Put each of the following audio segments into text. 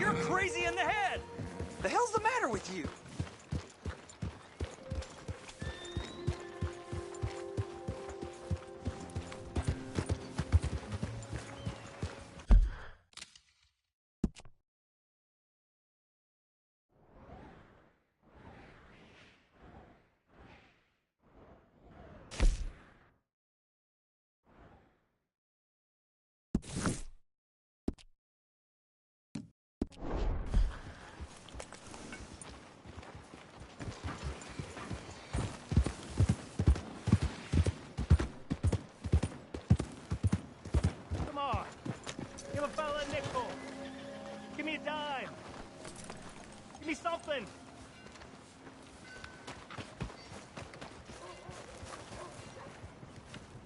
You're crazy in the head! The hell's the matter with you? Give a fella a nickel. Give me a dime. Give me something.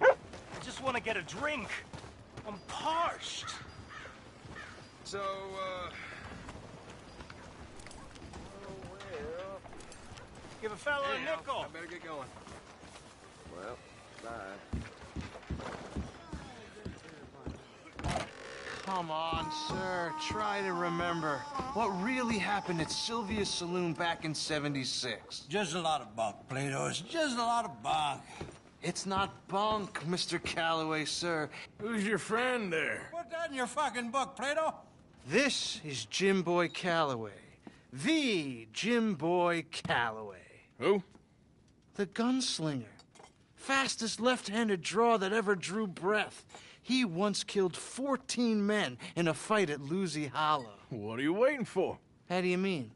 I just want to get a drink. I'm parched. So, Give a fella a nickel. I better get going. Well, bye. Come on, sir. Try to remember. What really happened at Sylvia's Saloon back in '76? Just a lot of bunk, Plato. It's just a lot of bunk. It's not bunk, Mr. Calloway, sir. Who's your friend there? Put that in your fucking book, Plato. This is Jim Boy Calloway. The Jim Boy Calloway. Who? The gunslinger. Fastest left-handed draw that ever drew breath. He once killed 14 men in a fight at Lucy Hollow. What are you waiting for? How do you mean?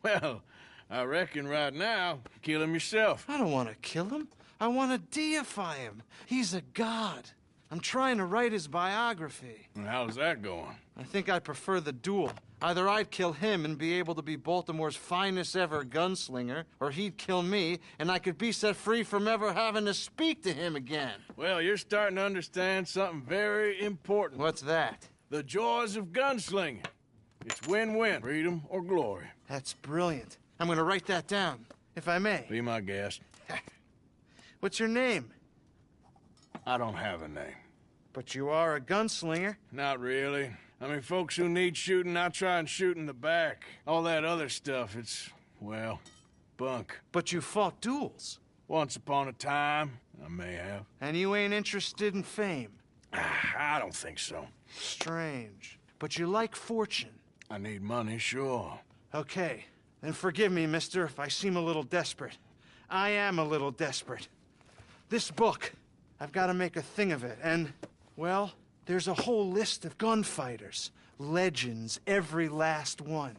Well, I reckon right now, kill him yourself. I don't want to kill him. I want to deify him. He's a god. I'm trying to write his biography. And how's that going? I think I prefer the duel. Either I'd kill him and be able to be Baltimore's finest ever gunslinger, or he'd kill me and I could be set free from ever having to speak to him again. Well, you're starting to understand something very important. What's that? The joys of gunslinging. It's win-win, freedom or glory. That's brilliant. I'm gonna write that down, if I may. Be my guest. What's your name? I don't have a name. But you are a gunslinger. Not really. I mean, folks who need shooting, I try and shoot in the back. All that other stuff, it's, well, bunk. But you fought duels. Once upon a time, I may have. And you ain't interested in fame. I don't think so. Strange. But you like fortune. I need money, sure. Okay. Then forgive me, mister, if I seem a little desperate. I am a little desperate. This book, I've got to make a thing of it, and, well, there's a whole list of gunfighters. Legends, every last one.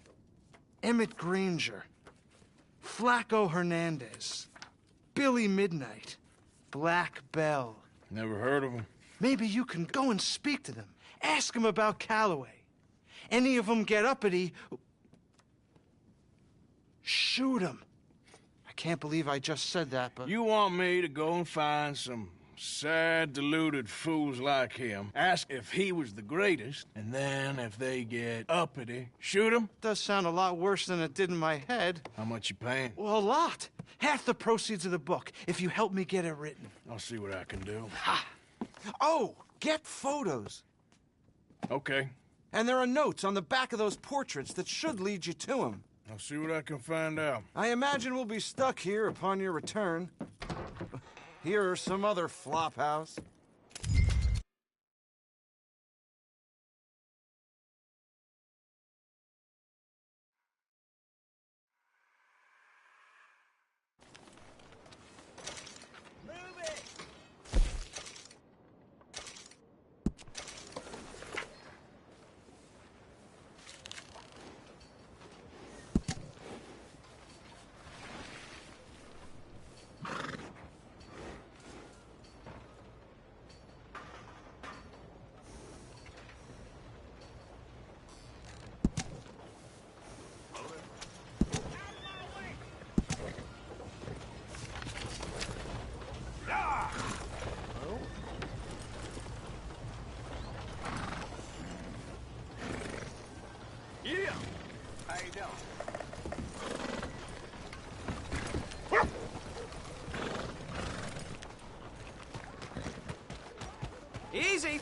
Emmett Granger. Flaco Hernandez. Billy Midnight. Black Bell. Never heard of him. Maybe you can go and speak to them. Ask them about Calloway. Any of them get uppity, shoot them. I can't believe I just said that, but... You want me to go and find some sad, deluded fools like him, ask if he was the greatest, and then if they get uppity, shoot him? Does sound a lot worse than it did in my head. How much you paying? Well, a lot. Half the proceeds of the book, if you help me get it written. I'll see what I can do. Ha! Oh, get photos. Okay. And there are notes on the back of those portraits that should lead you to him. I'll see what I can find out. I imagine we'll be stuck here upon your return. Here or some other flop house. Yeah! How you doing? Easy!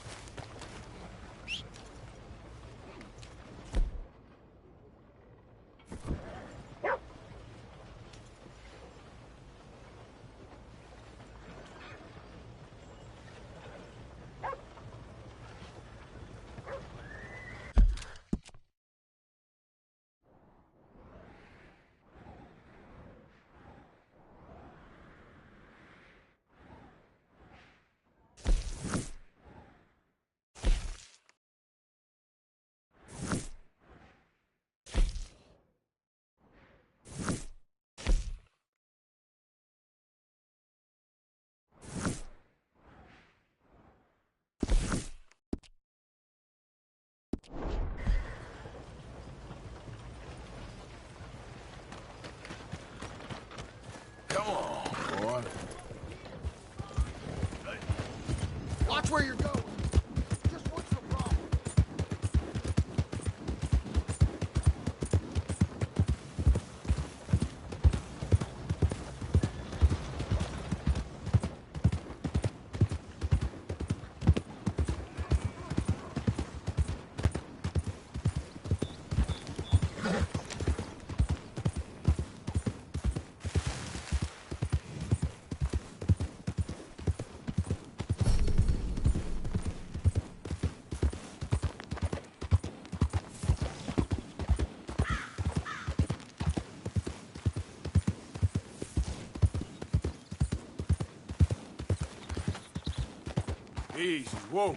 Easy, whoa.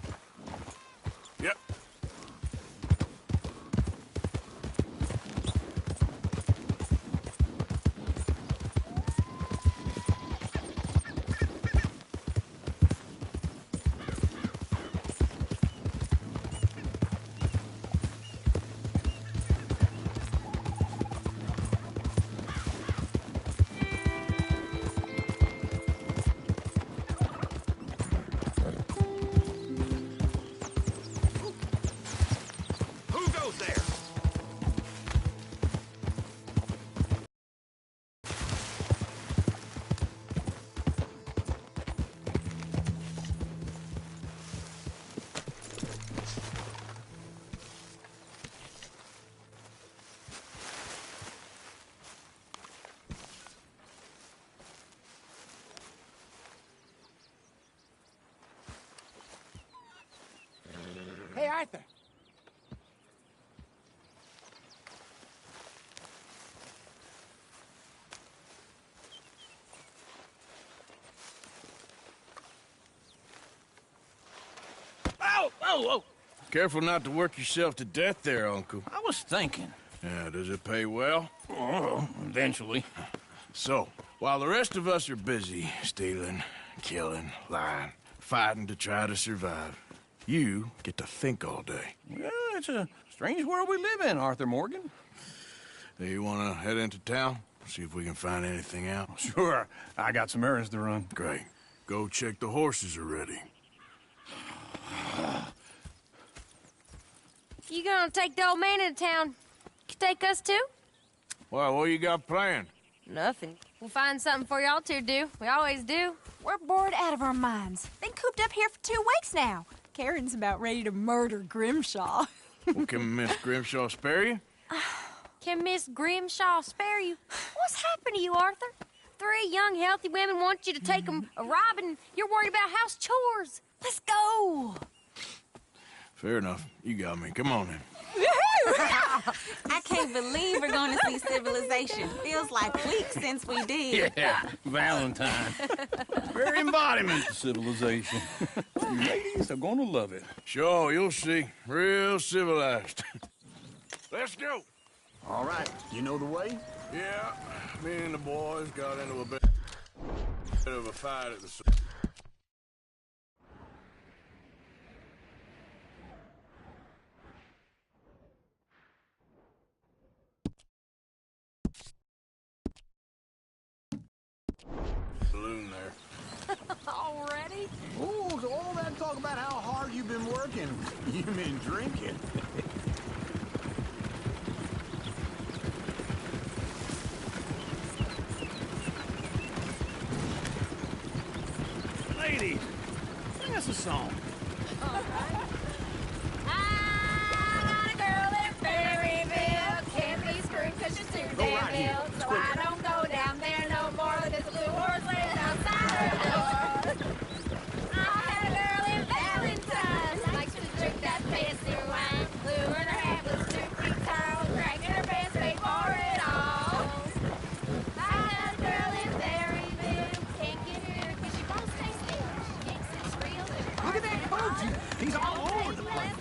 Yep. Hey, Arthur. Ow! Oh, oh! Careful not to work yourself to death there, Uncle. I was thinking. Yeah, does it pay well? Oh, eventually. So, while the rest of us are busy stealing, killing, lying, fighting to try to survive, you get to think all day. Well, it's a strange world we live in, Arthur Morgan. Hey, you want to head into town? See if we can find anything out? Sure. I got some errands to run. Great. Go check the horses are ready. You gonna take the old man into town? You take us too? Well, what you got planned? Nothing. We'll find something for y'all to do. We always do. We're bored out of our minds. Been cooped up here for 2 weeks now. Karen's about ready to murder Grimshaw. Well, can Miss Grimshaw spare you? Can Miss Grimshaw spare you? What's happened to you, Arthur? 3 young, healthy women want you to take them a robbing. You're worried about house chores. Let's go. Fair enough. You got me. Come on, then. I can't believe we're going to see civilization. Feels like weeks since we did. Yeah, Valentine. Very embodiment of civilization. You ladies are going to love it. Sure, you'll see. Real civilized. Let's go. All right, you know the way? Yeah, me and the boys got into a bit of a fight at the... saloon there. Already? Oh, so all that talk about how hard you've been working, you mean drinking. Ladies, sing us a song. I got a girl in Berryville. Can't be screwed 'cause she's too Go damn right here. ill. It's So quicker. I don't go down there no more. There's a blue horse laying outside her door. I had a girl in Valentine. Likes to drink that fancy wine. Blue in her hat was 2 feet tall. Cracking her pants, paid for it all. I had a girl in Berryville. Can't get her 'cause she won't stay still. She thinks it's real. Look at that coach. He's all over the place.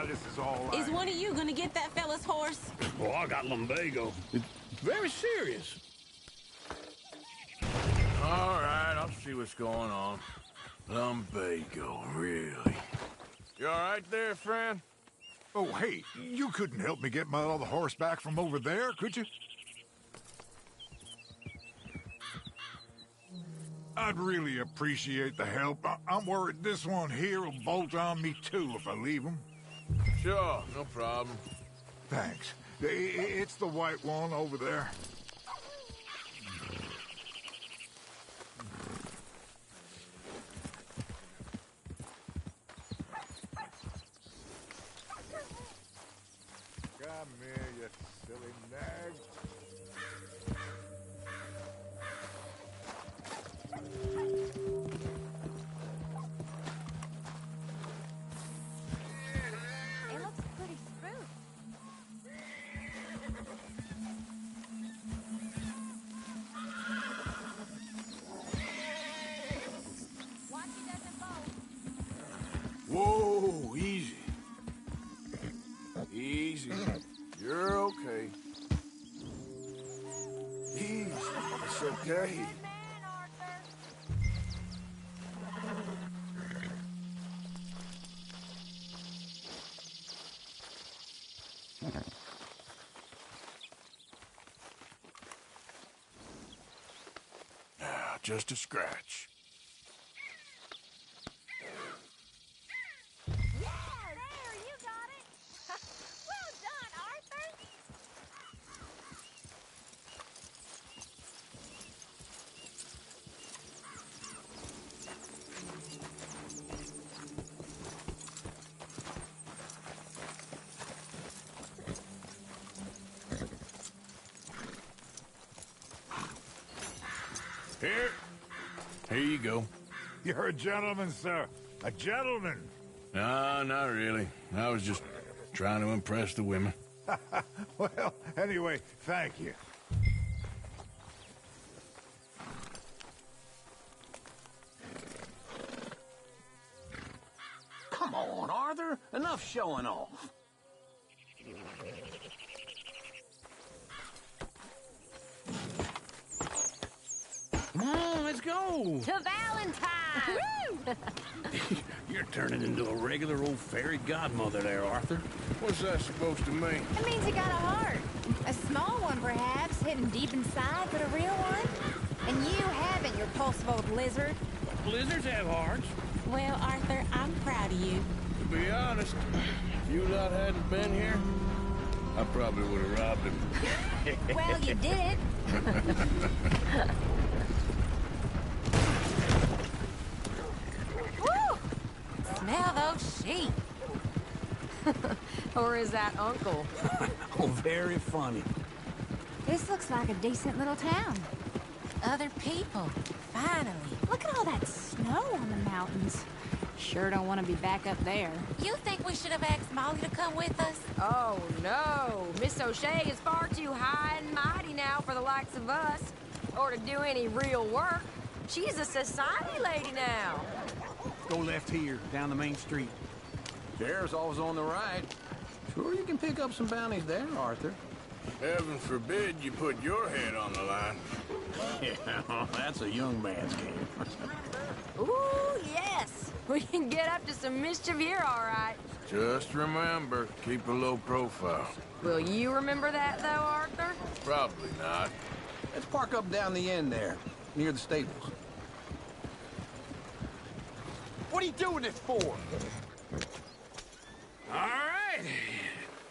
This is all Is one of you going to get that fella's horse? Oh, I got lumbago. It's very serious. All right, I'll see what's going on. Lumbago, really? You all right there, friend? Oh, hey, you couldn't help me get my other horse back from over there, could you? I'd really appreciate the help. I'm worried this one here will bolt on me too if I leave him. Sure, no problem. Thanks. It's the white one over there. Come here, you silly nag. It looks pretty smooth. Easy. You're okay. Easy. It's okay. Just a scratch. Yeah, there, you got it. Well done, Arthur. Here you go. You're a gentleman, sir. A gentleman. No, not really. I was just trying to impress the women. Well, anyway, thank you. Come on, Arthur. Enough showing off. Come on, let's go. To Valentine. You're turning into a regular old fairy godmother there, Arthur. What's that supposed to mean? It means you got a heart. A small one, perhaps, hidden deep inside, but a real one. And you haven't, you repulsive old lizard. Blizzards have hearts. Well, Arthur, I'm proud of you. To be honest, if you lot hadn't been here, I probably would have robbed him. Well, you did. Woo! Smell those sheep. Or is that Uncle? Oh, very funny. This looks like a decent little town. Other people. Finally. Look at all that snow on the mountains. Sure don't want to be back up there. You think we should have asked Molly to come with us? Oh, no. Miss O'Shea is far too high and mighty now for the likes of us. Or to do any real work. She's a society lady now. Go left here, down the main street. Sheriff's always on the right. Sure you can pick up some bounties there, Arthur. Heaven forbid you put your head on the line. Yeah, that's a young man's game. Ooh, yes. We can get up to some mischief here, all right. Just remember, keep a low profile. Will you remember that, though, Arthur? Probably not. Let's park up down the end there, near the stables. What are you doing this for? All right.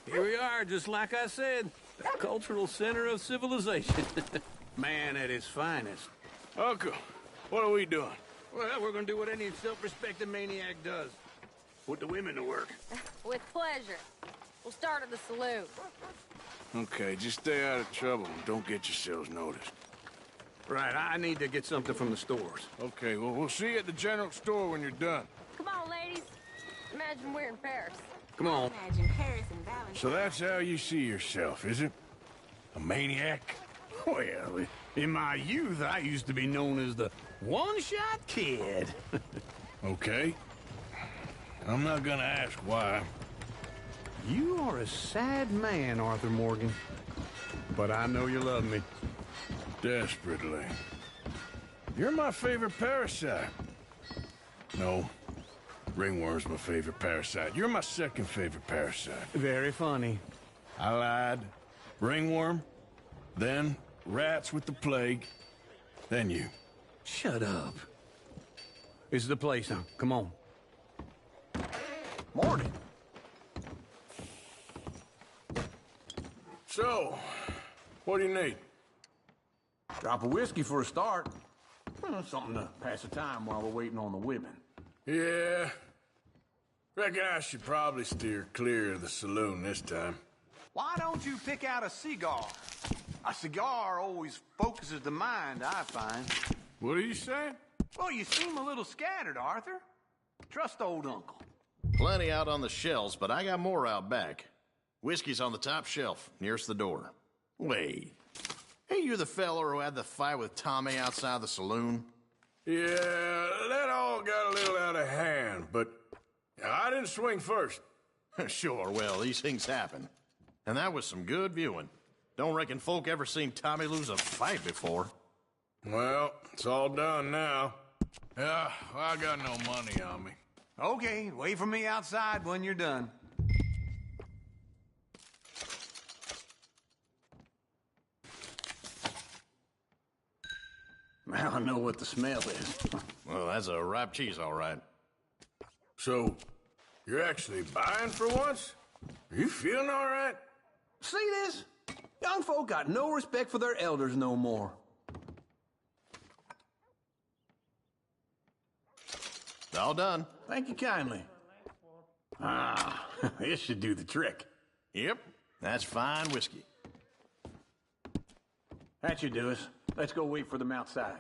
Here we are, just like I said. The cultural center of civilization. Man at his finest. Uncle, what are we doing? Well, we're gonna do what any self-respecting maniac does. Put the women to work. With pleasure. We'll start at the saloon. Okay, just stay out of trouble and don't get yourselves noticed. Right, I need to get something from the stores. Okay, well, we'll see you at the general store when you're done. Come on, ladies. Imagine we're in Paris. Come on. Imagine Paris and Valentine. So that's how you see yourself, is it? A maniac? Well, in my youth, I used to be known as the one-shot kid. Okay. I'm not gonna ask why. You are a sad man, Arthur Morgan. But I know you love me. Desperately. You're my favorite parasite. No. Ringworm's my favorite parasite. You're my second favorite parasite. Very funny. I lied. Ringworm, then rats with the plague, then you. Shut up. This is the place now. Come on. Morning. So, what do you need? Drop of whiskey for a start. Well, something to pass the time while we're waiting on the women. Yeah. Reckon I should probably steer clear of the saloon this time. Why don't you pick out a cigar? A cigar always focuses the mind, I find. What are you saying? Well, you seem a little scattered, Arthur. Trust old Uncle. Plenty out on the shelves, but I got more out back. Whiskey's on the top shelf, nearest the door. Wait. Ain't you the feller who had the fight with Tommy outside the saloon? Yeah, that all got a little out of hand, but I didn't swing first. Sure, well, these things happen. And that was some good viewing. Don't reckon folk ever seen Tommy lose a fight before. Well, it's all done now. Yeah, I got no money on me. Okay, wait for me outside when you're done. Now I know what the smell is. Well, that's a ripe cheese, all right. So, you're actually buying for once? Are you feeling all right? See this? Young folk got no respect for their elders no more. All done. Thank you kindly. Ah, this should do the trick. Yep, that's fine whiskey. That should do us. Let's go wait for them outside.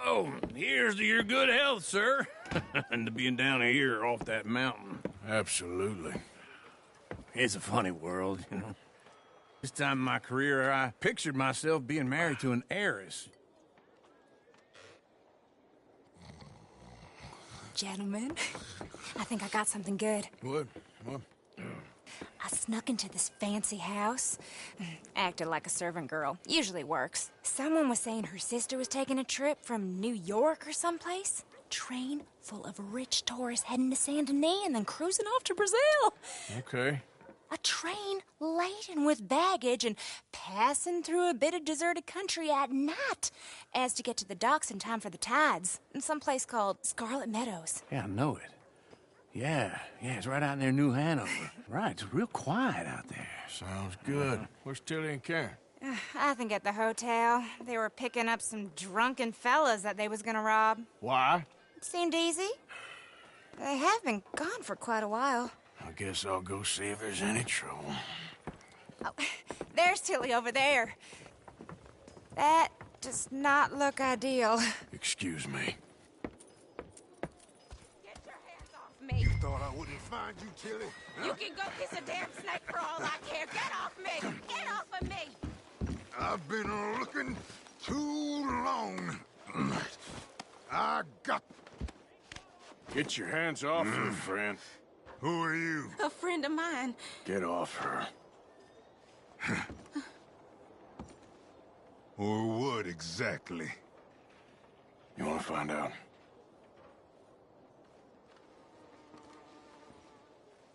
Oh, here's to your good health, sir. And to being down here off that mountain. Absolutely. It's a funny world, you know. This time in my career, I pictured myself being married to an heiress. Gentlemen, I think I got something good. What? I snuck into this fancy house. Acted like a servant girl. Usually works. Someone was saying her sister was taking a trip from New York or someplace. Train full of rich tourists heading to Saint Denis and then cruising off to Brazil. Okay. A train laden with baggage and passing through a bit of deserted country at night as to get to the docks in time for the tides in some place called Scarlet Meadows. Yeah, I know it. Yeah, it's right out near New Hanover. Right, it's real quiet out there. Sounds good. Where's Tilly and Karen? I think at the hotel. They were picking up some drunken fellas that they was gonna rob. Why? It seemed easy. They have been gone for quite a while. I guess I'll go see if there's any trouble. Oh, there's Tilly over there. That does not look ideal. Excuse me. Get your hands off me. Thought I wouldn't find you, Tilly? You can go kiss a damn snake for all I care. Get off me! Get off of me! I've been looking too long. I got... Get your hands off her, friend. Who are you? A friend of mine. Get off her. Or what exactly? You want to find out?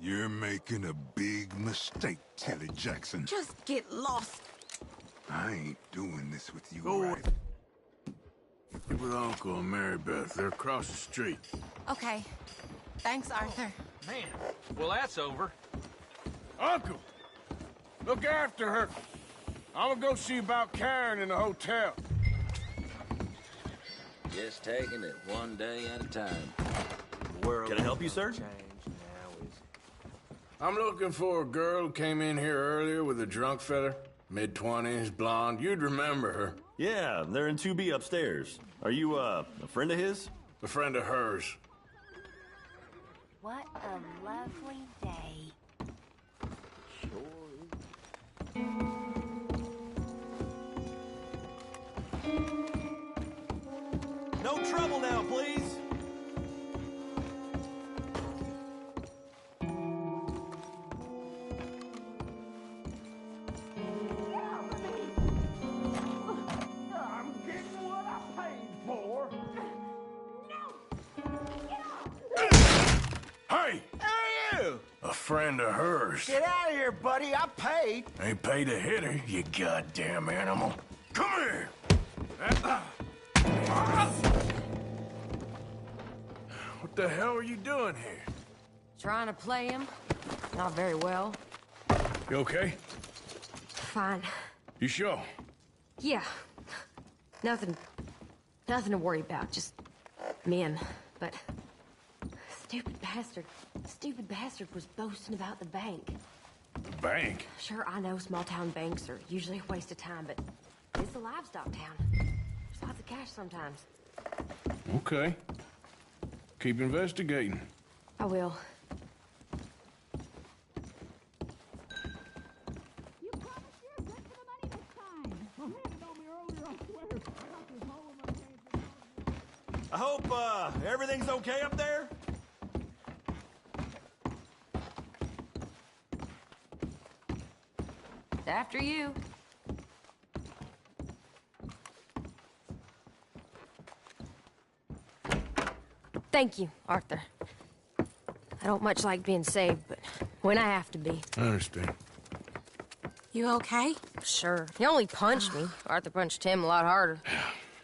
You're making a big mistake, Tilly Jackson. Just get lost. I ain't doing this with you, Go right? with Uncle and Mary Beth. They're across the street. Okay. Thanks, Arthur. Man, well, that's over. Uncle! Look after her. I'm gonna go see about Karen in the hotel. Just taking it one day at a time. Can I help you, sir? I'm looking for a girl who came in here earlier with a drunk fella. Mid-20s, blonde. You'd remember her. Yeah, they're in 2B upstairs. Are you, a friend of his? A friend of hers. What a lovely day. No trouble now, please. I'm getting what I paid for. Hey! Who are you? A friend of hers. Get out of here, buddy. I paid. Ain't paid to hit her, you goddamn animal. Come here! What the hell are you doing here? Trying to play him. Not very well. You okay? Fine. You sure? Yeah. Nothing to worry about. Just men. But stupid bastard was boasting about the bank. The bank? Sure, I know small town banks are usually a waste of time, but it's a livestock town. There's lots of cash sometimes. Okay. Keep investigating. I will. I hope, everything's okay up there? After you. Thank you, Arthur. I don't much like being saved, but when I have to be. I understand. You okay? Sure. He only punched me. Arthur punched him a lot harder.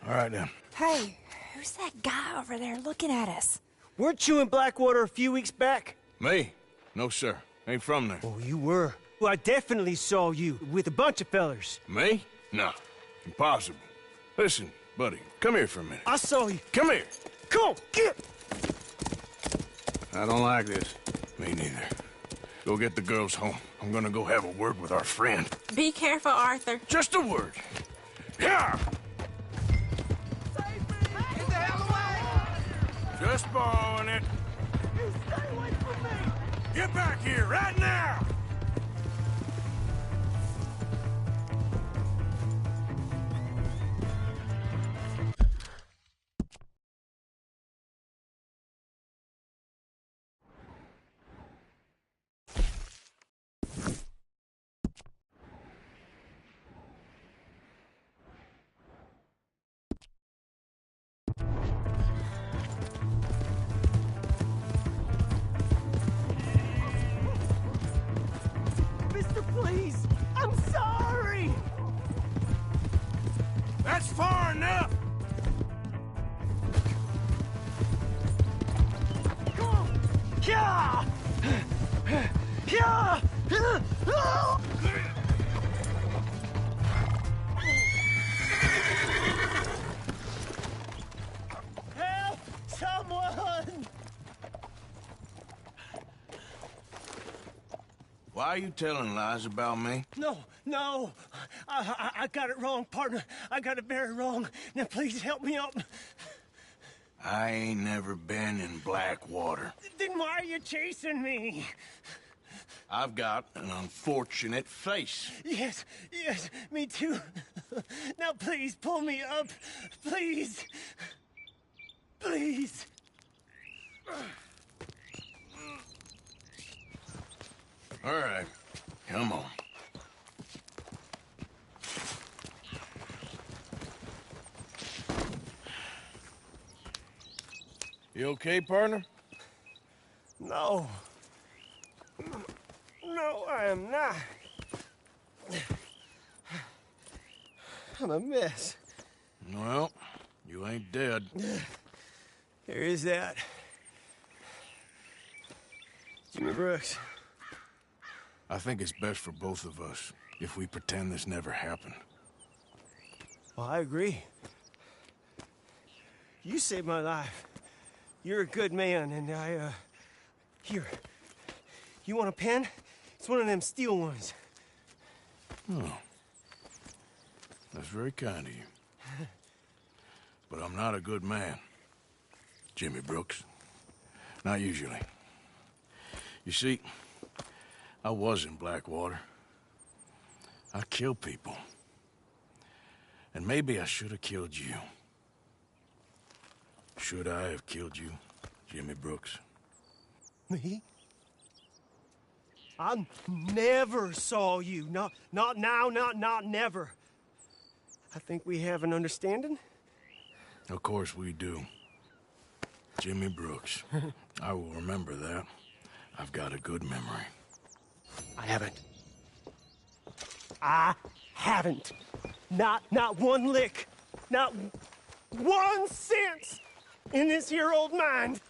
All right, then. Hey, who's that guy over there looking at us? Weren't you in Blackwater a few weeks back? Me? No, sir. Ain't from there. Oh, you were. Well, I definitely saw you with a bunch of fellers. Me? No. Impossible. Listen, buddy, come here for a minute. I saw you. Come here. Come on, get! I don't like this. Me neither. Go get the girls home. I'm gonna go have a word with our friend. Be careful, Arthur. Just a word. Yeah! Get the hell away! Just borrowing it. You stay away from me! Get back here right now! Mister, please! I'm sorry! That's far enough! Come on! Yeah! Yeah! Help! Someone! Why are you telling lies about me? No. I got it wrong, partner. I got it very wrong. Now, please help me up. I ain't never been in Blackwater. Then why are you chasing me? I've got an unfortunate face. Yes, me too. Now, please, pull me up. Please. Please. All right, come on. You okay, partner? No. No, I am not. I'm a mess. Well, you ain't dead. There is that. Jimmy Brooks. I think it's best for both of us if we pretend this never happened. Well, I agree. You saved my life. You're a good man, and Here. You want a pen? It's one of them steel ones. Oh. That's very kind of you. But I'm not a good man, Jimmy Brooks. Not usually. You see, I was in Blackwater. I killed people. And maybe I should have killed you. Should I have killed you, Jimmy Brooks? Me? I never saw you. Not now, not never. I think we have an understanding. Of course we do. Jimmy Brooks. I will remember that. I've got a good memory. I haven't. Not one lick. Not 1 cent in this here old mind.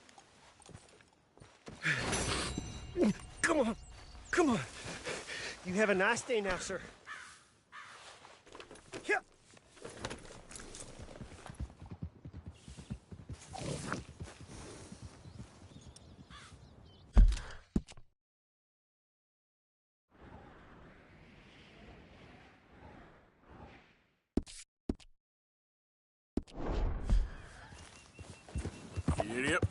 Come on. Come on. You have a nice day now, sir. Here. Idiot.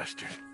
bastard.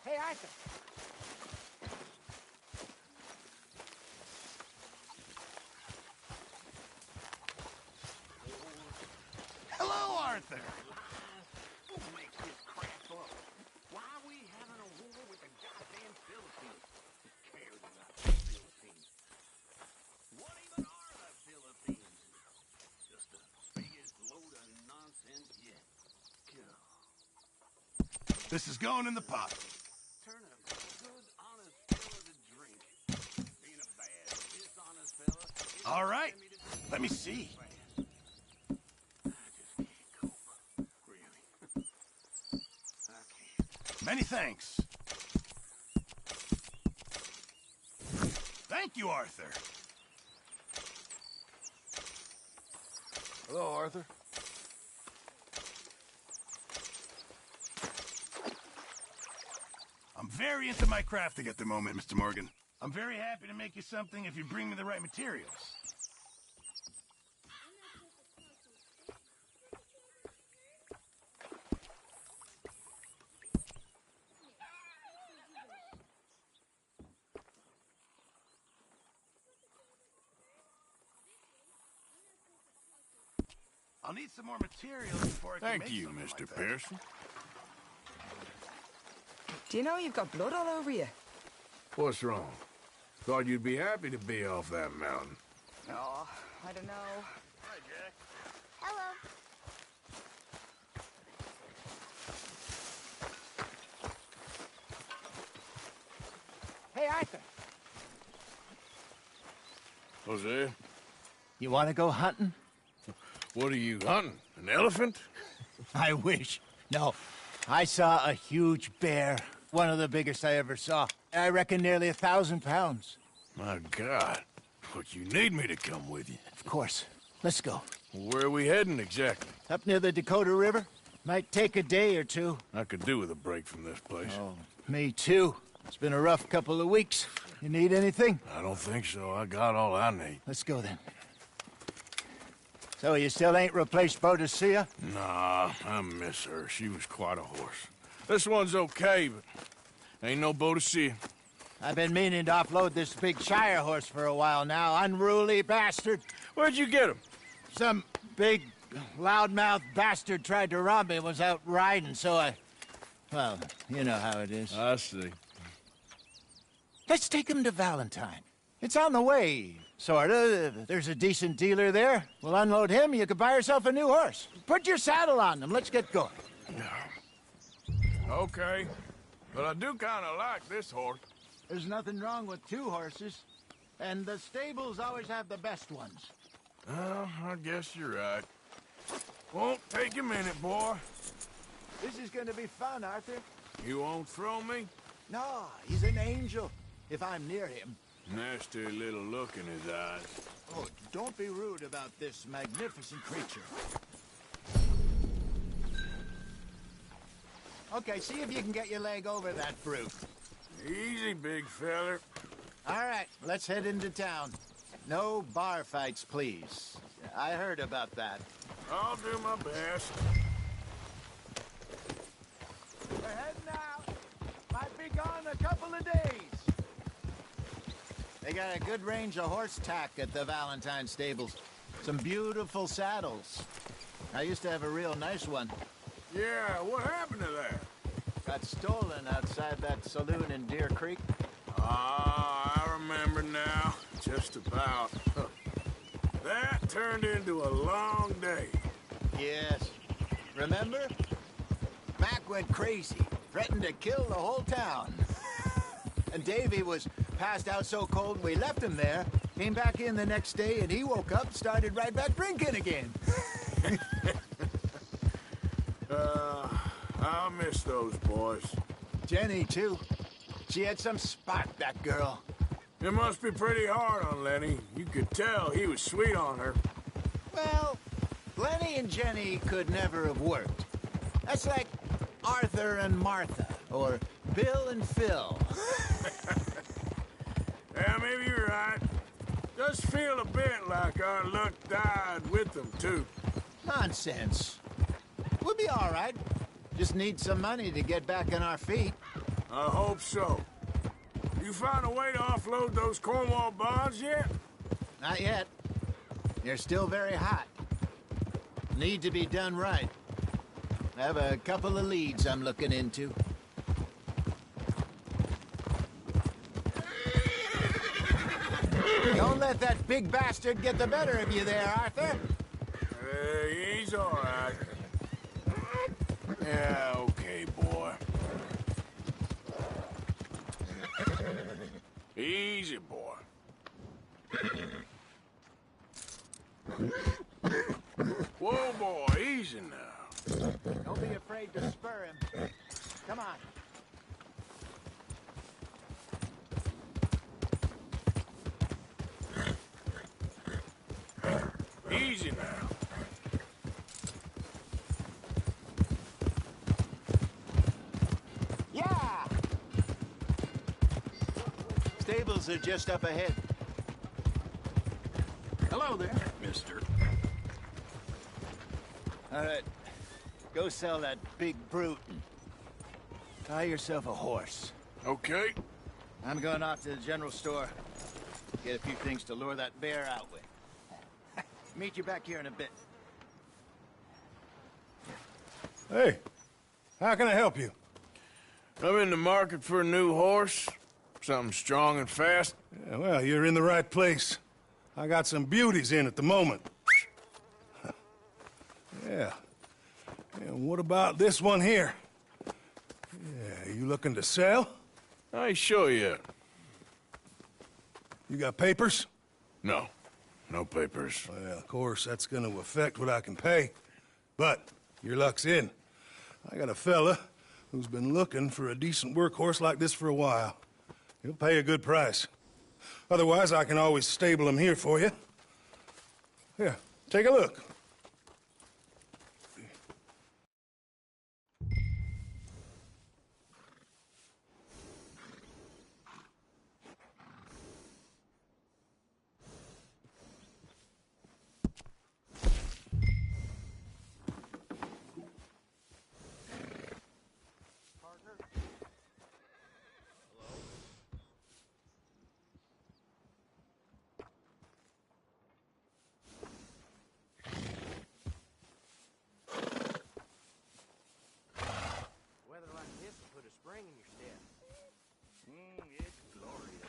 Hey, Arthur. Hello, Arthur. Who makes this crap up? Why are we having a war with the goddamn Philippines? Who cares about the Philippines? What even are the Philippines? Just the biggest load of nonsense yet. God. This is going in the pot. Turn a good, honest fella to drink. Being a bad, dishonest fella. All right. Let me see. Many thanks. Thank you, Arthur. Hello, Arthur. I'm very into my crafting at the moment, Mr. Morgan. I'm very happy to make you something if you bring me the right materials. I'll need some more materials before I can make Thank you, something Mr. like that. Pearson. Do you know you've got blood all over you? What's wrong? Thought you'd be happy to be off that mountain. Oh, I don't know. Hi, Jack. Hello. Hey, Arthur. Jose, You want to go hunting? what are you hunting? An elephant? I wish. No. I saw a huge bear. One of the biggest I ever saw. I reckon nearly 1,000 pounds. My God. But you need me to come with you. Of course. Let's go. Where are we heading exactly? Up near the Dakota River. Might take a day or two. I could do with a break from this place. Oh, me too. It's been a rough couple of weeks. You need anything? I don't think so. I got all I need. Let's go then. So you still ain't replaced Boadicea? Nah, I miss her. She was quite a horse. This one's okay, but ain't no Boadicea. I've been meaning to offload this big Shire horse for a while now. Unruly bastard. Where'd you get him? Some big, loudmouth bastard tried to rob me, was out riding, so I... Well, you know how it is. I see. Let's take him to Valentine. It's on the way, sorta. There's a decent dealer there. We'll unload him, you could buy yourself a new horse. Put your saddle on them, let's get going. Okay, but I do kind of like this horse. There's nothing wrong with two horses, and the stables always have the best ones. Oh, I guess you're right. Won't take a minute, boy. This is gonna be fun, Arthur. You won't throw me? No, he's an angel, if I'm near him. Nasty little look in his eyes. Oh, don't be rude about this magnificent creature. Okay, see if you can get your leg over that brute. Easy, big feller. All right, let's head into town. No bar fights, please. I heard about that. I'll do my best. We're heading out. Might be gone a couple of days. They got a good range of horse tack at the Valentine stables. Some beautiful saddles. I used to have a real nice one. Yeah, what happened to that? Got stolen outside that saloon in Deer Creek. Ah, I remember now. Just about. That turned into a long day. Yes. Remember? Mac went crazy, threatened to kill the whole town. And Davy was passed out so cold we left him there, came back in the next day, and he woke up, started right back drinking again. I'll miss those boys. Jenny, too. She had some spark, that girl. It must be pretty hard on Lenny. You could tell he was sweet on her. Well, Lenny and Jenny could never have worked. That's like Arthur and Martha, or Bill and Phil. Yeah, maybe you're right. Does feel a bit like our luck died with them, too. Nonsense. We'll be all right. Just need some money to get back on our feet. I hope so. You found a way to offload those Cornwall bonds yet? Not yet. They're still very hot. Need to be done right. I have a couple of leads I'm looking into. Don't let that big bastard get the better of you there, Arthur. He's all right. Yeah, okay, boy. Easy, boy. Whoa, boy, easy now. Don't be afraid to spur him. Come on. Easy now. Yeah! Stables are just up ahead. Hello there, mister. All right. Go sell that big brute and buy yourself a horse. Okay. I'm going off to the general store. Get a few things to lure that bear out with. Meet you back here in a bit. Hey, how can I help you? I'm in the market for a new horse. Something strong and fast. Yeah, well, you're in the right place. I got some beauties in at the moment. Yeah. And what about this one here? Yeah, you looking to sell? I ain't sure yet. You got papers? No. No papers. Well, of course, that's gonna affect what I can pay. But your luck's in. I got a fella who's been looking for a decent workhorse like this for a while. He'll pay a good price. Otherwise, I can always stable them here for you. Here, take a look. Weather like this will put a spring in your step. It's glorious.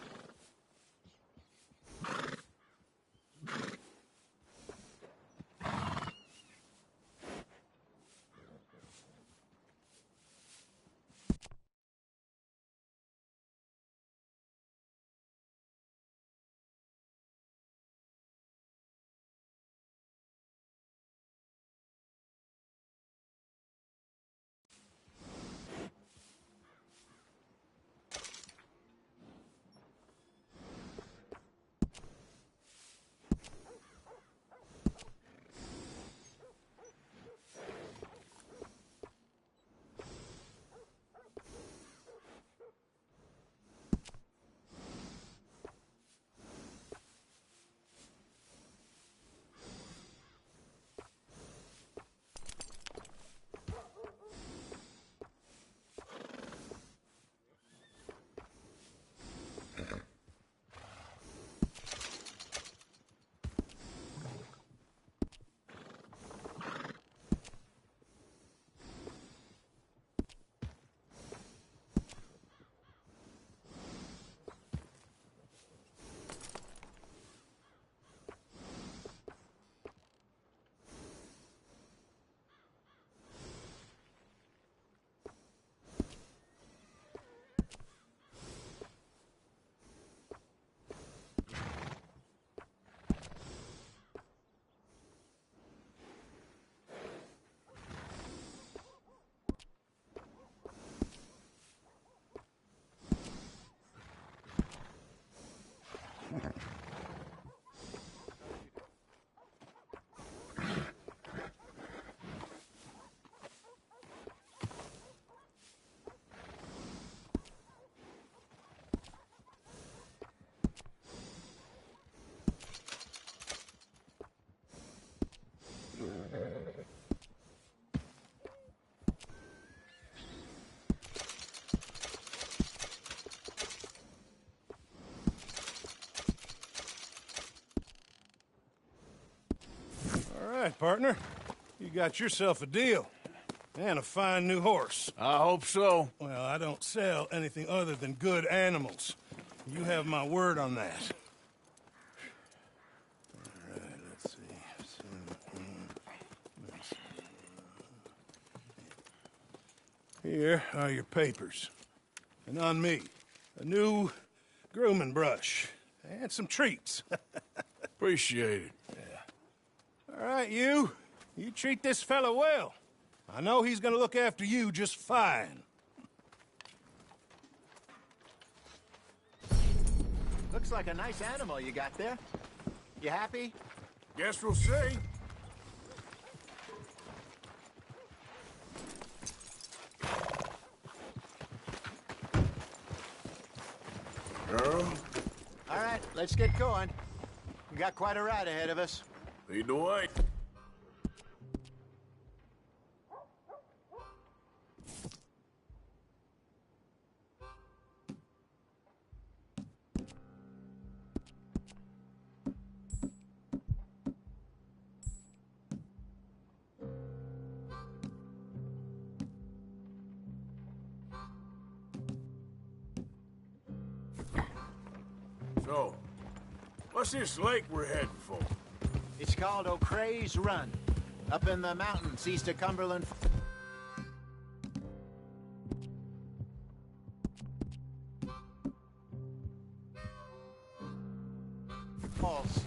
All right, partner. You got yourself a deal. And a fine new horse. I hope so. Well, I don't sell anything other than good animals. You have my word on that. All right, let's see. Here are your papers. And on me, a new grooming brush. And some treats. Appreciate it. All right, you treat this fella well. I know he's gonna look after you just fine. Looks like a nice animal you got there. You happy? Guess we'll see. All right, let's get going. We got quite a ride ahead of us. Lead the way. So, what's this lake we're heading for? It's called O'Creagh's Run, up in the mountains east of Cumberland Falls.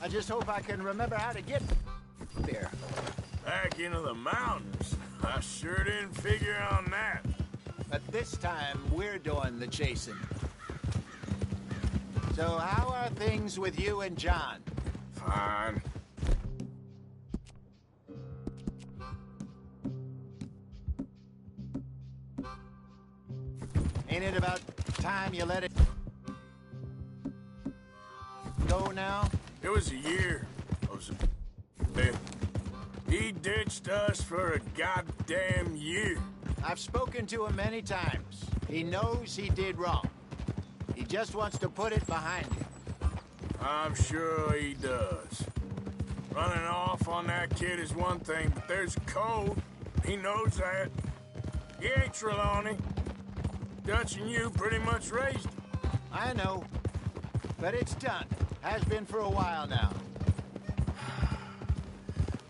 I just hope I can remember how to get there. Back into the mountains? I sure didn't figure on that. But this time, we're doing the chasing. So how are things with you and John? Fine. Ain't it about time you let it go now? It was a year. He ditched us for a goddamn year. I've spoken to him many times. He knows he did wrong. He just wants to put it behind him. I'm sure he does. Running off on that kid is one thing, but there's code. He knows that. He ain't Trelawney. Dutch and you pretty much raised him. I know. But it's done. Has been for a while now.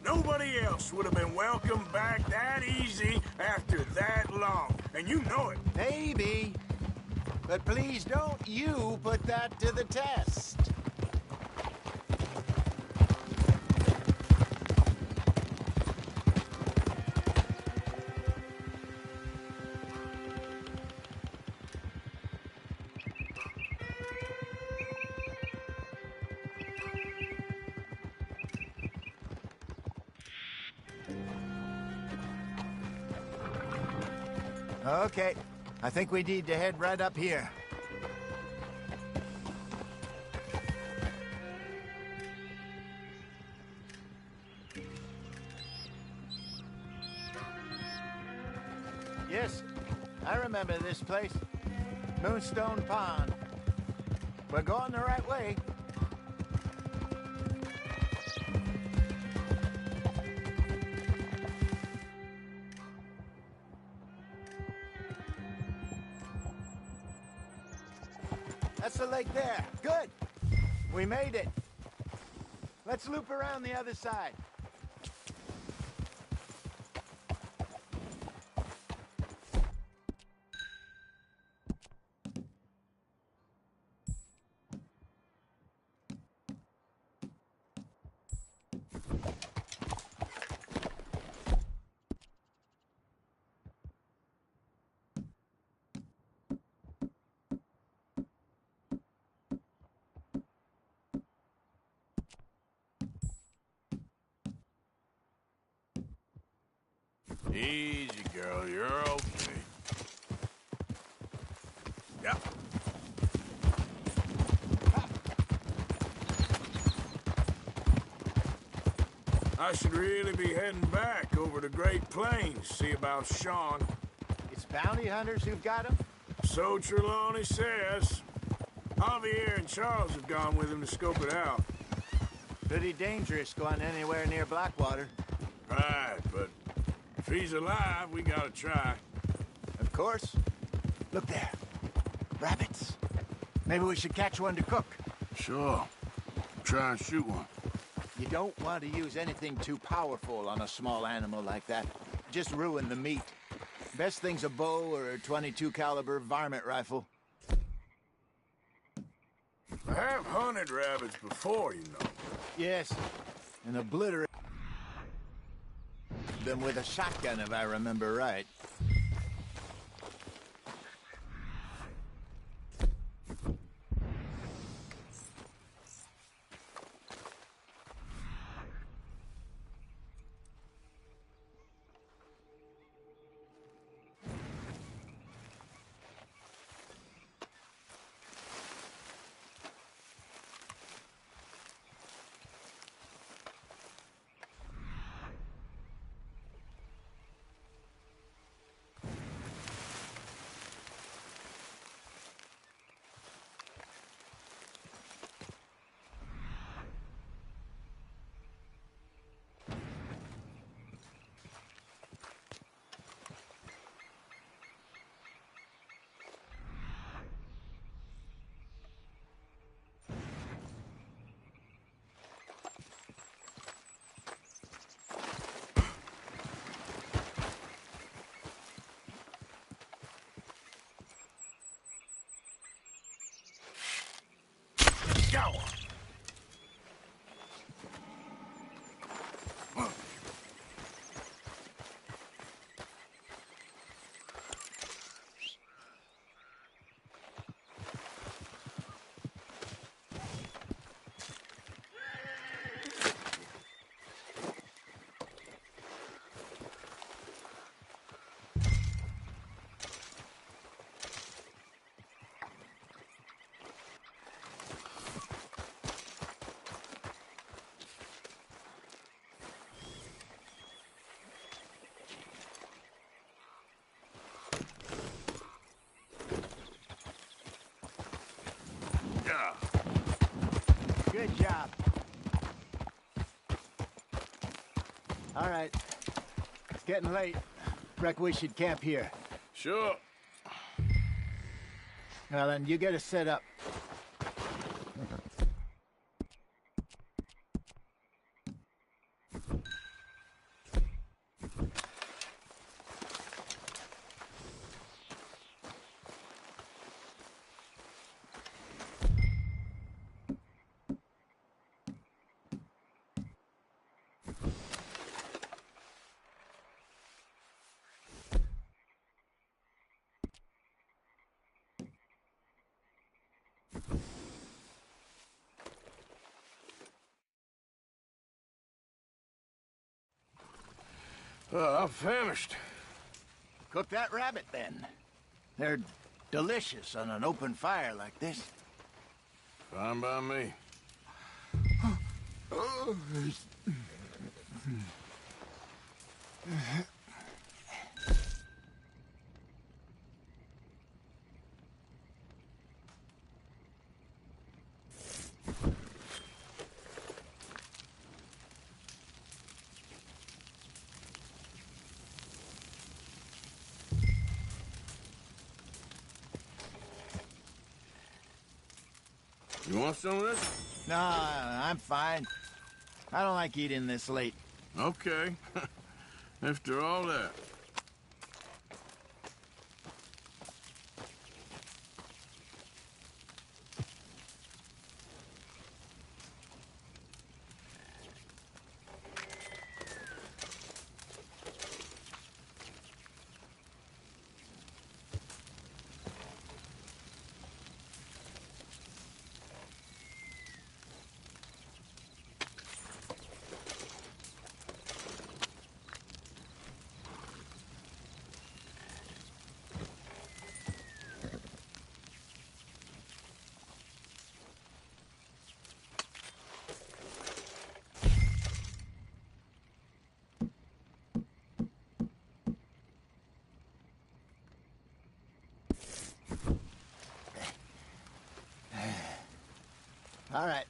Nobody else would have been welcomed back that easy after that long. And you know it. Maybe. But please don't you put that to the test. Okay, I think we need to head right up here. Yes, I remember this place. Moonstone Pond. We're going the right way. That's the lake there. Good. We made it. Let's loop around the other side. Easy, girl. You're okay. Yep. I should really be heading back over to Great Plains, see about Sean. It's bounty hunters who've got him? So Trelawney says. Javier and Charles have gone with him to scope it out. Pretty dangerous going anywhere near Blackwater. Right, but if he's alive, we gotta try. Of course. Look there. Rabbits. Maybe we should catch one to cook. Sure. Try and shoot one. You don't want to use anything too powerful on a small animal like that. Just ruin the meat. Best thing's a bow or a .22 caliber varmint rifle. I have hunted rabbits before, you know. Yes, and obliterate them with a shotgun, if I remember right. All right. It's getting late. Reckon we should camp here. Sure. Well, then you get us set up. I'm famished. Cook that rabbit, then. They're delicious on an open fire like this. Fine by me. You want some of this? No, I'm fine. I don't like eating this late. Okay. After all that. All right.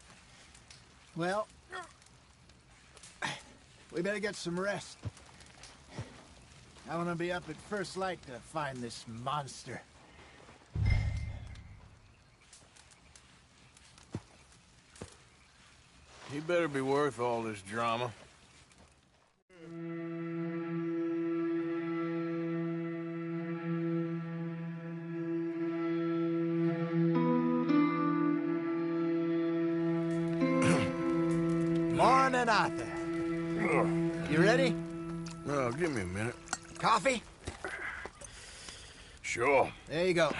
Well, we better get some rest. I want to be up at first light to find this monster. He better be worth all this drama. Morning, Arthur. You ready? Oh, give me a minute. Coffee? Sure. There you go.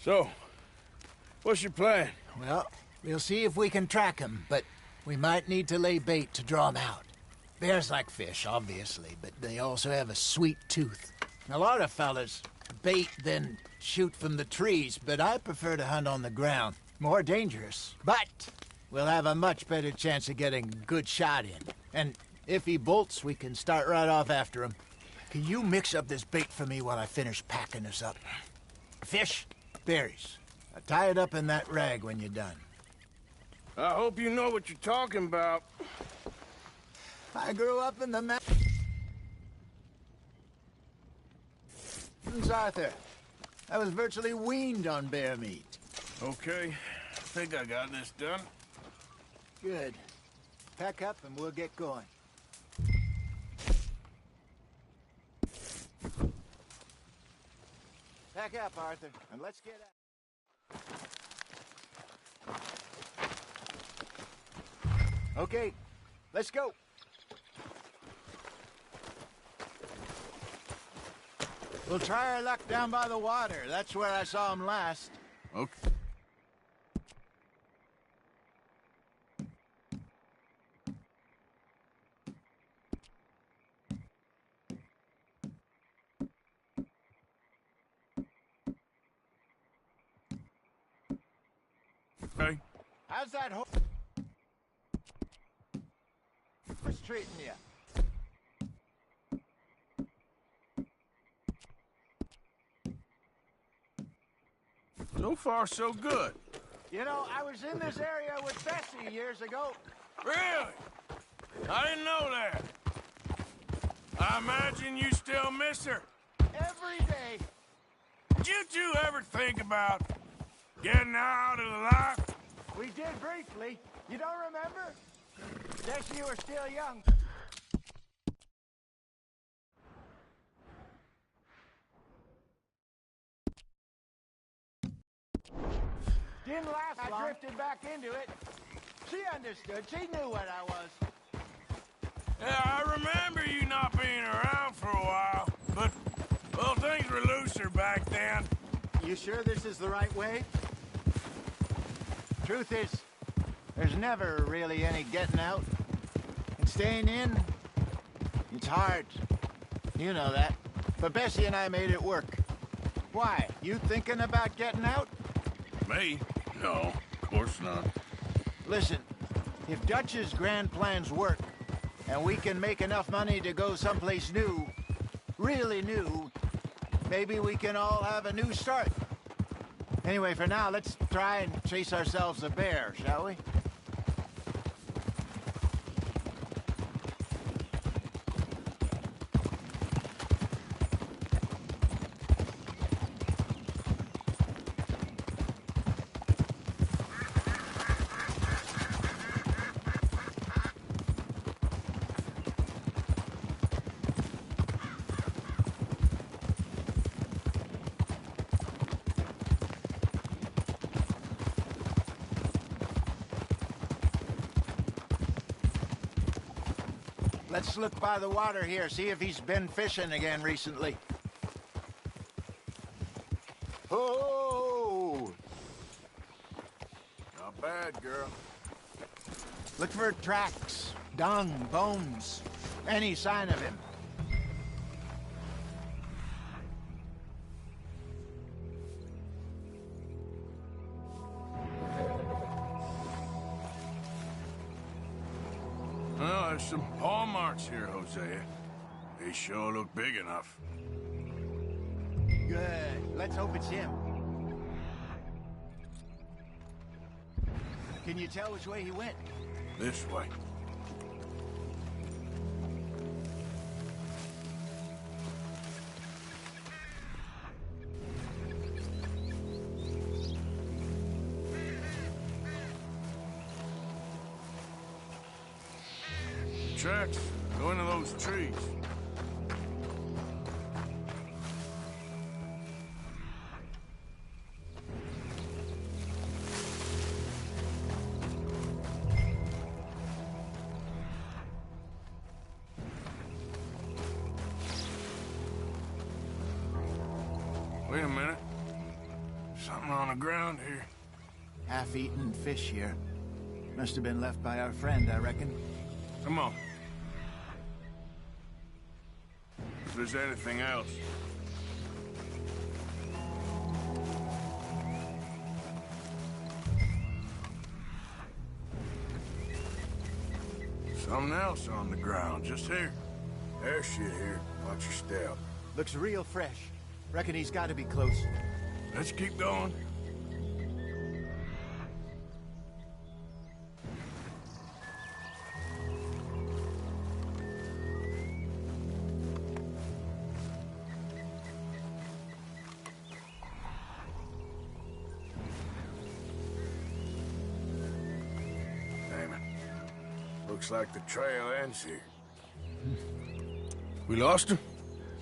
So, what's your plan? Well, we'll see if we can track him, but we might need to lay bait to draw him out. Bears like fish, obviously, but they also have a sweet tooth. A lot of fellas bait, then shoot from the trees, but I prefer to hunt on the ground. More dangerous, but we'll have a much better chance of getting a good shot in. And if he bolts, we can start right off after him. Can you mix up this bait for me while I finish packing this up? Fish, berries. Tie it up in that rag when you're done. I hope you know what you're talking about. I grew up in the mountains, Arthur. I was virtually weaned on bear meat. Okay, I think I got this done. Good. Pack up and we'll get going. Pack up, Arthur, and let's get out. Okay, let's go. We'll try our luck down by the water. That's where I saw him last. Okay. Okay. How's that horse treating you? So far, so good. You know, I was in this area with Bessie years ago. Really? I didn't know that. I imagine you still miss her. Every day. Did you two ever think about getting out of the life? We did briefly. You don't remember? Guess you were still young. Didn't last long. I drifted back into it. She understood. She knew what I was. Yeah, I remember you not being around for a while, but, well, things were looser back then. You sure this is the right way? Truth is, there's never really any getting out. And staying in, it's hard. You know that. But Bessie and I made it work. Why? You thinking about getting out? Me? No, of course not. Listen, if Dutch's grand plans work, and we can make enough money to go someplace new, really new, maybe we can all have a new start. Anyway, for now, let's try and chase ourselves a bear, shall we? Let's look by the water here, see if he's been fishing again recently. Oh! Not bad, girl. Look for tracks, dung, bones, any sign of him. Well, there's some paw marks here, Hosea. They sure look big enough. Good. Let's hope it's him. Can you tell which way he went? This way. Tracks go into those trees. Wait a minute. Something on the ground here. Half-eaten fish here. Must have been left by our friend, I reckon. Come on. If there's anything else. Something else on the ground, just here. There's shit here. Watch your step. Looks real fresh. Reckon he's got to be close. Let's keep going. Looks like the trail ends here. We lost him?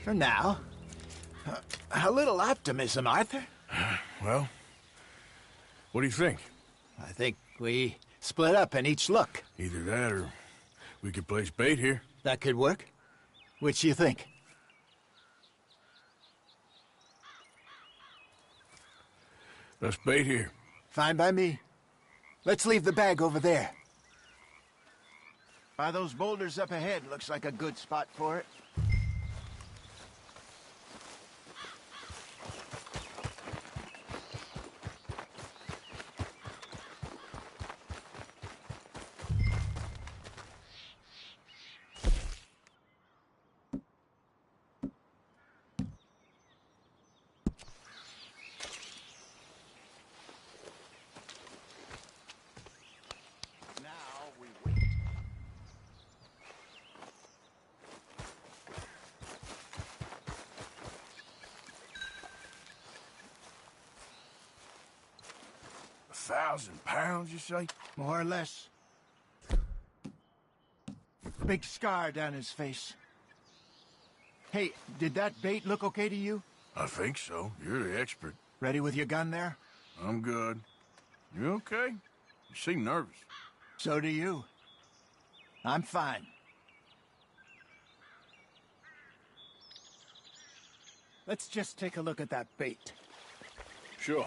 For now. A little optimism, Arthur. Well, what do you think? I think we split up and each look. Either that or we could place bait here. That could work. Which do you think? Let's bait here. Fine by me. Let's leave the bag over there. By those boulders up ahead, looks like a good spot for it. 1,000 pounds, you say? More or less. Big scar down his face. Hey, did that bait look okay to you? I think so. You're the expert. Ready with your gun there? I'm good. You okay? You seem nervous. So do you. I'm fine. Let's just take a look at that bait. Sure.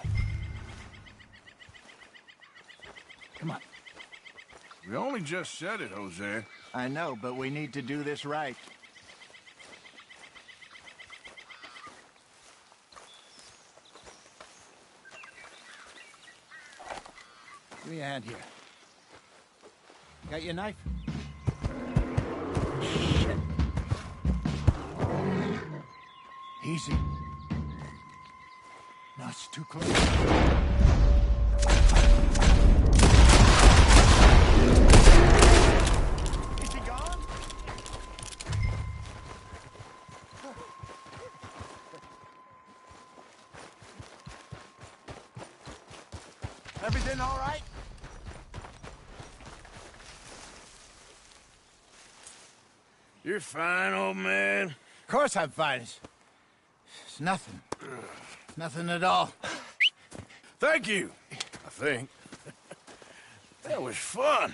Come on. We only just said it, Jose. I know, but we need to do this right. Give me a hand here. Got your knife? Shit. Easy. No, it's too close. Is he gone? Everything all right? You're fine, old man. Of course I'm fine. It's nothing. Nothing at all. Thank you, I think. That was fun.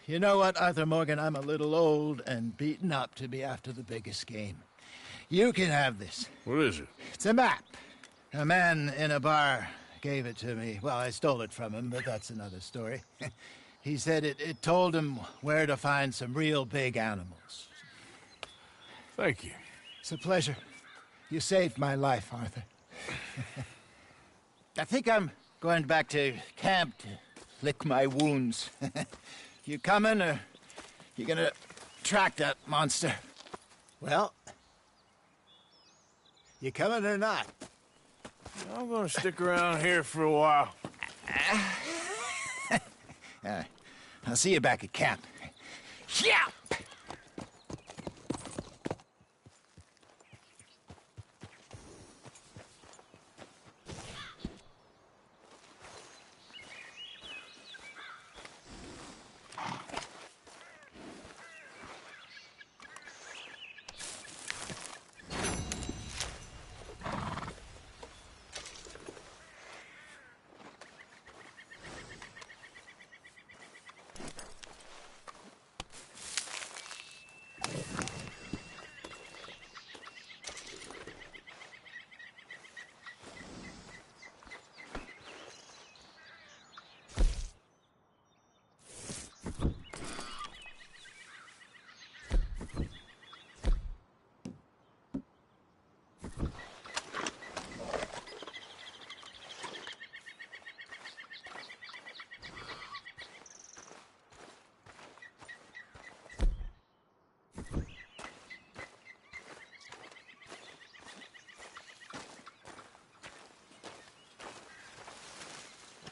You know what, Arthur Morgan? I'm a little old and beaten up to be after the biggest game. You can have this. What is it? It's a map. A man in a bar gave it to me. Well, I stole it from him, but that's another story. He said it told him where to find some real big animals. Thank you. It's a pleasure. You saved my life, Arthur. I think I'm going back to camp to lick my wounds. You coming, or you gonna track that monster? Well, you coming or not? I'm gonna stick around here for a while. I'll see you back at camp. Yeah!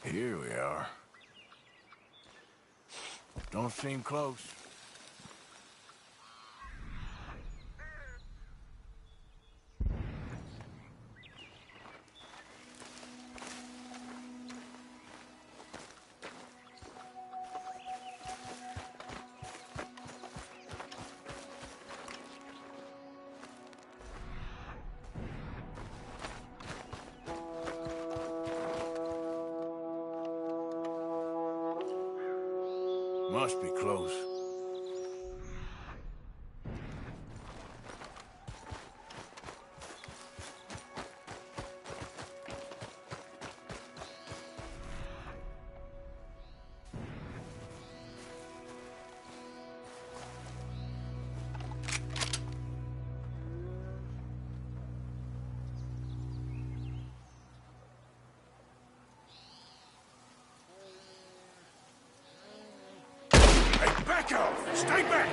Here we are. Don't seem close. Must be close. Back off! Stay back!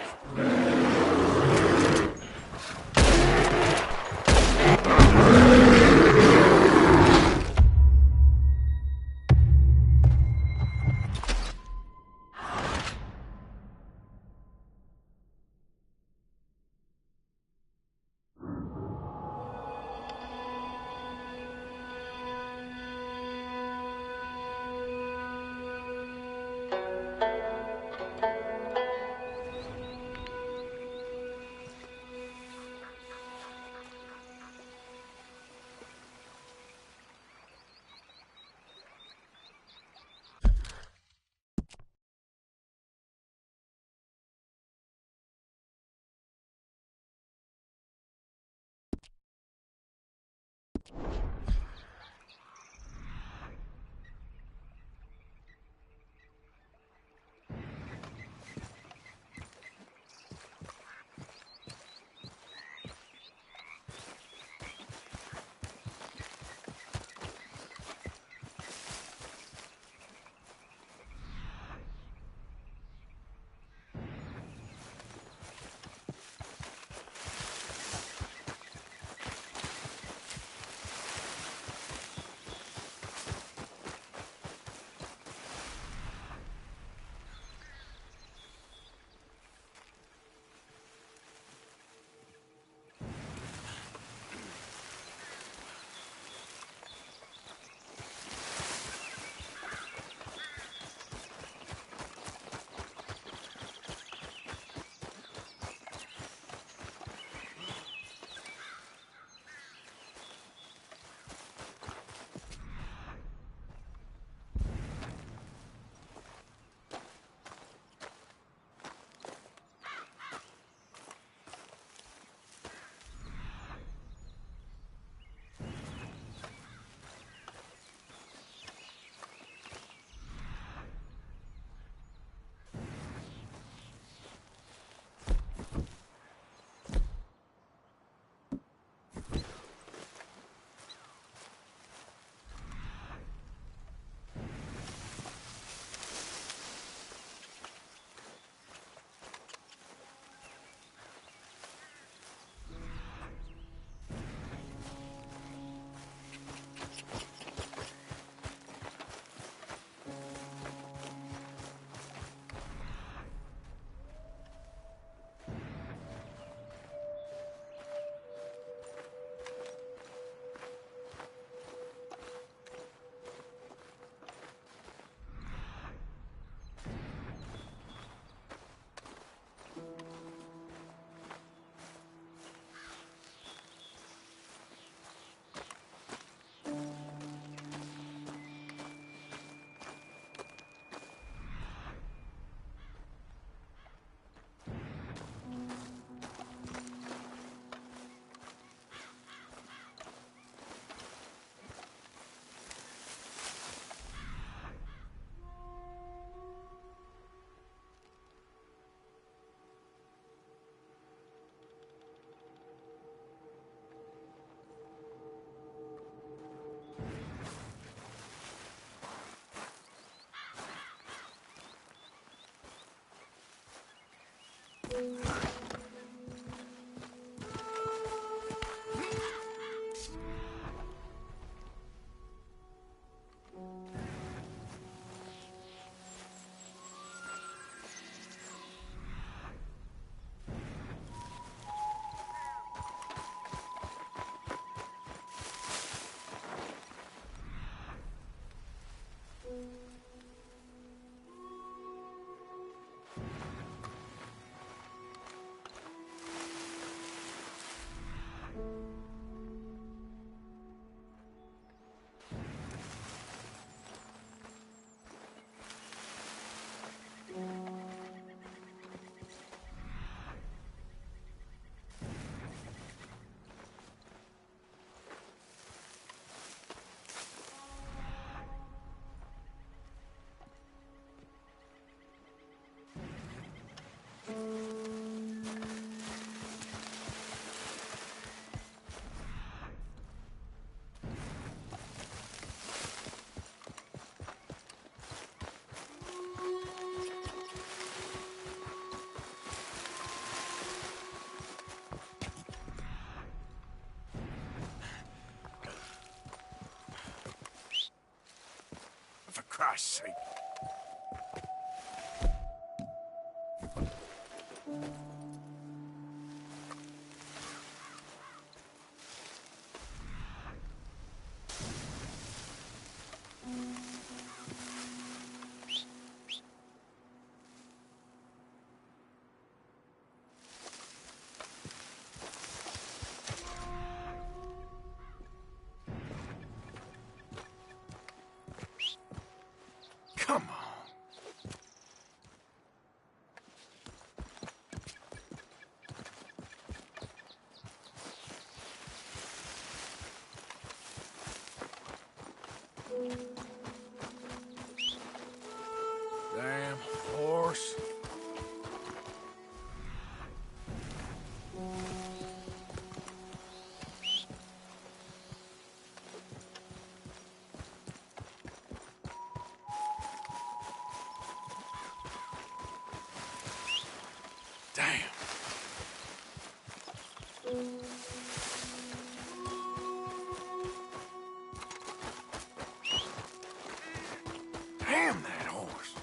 For Christ's sake. Come on. Damn horse. Damn. Damn that horse.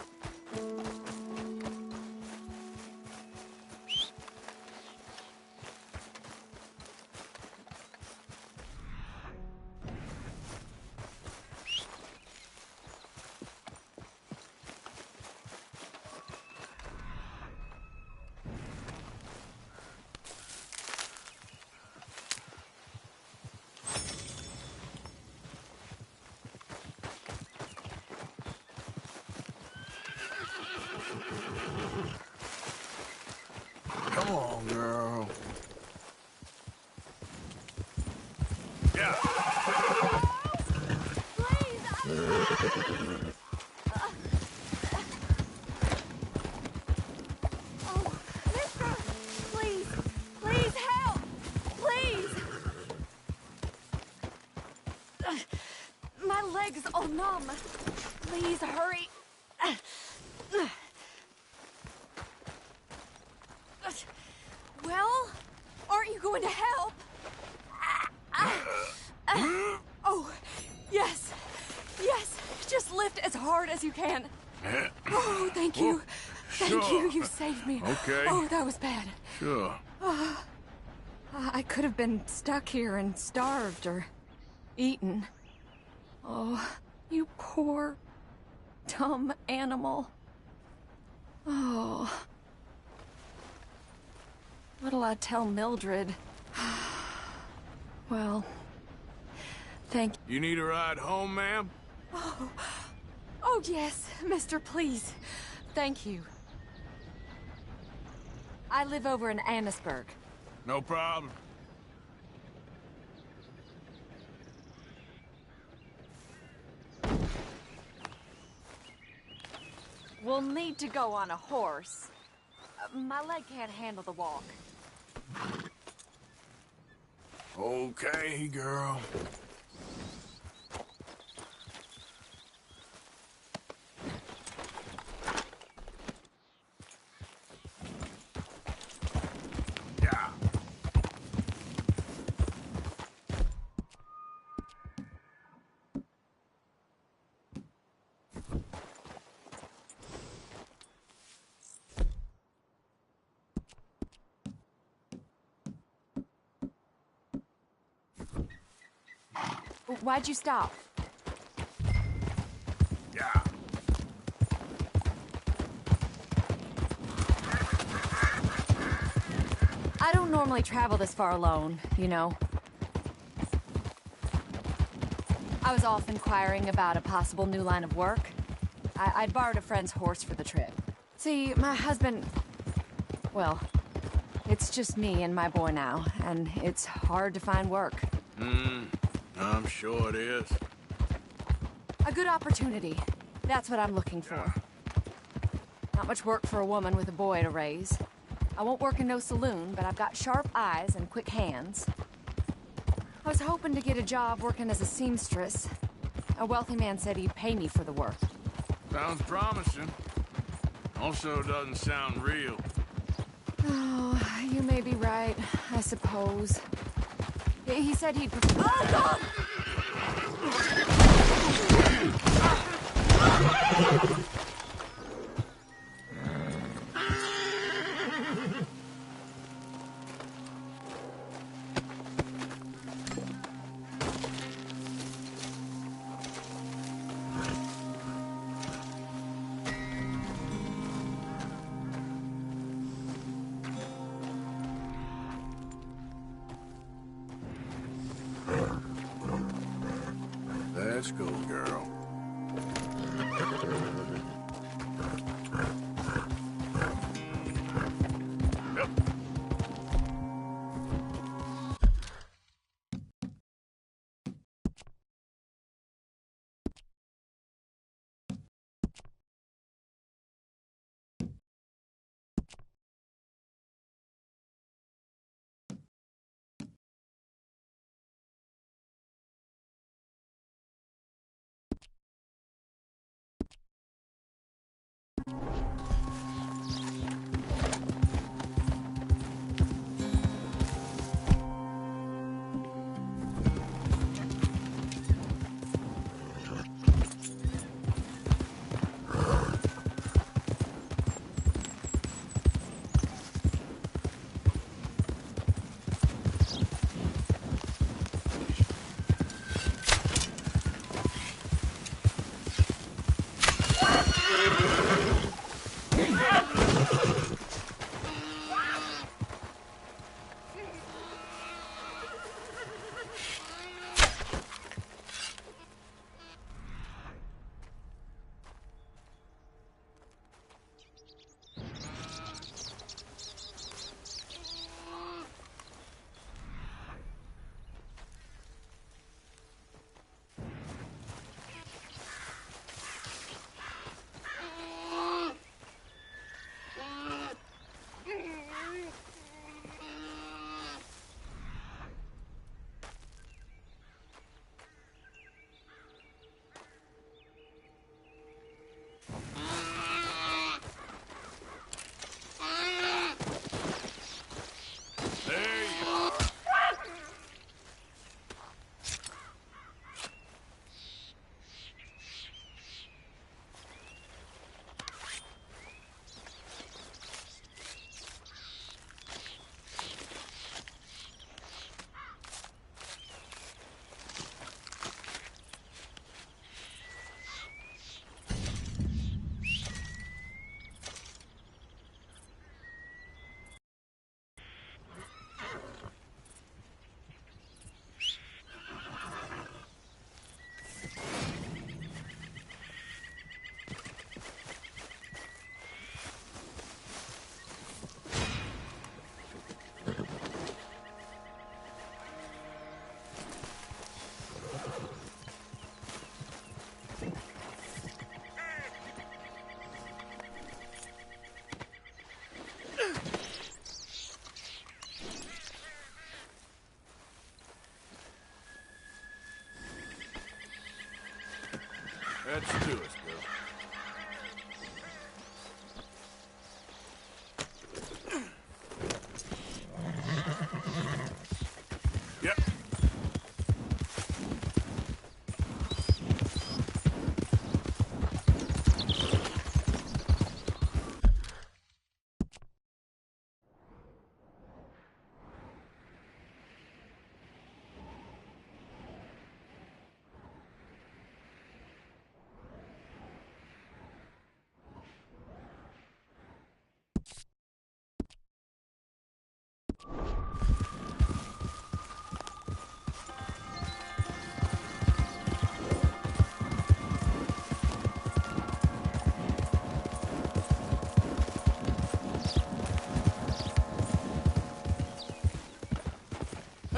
Come on, girl. Yeah. Please, please help! Please! My leg's all numb. Please hurry. Well, aren't you going to help? Oh, yes. Yes, just lift as hard as you can. Oh, thank you. Thank you. You saved me. Okay. Oh, that was bad. Sure. I could have been stuck here and starved or eaten. Oh, you poor, dumb animal. Oh. What'll I tell Mildred? Well, thank you. You need a ride home, ma'am? Oh, yes, mister, please. Thank you. I live over in Annisburg. No problem. We'll need to go on a horse. My leg can't handle the walk. Okay, girl. Why'd you stop? Yeah. I don't normally travel this far alone, you know. I was off inquiring about a possible new line of work. I'd borrowed a friend's horse for the trip. See, my husband... Well, it's just me and my boy now, and it's hard to find work. I'm sure it is. A good opportunity. That's what I'm looking for. Not much work for a woman with a boy to raise. I won't work in no saloon, but I've got sharp eyes and quick hands. I was hoping to get a job working as a seamstress. A wealthy man said he'd pay me for the work. Sounds promising. Also doesn't sound real. Oh, you may be right, I suppose. He said he'd... Oh, God! Let's go, girl. Yep.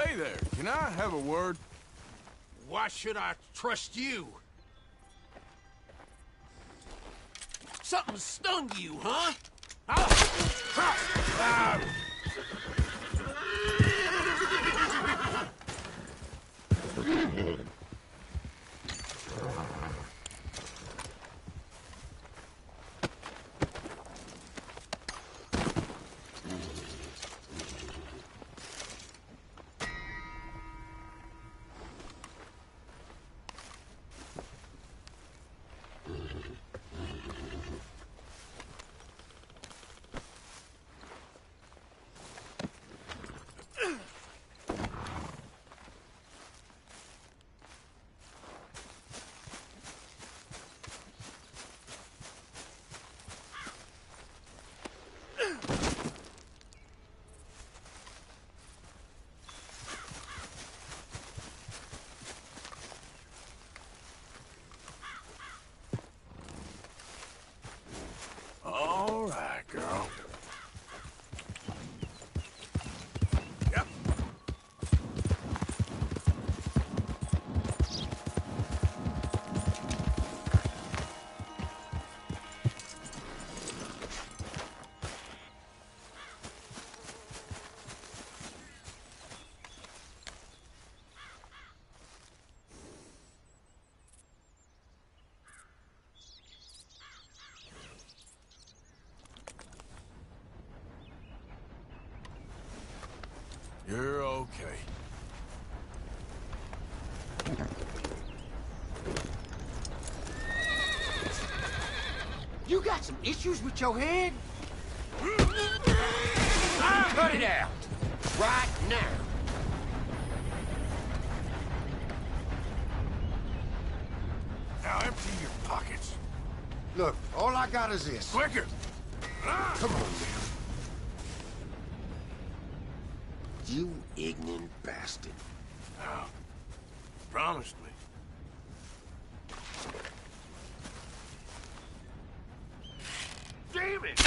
Hey there, can I have a word? Why should I trust you? Something stung you, huh? All right, girl. Yep. You're okay. You got some issues with your head? Cut it out! Right now! Now empty your pockets. Look, all I got is this. Quicker! Come on now. You ignorant bastard. Now, promised me. Damn it!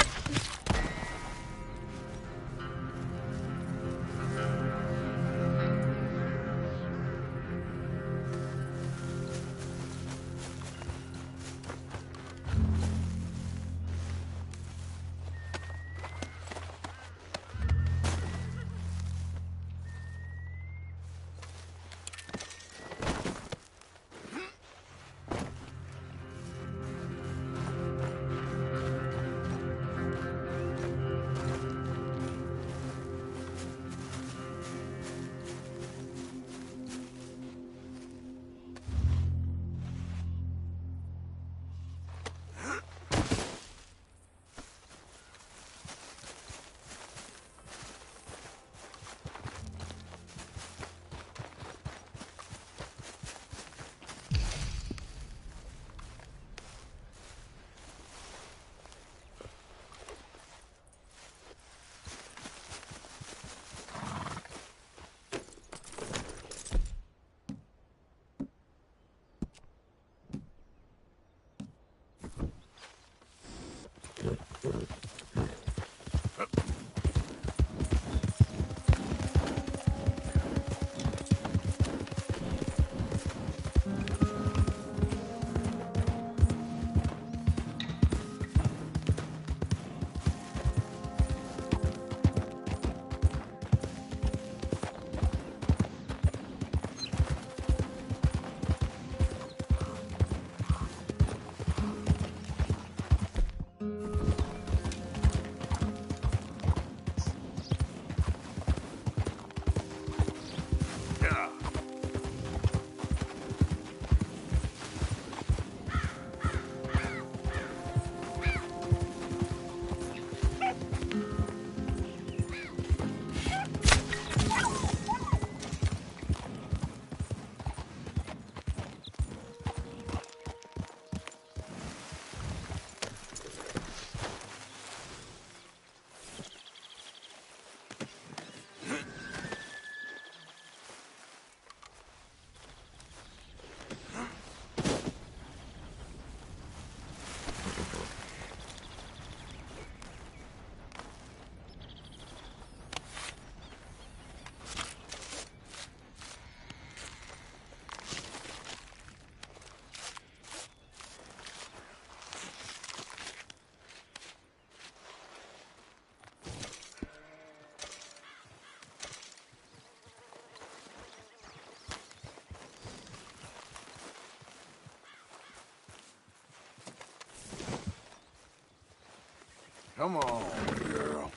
Come on, girl.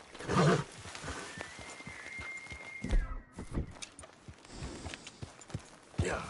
Yeah.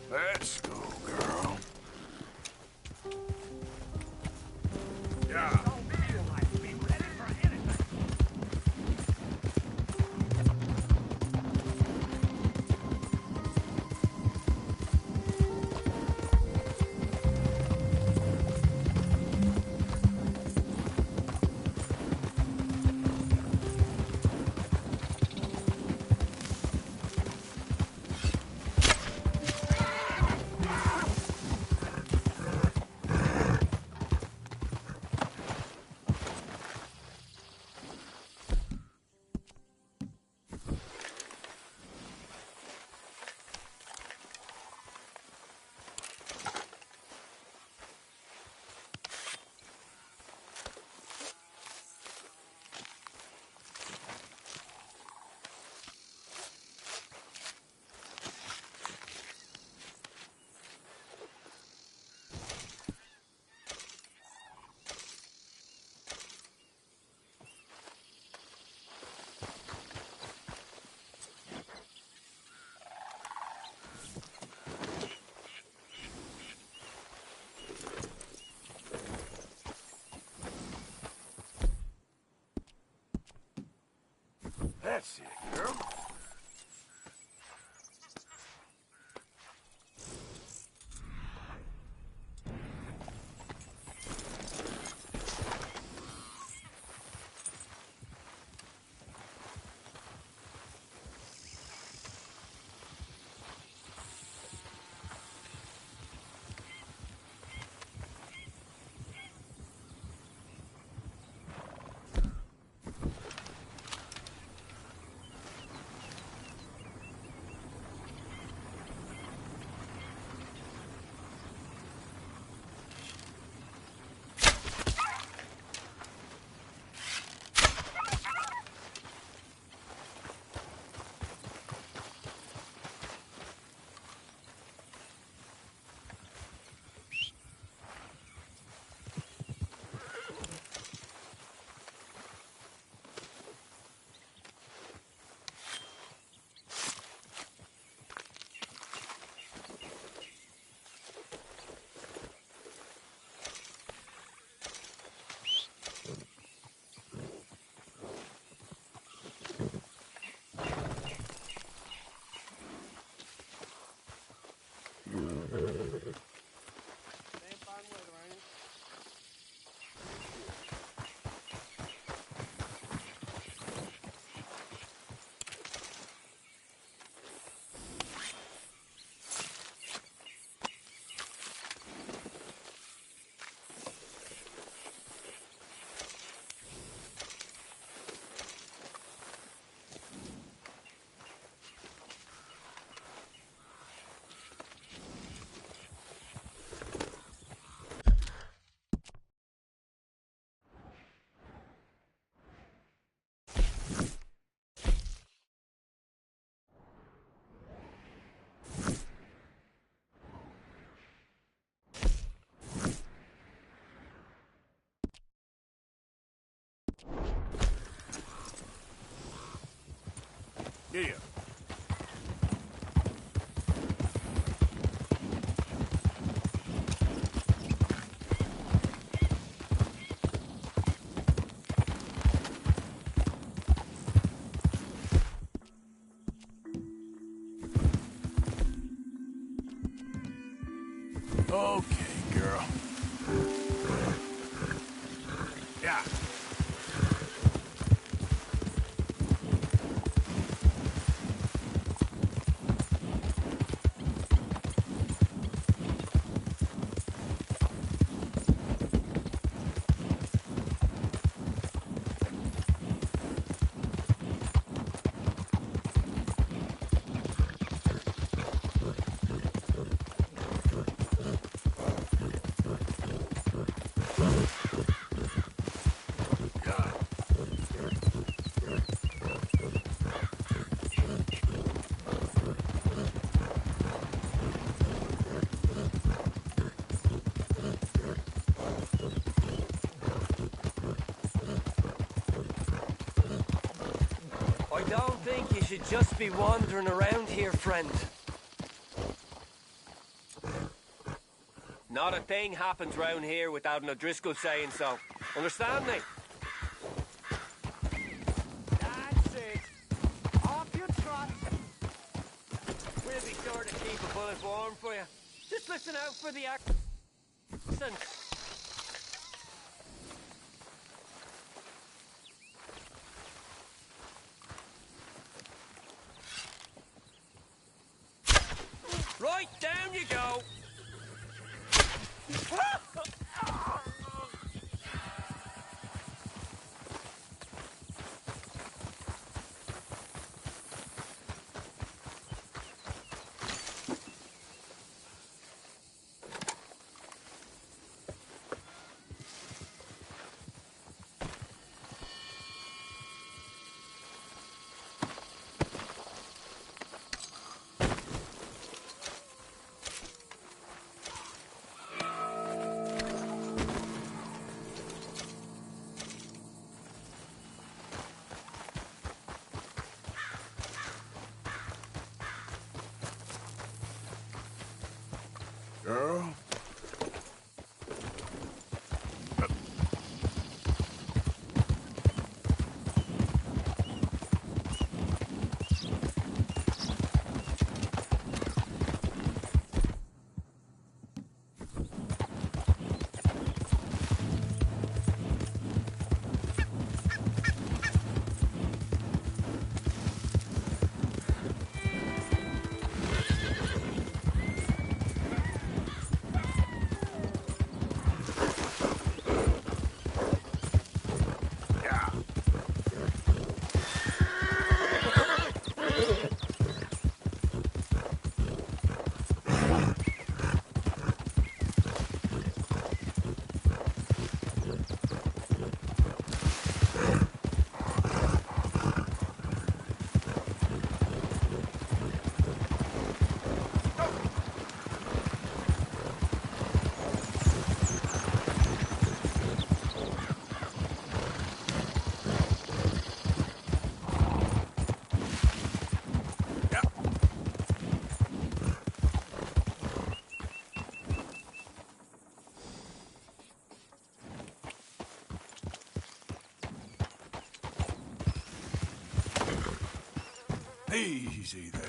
Let's go, girl. Yeah. That's it, girl. Here. Okay, girl. Yeah. I don't think you should just be wandering around here, friend. Not a thing happens round here without an O'Driscoll saying so. Understand me? That's it. Off you trot. We'll be sure to keep a bullet warm for you. Just listen out for the accent. Right, down you go. Girl? Easy there.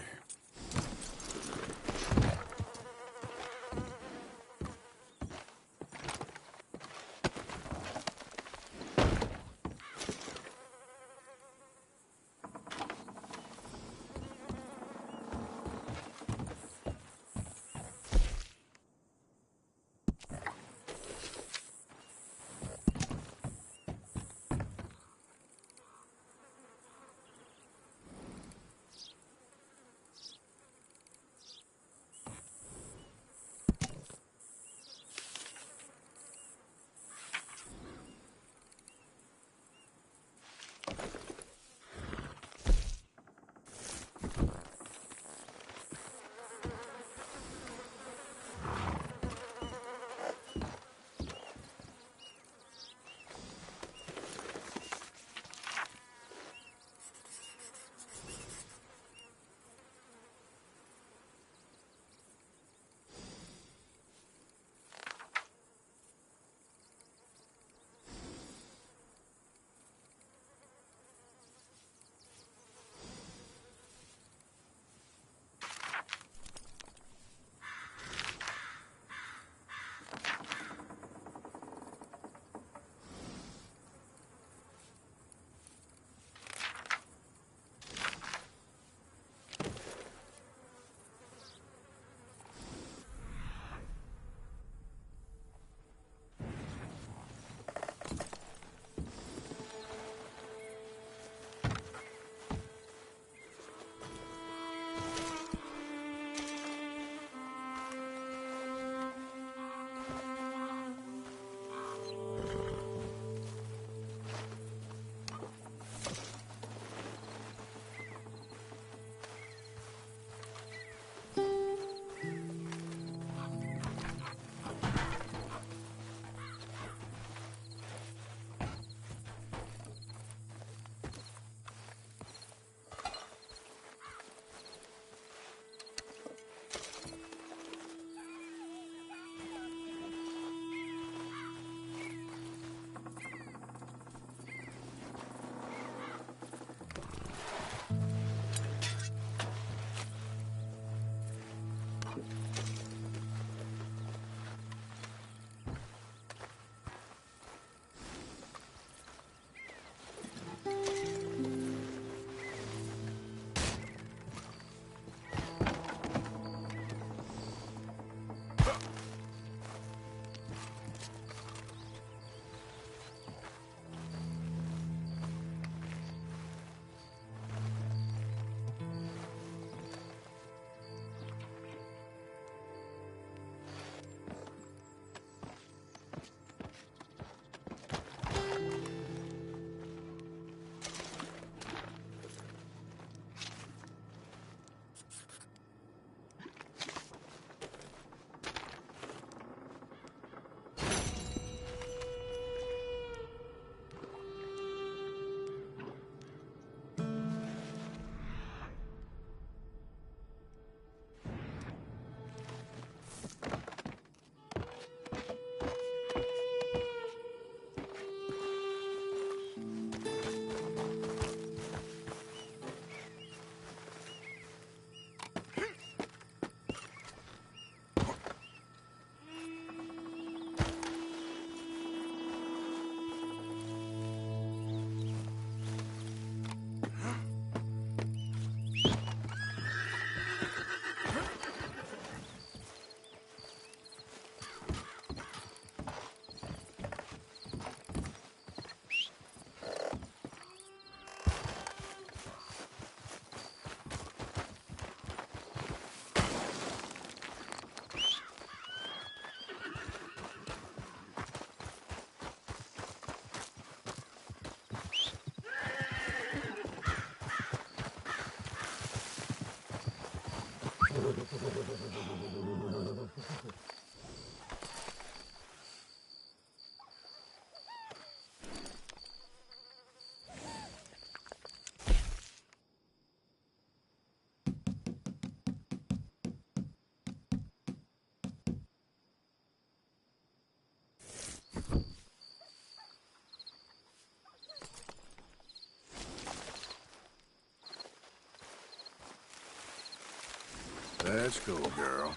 That's cool, girl.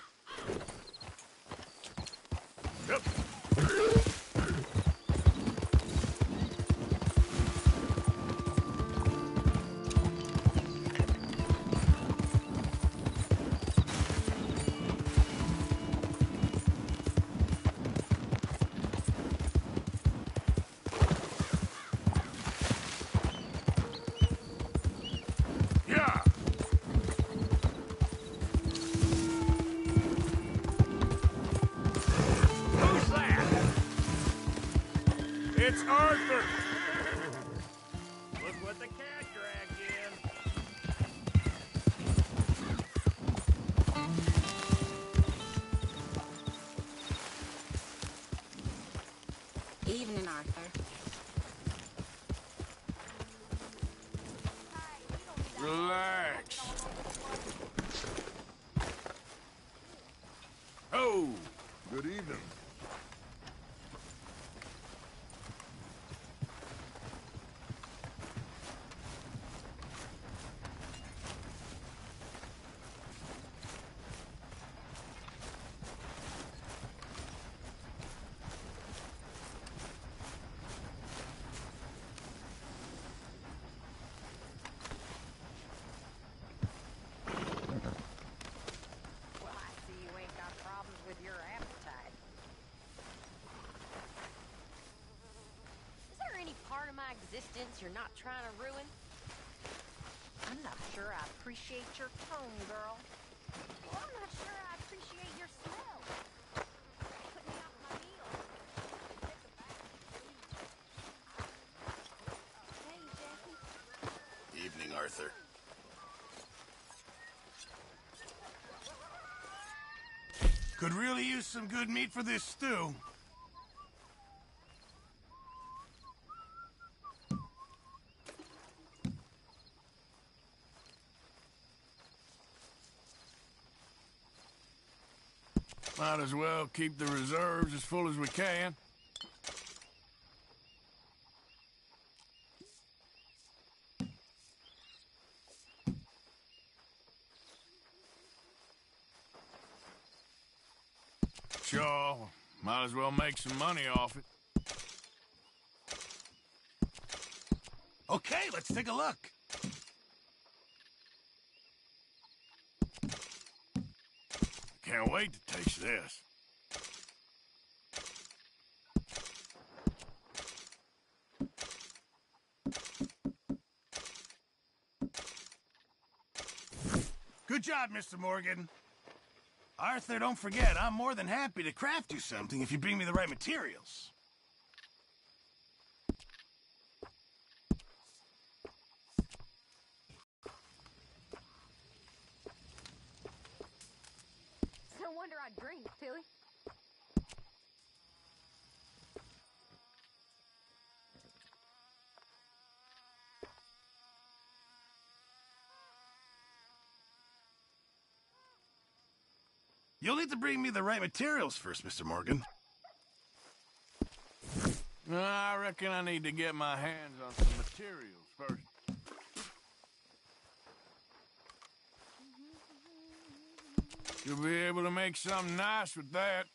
Yep. It's Arthur! Look what the cat dragged in. Evening, Arthur. Relax. Oh, good evening. Existence you're not trying to ruin? I'm not sure I appreciate your tone, girl. Well, I'm not sure I appreciate your smell. Put me out my meal. Hey, Jackie. Evening, Arthur. Could really use some good meat for this stew. Might as well keep the reserves as full as we can. Sure, might as well make some money off it. Okay, let's take a look. Can't wait to taste this. Good job, Mr. Morgan. Arthur, don't forget, I'm more than happy to craft you something if you bring me the right materials. No wonder I drink, Tilly. You'll need to bring me the right materials first, Mr. Morgan. I reckon I need to get my hands on some materials first. You'll be able to make something nice with that.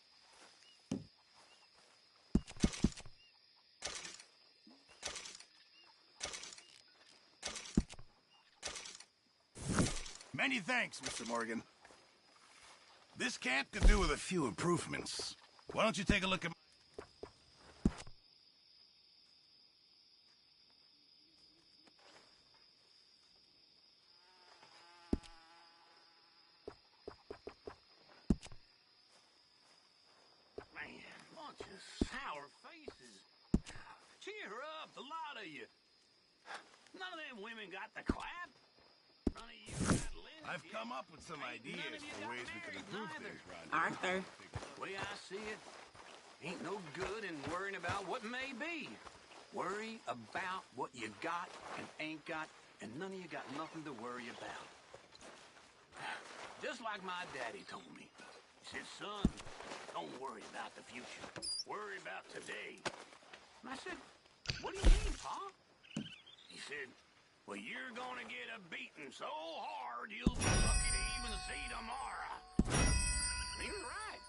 Many thanks, Mr. Morgan. This camp could do with a few improvements. Why don't you take a look at... Man, bunch of sour faces. Cheer up, the lot of you. None of them women got the clap. None of you got Lindsay. I've come up with some ideas for ways we could improve things, Roger. Arthur. The way I see it, ain't no good in worrying about what may be. Worry about what you got and ain't got, and none of you got nothing to worry about. Just like my daddy told me. He said, son, don't worry about the future. Worry about today. And I said, what do you mean, Pa? He said, well, you're gonna get a beating so hard you'll be lucky to even see tomorrow. He was right.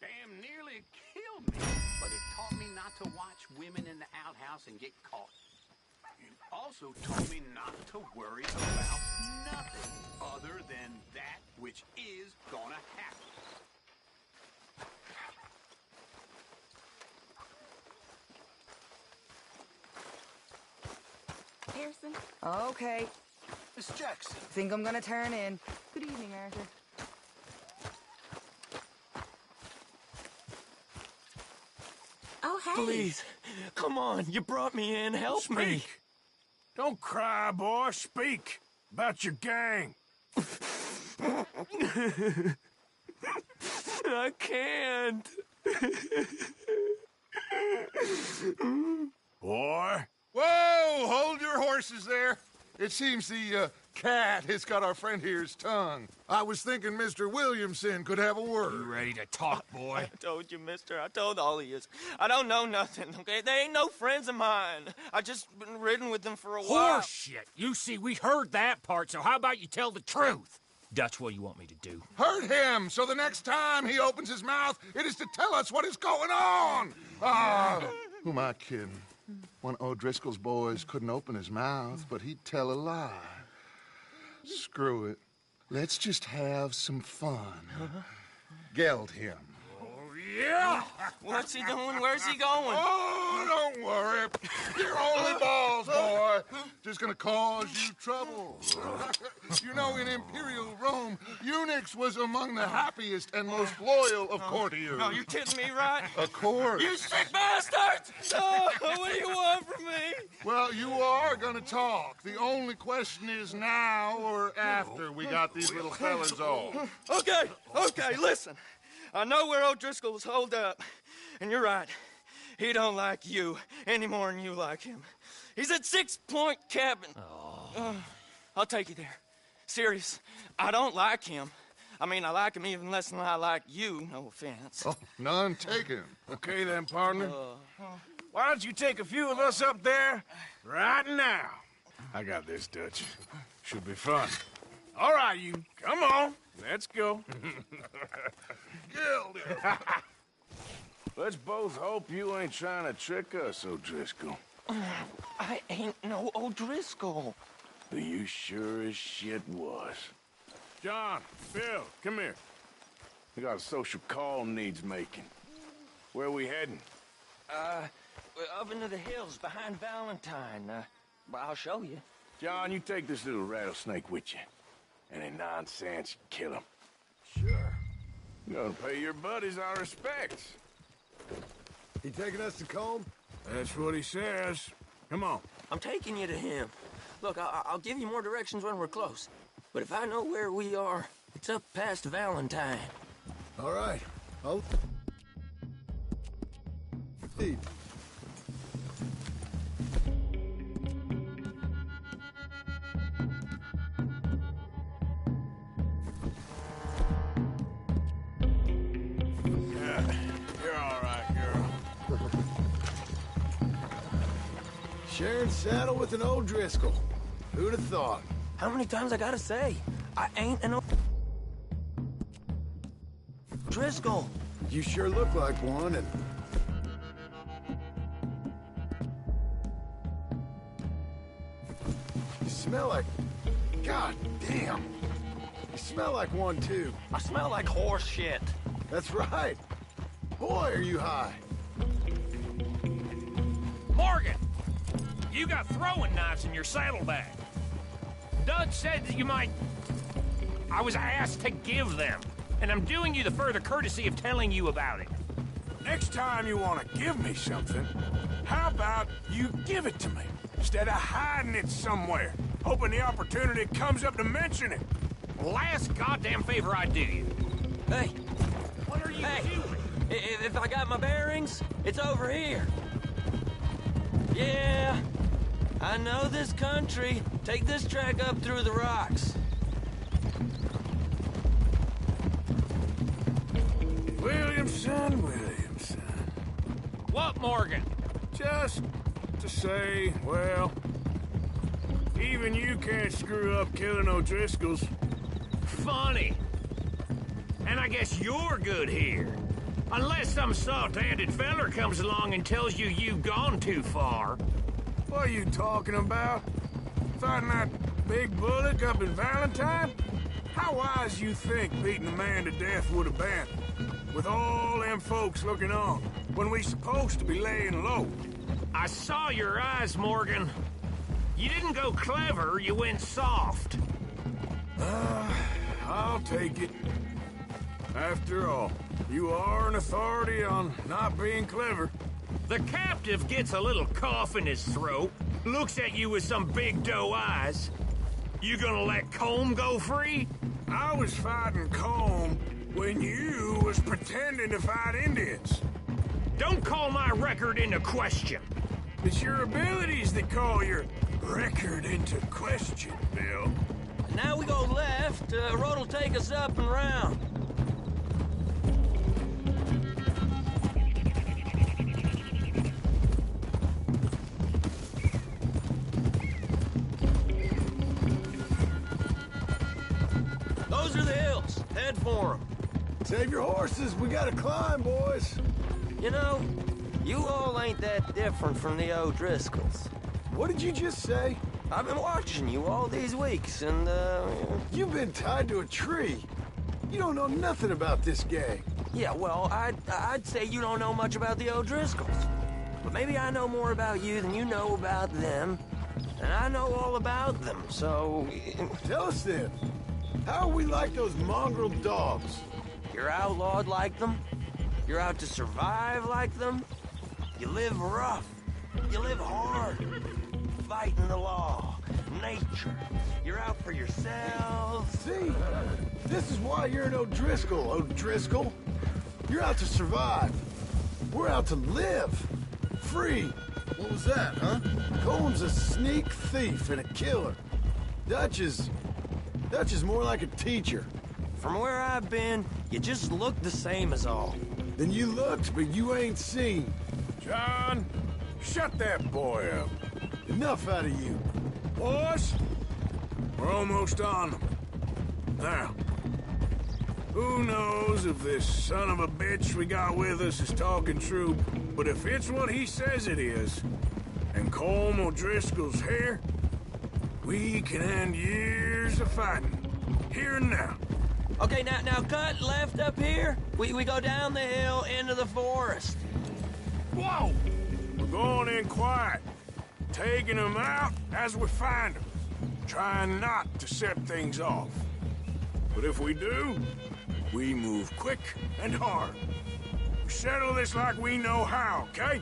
Damn nearly killed me. But it taught me not to watch women in the outhouse and get caught. It also taught me not to worry about nothing other than that which is gonna happen. Pearson? Okay. Miss Jackson. Think I'm gonna turn in. Good evening, Arthur. Oh, hey. Please, come on. You brought me in. Help me. Speak. Don't cry, boy. Speak about your gang. I can't. Boy. Whoa! Hold your horses there. It seems the cat has got our friend here's tongue. I was thinking Mr. Williamson could have a word. You ready to talk, boy? I told you, mister. I told all of you. I don't know nothing, okay? They ain't no friends of mine. I just been ridden with them for a while. Horse shit. You see, we heard that part, so how about you tell the truth? That's what you want me to do. Hurt him, so the next time he opens his mouth, it is to tell us what is going on. Ah, who am I kidding? One of O'Driscoll's boys couldn't open his mouth, but he'd tell a lie. Screw it. Let's just have some fun. Geld him. Yeah! What's he doing? Where's he going? Oh, don't worry. You're only balls, boy. Just gonna cause you trouble. You know, in Imperial Rome, eunuchs was among the happiest and most loyal of courtiers. No, you kidding me, right? Of course. You sick bastards! Oh, what do you want from me? Well, you are gonna talk. The only question is now or after we got these little fellas off. Okay, listen. I know where O'Driscoll's holed up, and you're right. He don't like you any more than you like him. He's at 6 Point Cabin. I'll take you there. Serious, I don't like him. I mean, I like him even less than I like you, no offense. Oh, none taken. Okay then, partner. Why don't you take a few of us up there right now? I got this, Dutch. Should be fun. All right, you. Come on. Let's go. Let's both hope you ain't trying to trick us, O'Driscoll. I ain't no O'Driscoll. You sure as shit was. John, Phil, come here. We got a social call needs making. Where are we heading? We're up into the hills behind Valentine. Well, I'll show you. John, you take this little rattlesnake with you. Any nonsense, kill him. Sure. You gotta pay your buddies our respects. He taking us to Combe? That's what he says. Come on. I'm taking you to him. Look, I'll give you more directions when we're close. But if I know where we are, it's up past Valentine. All right. Oh. Steve. You're all right, girl. Sharing saddle with an O'Driscoll. Who'd have thought? How many times I gotta say? I ain't an O'Driscoll. You sure look like one, and... You smell like... God damn. You smell like one, too. I smell like horse shit. That's right. Boy, are you high. Morgan! You got throwing knives in your saddlebag. Doug said that you might... I was asked to give them, and I'm doing you the further courtesy of telling you about it. Next time you want to give me something, how about you give it to me, instead of hiding it somewhere, hoping the opportunity comes up to mention it? Last goddamn favor I do you. Hey. What are you doing? If I got my bearings, it's over here. Yeah, I know this country. Take this track up through the rocks. Williamson. What, Morgan? Just to say, well, even you can't screw up killing O'Driscolls. Funny. And I guess you're good here. Unless some soft-handed feller comes along and tells you you've gone too far. What are you talking about? Fighting that big bullock up in Valentine? How wise you think beating a man to death would have been? With all them folks looking on, when we supposed to be laying low. I saw your eyes, Morgan. You didn't go clever, you went soft. I'll take it. After all, you are an authority on not being clever. The captive gets a little cough in his throat, looks at you with some big doe eyes. You gonna let Combe go free? I was fighting Combe when you was pretending to fight Indians. Don't call my record into question. It's your abilities that call your record into question, Bill. Now we go left. Road will take us up and round. Those are the hills. Head for them. Save your horses. We gotta climb, boys. You know, you all ain't that different from the O'Driscolls. What did you just say? I've been watching you all these weeks, and, You've been tied to a tree. You don't know nothing about this gang. Yeah, well, I'd say you don't know much about the O'Driscolls. But maybe I know more about you than you know about them. And I know all about them, so... Tell us then. How are we like those mongrel dogs? You're outlawed like them. You're out to survive like them. You live rough. You live hard. Fighting the law. Nature. You're out for yourselves. See? This is why you're an O'Driscoll, O'Driscoll. You're out to survive. We're out to live. Free. What was that, huh? Comb's a sneak thief and a killer. Dutch is more like a teacher. From where I've been, you just look the same as all. Then you looked, but you ain't seen. John, shut that boy up. Enough out of you. Boys, we're almost on them. Now, who knows if this son of a bitch we got with us is talking true, but if it's what he says it is, and Colm O'Driscoll's here, we can end years of fighting, here and now. Okay, now cut left up here. We go down the hill into the forest. Whoa! We're going in quiet, taking them out as we find them, trying not to set things off. But if we do, we move quick and hard. We settle this like we know how, okay?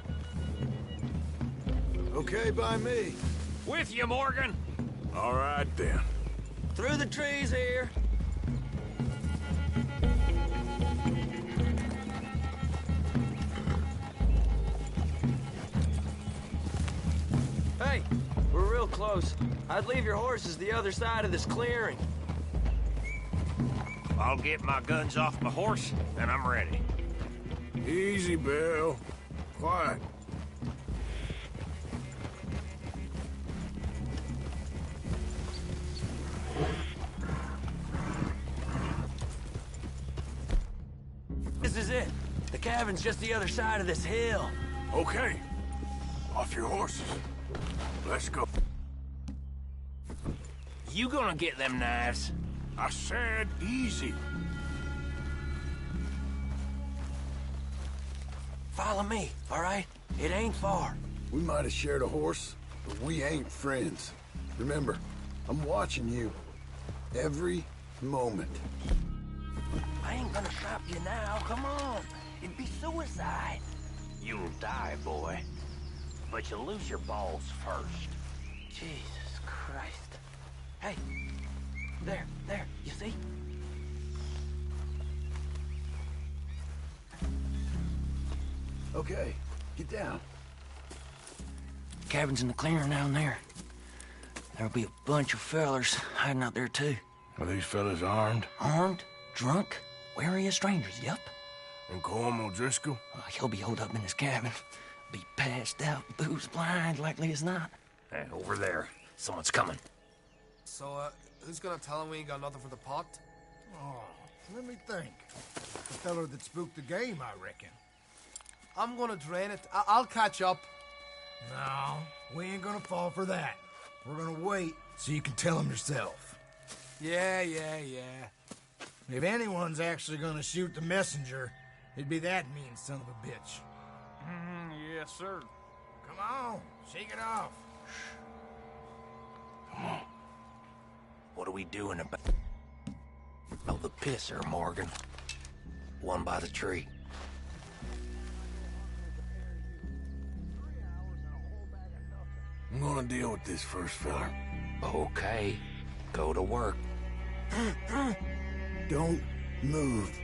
Okay by me. With you, Morgan. All right, then. Through the trees here. Hey, we're real close. I'd leave your horses the other side of this clearing. I'll get my guns off my horse, and I'm ready. Easy, Bill. Quiet. This is it. The cabin's just the other side of this hill. Okay. Off your horses. Let's go. You gonna get them knives? I said easy. Follow me, all right? It ain't far. We might have shared a horse, but we ain't friends. Remember, I'm watching you. Every moment. I ain't gonna stop you now. Come on. It'd be suicide. You'll die, boy. But you'll lose your balls first. Jesus Christ. Hey. There. You see? Okay, get down. Cabin's in the clearing down there. There'll be a bunch of fellers hiding out there, too. Are these fellas armed? Armed? Drunk? Wary of strangers, yup. And Colm O'Driscoll? He'll be holed up in his cabin. Be passed out, booze blind, likely as not. Hey, over there. Someone's coming. So, who's gonna tell him we ain't got nothing for the pot? Oh, Let me think. The feller that spooked the game, I reckon. I'm gonna drain it. I'll catch up. No, we ain't gonna fall for that. We're gonna wait so you can tell him yourself. Yeah. If anyone's actually gonna shoot the messenger, it'd be that mean son of a bitch. Yes, sir. Come on, shake it off. Come on. What are we doing about... Oh, the pisser, Morgan. One by the tree. I'm gonna deal with this first fella. Okay. Go to work. Don't move.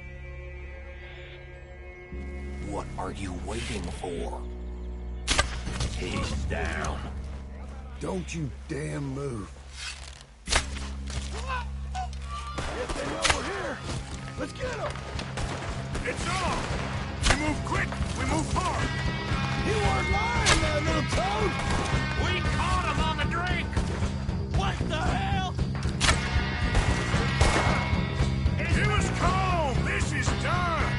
What are you waiting for? He's down. Don't you damn move. If they know we're here, let's get them. It's on! We move quick, we move hard. You weren't lying, that little toad. We caught him on the drink! What the hell? Give us calm! This is done!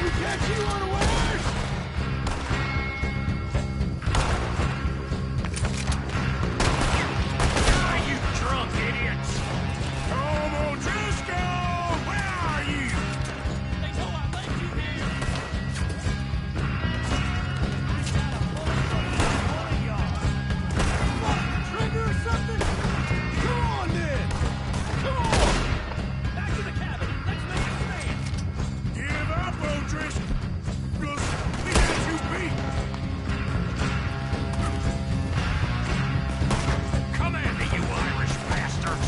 We catch you unawares! Ah, you drunk idiots! Come on, Driscoll! Where are you? They know I left you here. Trigger or something? Come on, then! Come on! Back to the cabin. Let's make a stand. Give up, O'Driscoll! We got you beat! Come at me, you Irish bastards!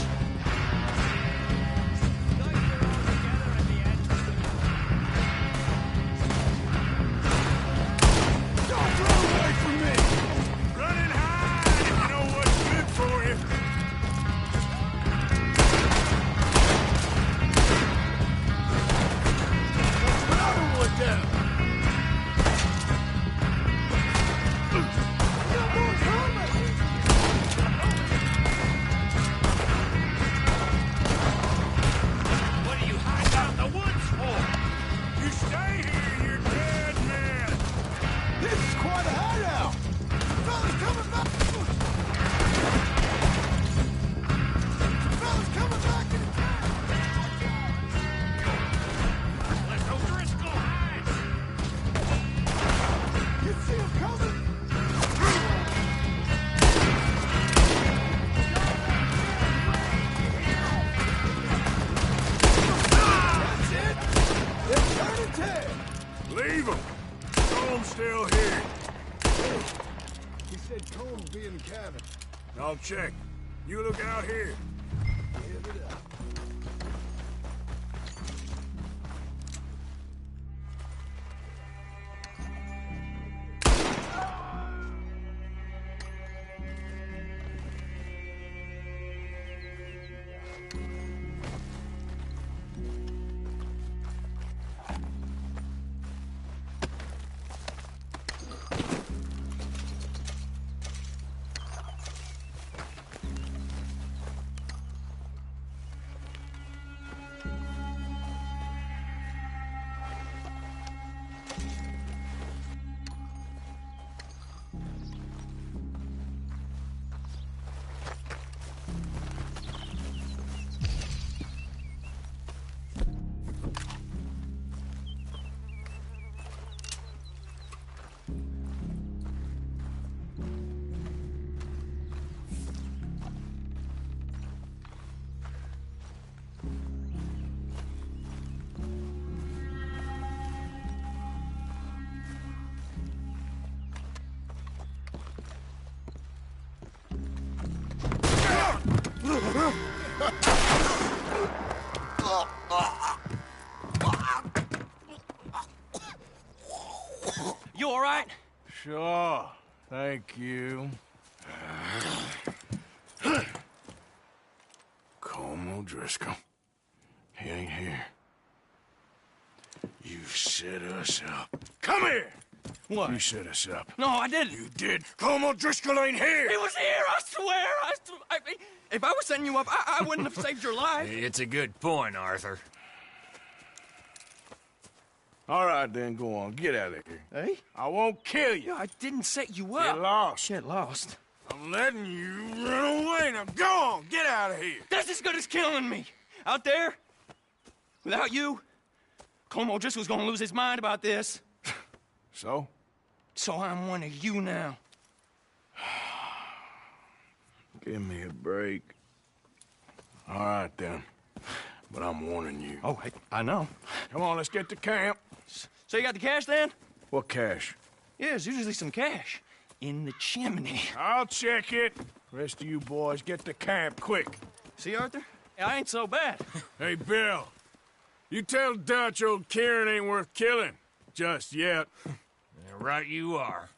Don't run away from me! Run and hide if you know what's good for you! Another one down! No more coming! What are you hiding out in the woods for? You stay here, you're dead man! This is quite a hideout! Fellas coming back! Fellas coming back in town! Let O'Driscoll hide! You see him coming? That's it! They're turning tail! Leave him! Comb's still here. He said Cone will be in the cabin. I'll check. You look out here. Give it up. You all right? Sure. Thank you. Colm O'Driscoll. He ain't here. You set us up. Come here! What? You set us up. No, I didn't. You did. Colm O'Driscoll ain't here. He was here, I swear. If I was setting you up, I wouldn't have saved your life. It's a good point, Arthur. All right, then, go on. Get out of here. Hey? I won't kill you. I didn't set you up. Get lost. Get lost. I'm letting you run away. Now go on. Get out of here. That's as good as killing me. Out there, without you, Colm O'Driscoll's gonna lose his mind about this. So? So I'm one of you now. Give me a break. All right, then. But I'm warning you. Oh, hey, I know. Come on, let's get to camp. So you got the cash, then? What cash? Yeah, there's usually some cash in the chimney. I'll check it. Rest of you boys, get to camp, quick. See, Arthur? I ain't so bad. Hey, Bill. You tell Dutch old Kieran ain't worth killing. Just yet. Yeah, right you are.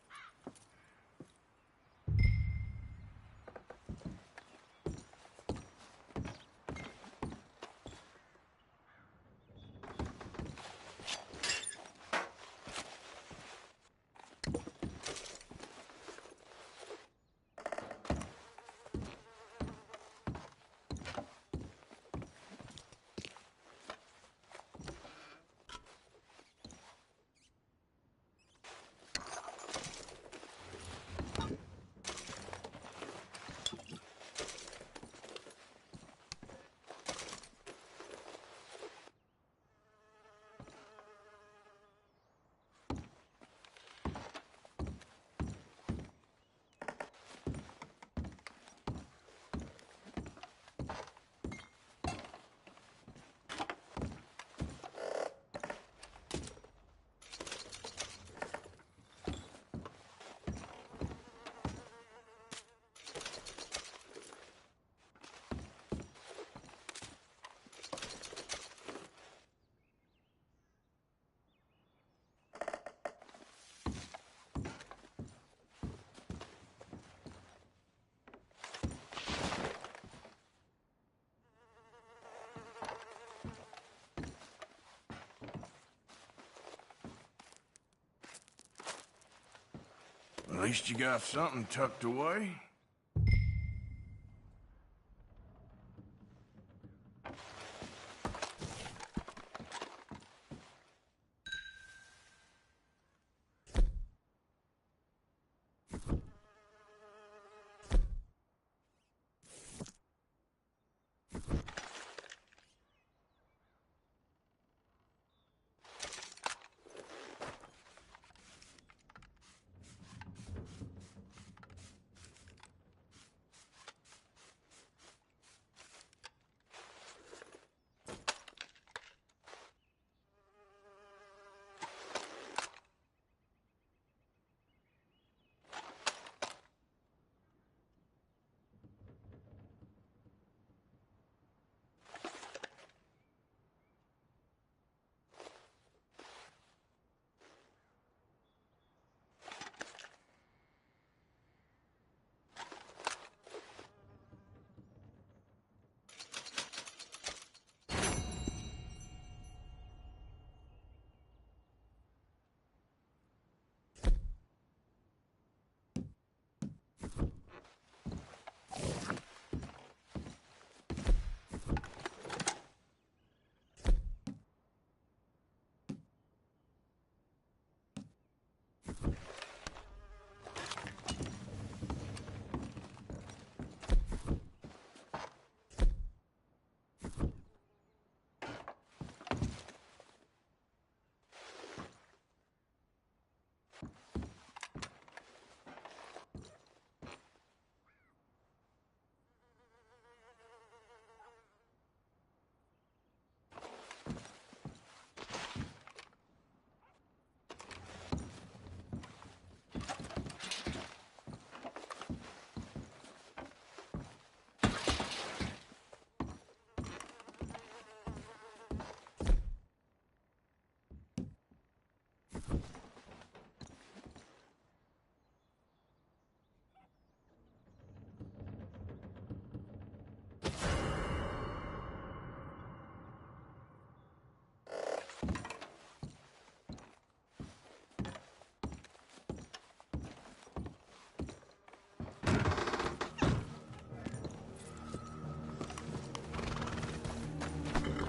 At least you got something tucked away.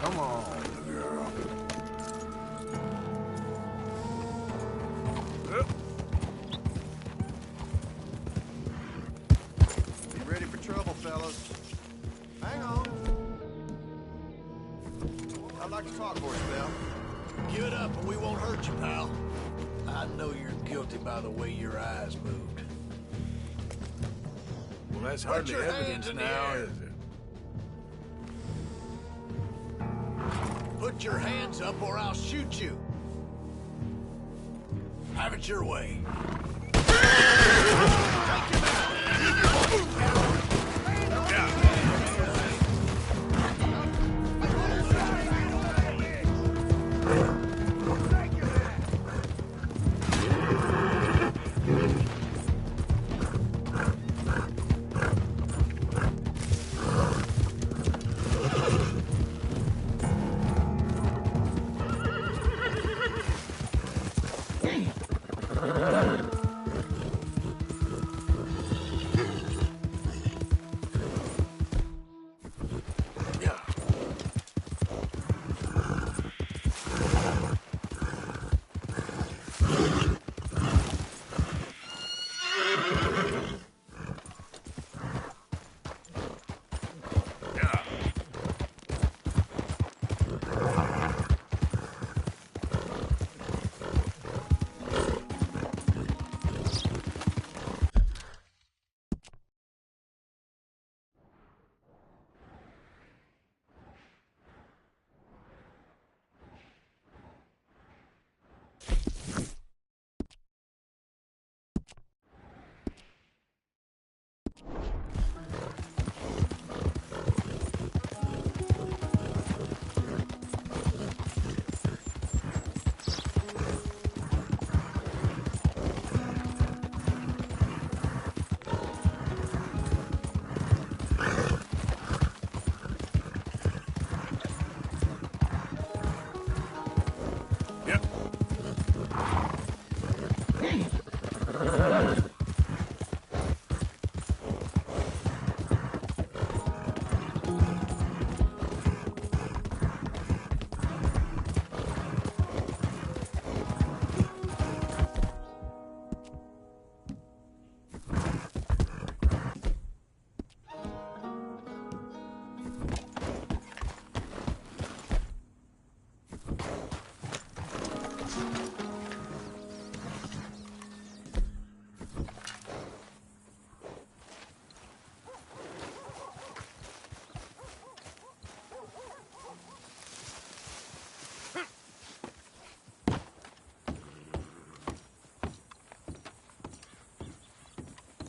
Come on, girl. Be ready for trouble, fellas. Hang on. I'd like to talk for a spell. Give it up and we won't hurt you, pal. I know you're guilty by the way your eyes moved. Well, that's Put hardly your evidence hands in the now, air. is it? Put your hands up or I'll shoot you. Have it your way.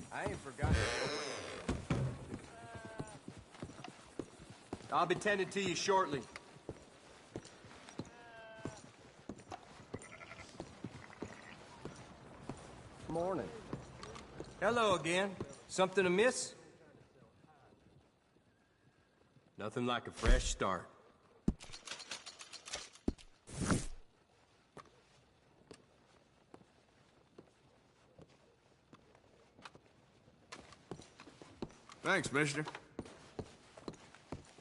I ain't forgotten. I'll be tending to you shortly. Morning. Hello again. Something amiss? Nothing like a fresh start. Thanks, mister.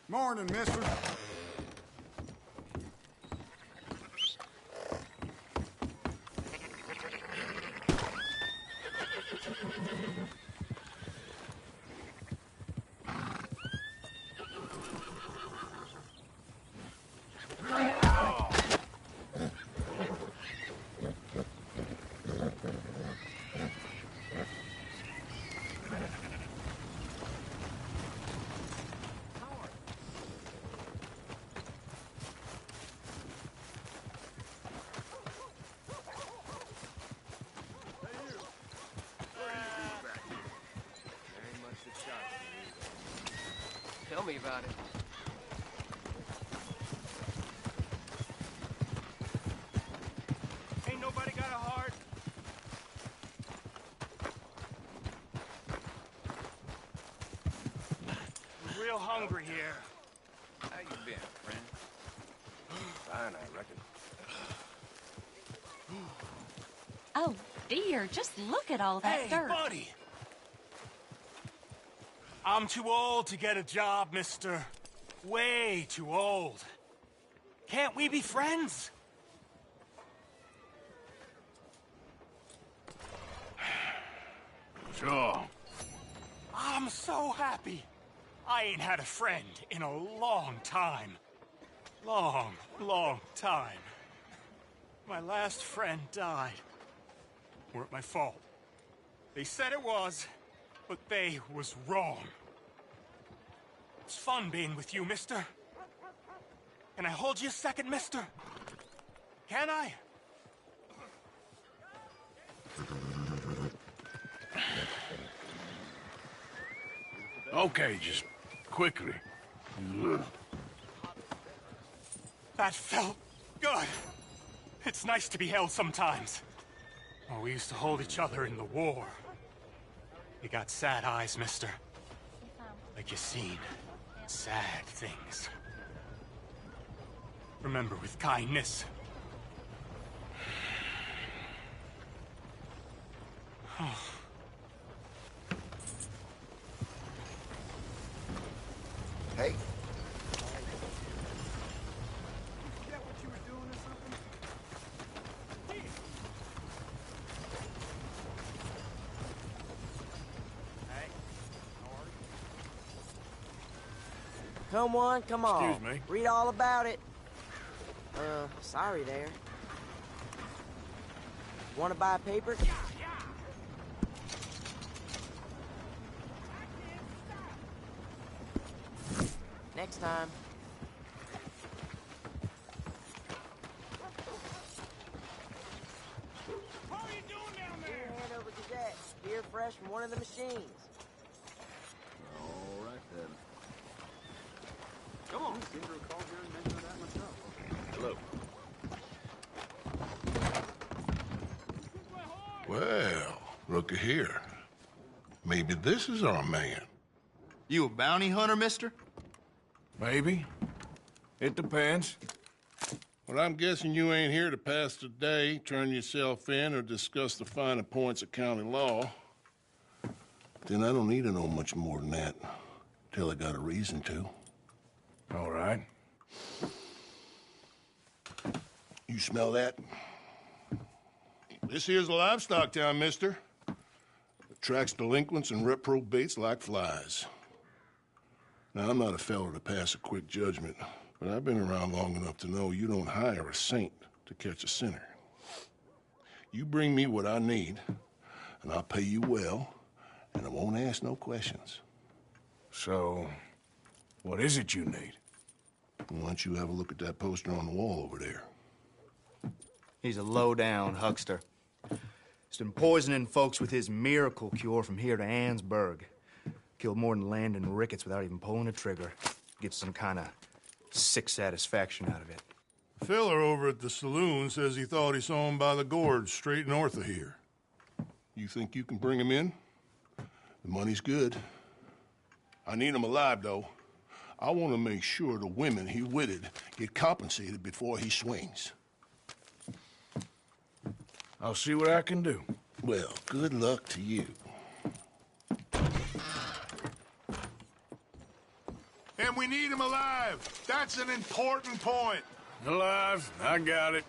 Morning, mister. Tell me about it. Ain't nobody got a heart. I'm real hungry here. How you been, friend? Fine, I reckon. Oh, dear, just look at all that Hey, dirt. buddy. I'm too old to get a job, mister. Way too old. Can't we be friends? Sure. I'm so happy. I ain't had a friend in a long time. Long, long time. My last friend died. Weren't my fault. They said it was, but they was wrong. It's fun being with you, mister. Can I hold you a second, mister? Can I? Okay, just quickly. That felt good. It's nice to be held sometimes. Oh, we used to hold each other in the war. You got sad eyes, mister. Like you seen sad things. Remember with kindness. Oh. Hey. Come on, come on. Excuse me. Read all about it. Sorry there. Want to buy a paper? Next time. How are you doing down there? Here, hand over Gazette. Beer fresh from one of the machines. All right, then. Come on. I seem to recall hearing mention of that myself. Hello. Well, looky here. Maybe this is our man. You a bounty hunter, mister? Maybe. It depends. Well, I'm guessing you ain't here to pass the day, turn yourself in, or discuss the finer points of county law. Then I don't need to know much more than that, till I got a reason to. All right. You smell that? This here's a livestock town, mister. Attracts delinquents and reprobates like flies. Now, I'm not a fellow to pass a quick judgment, but I've been around long enough to know you don't hire a saint to catch a sinner. You bring me what I need, and I'll pay you well, and I won't ask no questions. So, what is it you need? Why don't you have a look at that poster on the wall over there? He's a low-down huckster. He's been poisoning folks with his miracle cure from here to Annesburg. Killed more than Landon Ricketts without even pulling a trigger. Gets some kind of sick satisfaction out of it. The feller over at the saloon says he thought he saw him by the gorge straight north of here. You think you can bring him in? The money's good. I need him alive, though. I want to make sure the women he witted get compensated before he swings. I'll see what I can do. Well, good luck to you. And we need him alive. That's an important point. Alive, I got it.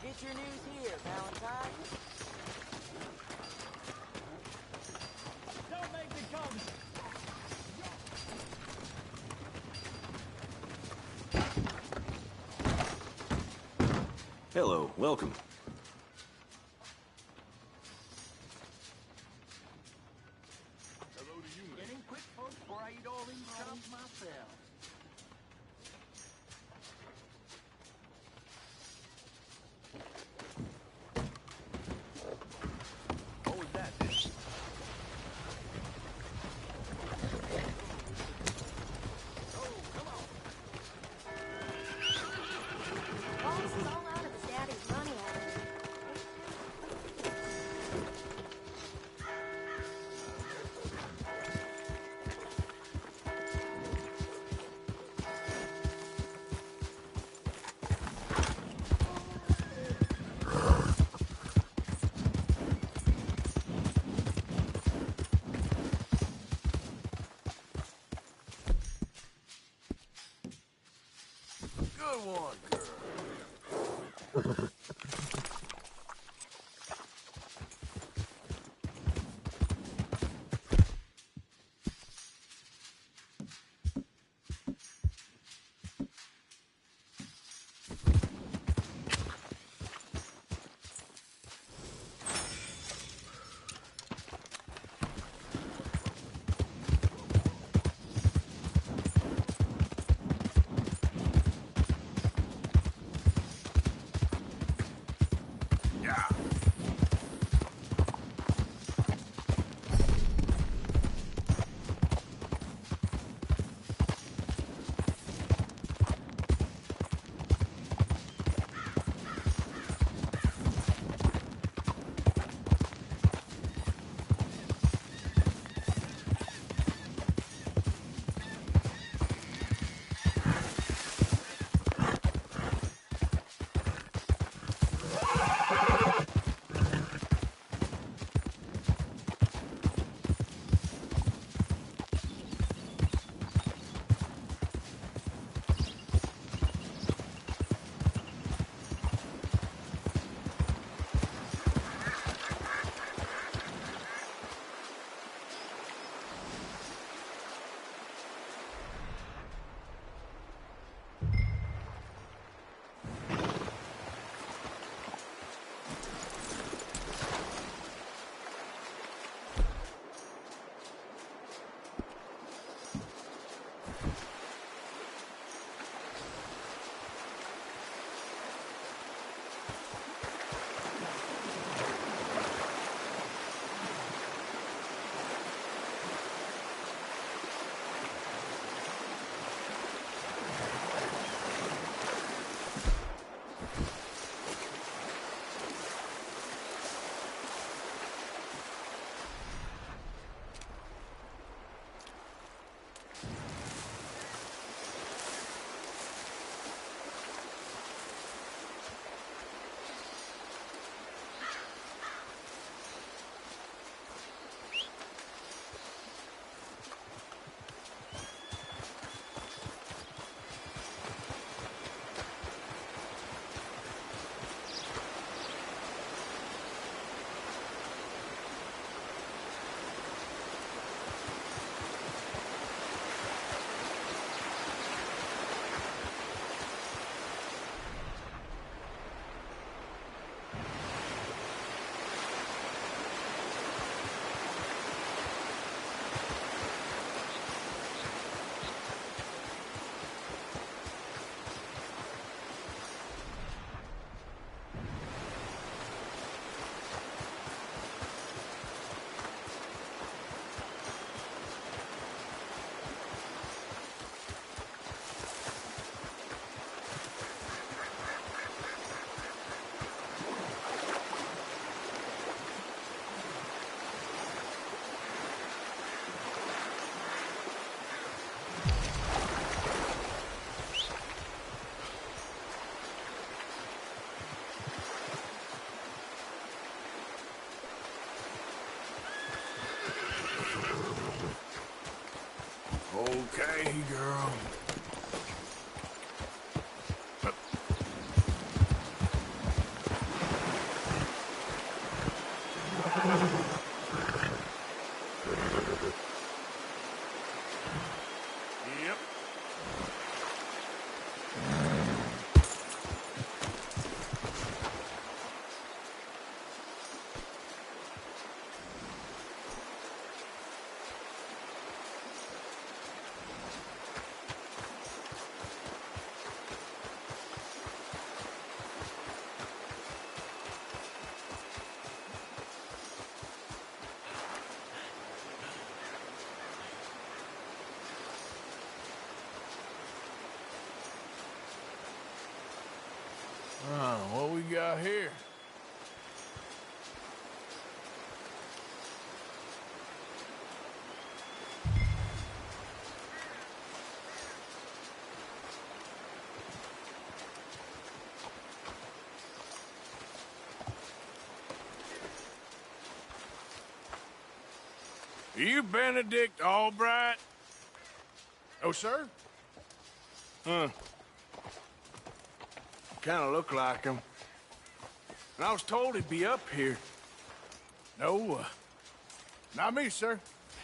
Get your news here, Valentine. Don't make me come. Hello, welcome. out here. Are you Benedict Albright? Oh, sir? Huh. Kind of look like him. And I was told he'd be up here. No, not me, sir.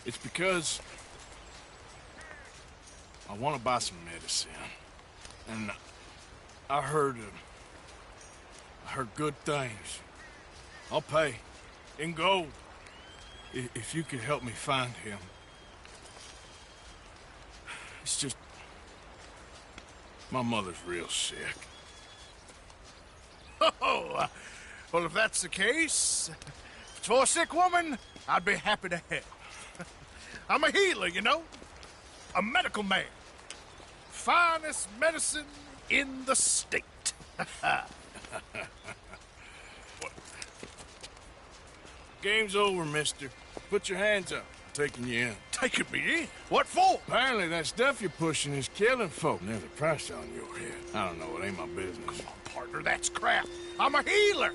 It's because I want to buy some medicine. And I heard good things. I'll pay in gold if you could help me find him. It's just my mother's real sick. Oh, well, if that's the case, if it's for a sick woman, I'd be happy to help. I'm a healer, you know? A medical man. Finest medicine in the state. Game's over, mister. Put your hands up. I'm taking you in. Taking me in? What for? Apparently that stuff you're pushing is killing folk. There's a price on your head. I don't know. It ain't my business. Come on, partner. That's crap. I'm a healer.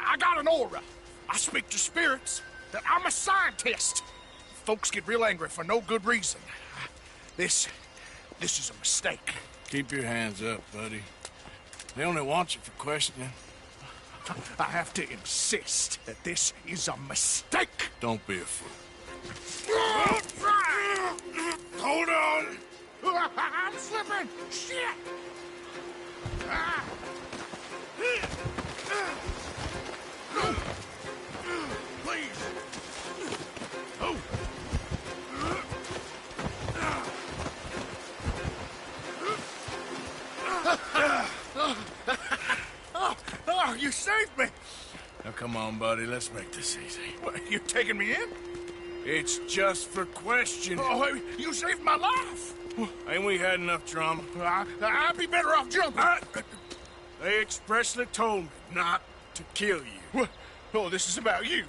I got an aura. I speak to spirits. I'm a scientist. Folks get real angry for no good reason. This is a mistake. Keep your hands up, buddy. They only want you for questioning. I have to insist that this is a mistake. Don't be a fool. Hold on. I'm slipping. Shit. Please. Oh. Oh, you saved me. Now, come on, buddy. Let's make this easy. What, you taking me in? It's just for questioning. Oh, you saved my life. Ain't we had enough drama? I'd be better off jumping. They expressly told me not to kill you. Oh, this is about you.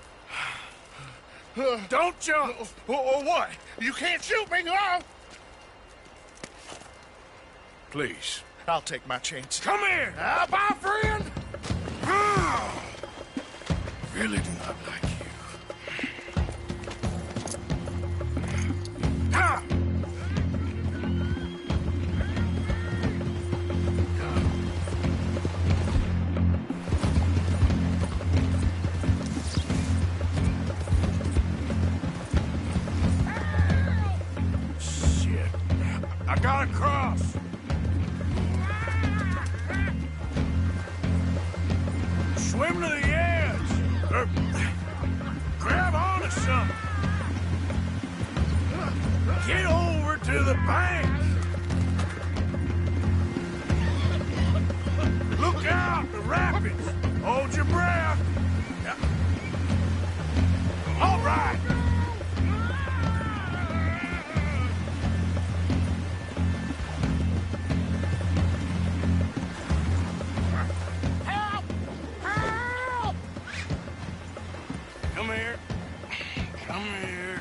Don't jump. Or what? You can't shoot me. Oh. Please. I'll take my chance. Come here. Bye, friend. Really do not like you. Shit. I gotta cross. Swim to the edge. Or grab onto something. Get over to the bank. Look out, the rapids. Hold your breath. All right. Help! Help! Come here. Come here.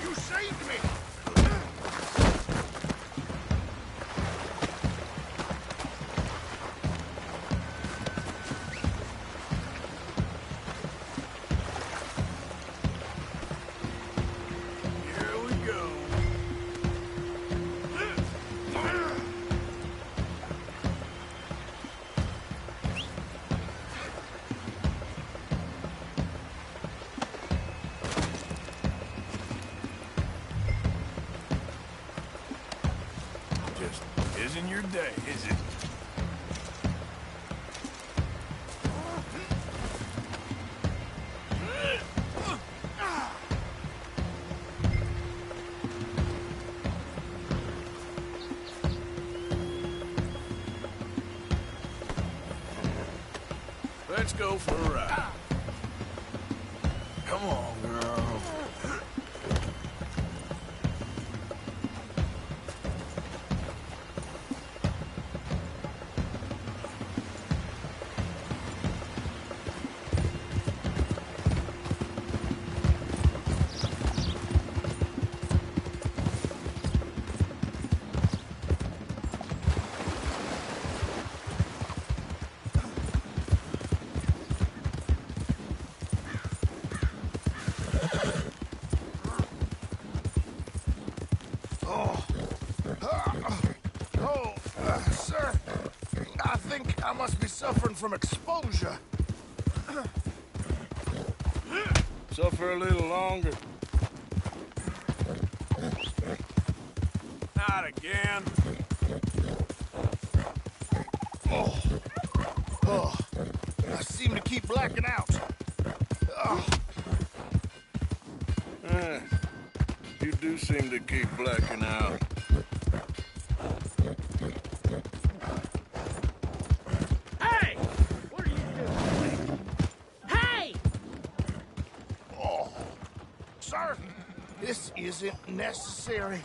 You saved me. Here we go. Just isn't your day, is it? Let's go for a ride. Come on, girl. Sir, I think I must be suffering from exposure. Suffer a little longer. Not again. I seem to keep blacking out. You do seem to keep blacking out. Hey! What are you doing? Hey! Sir, this isn't necessary.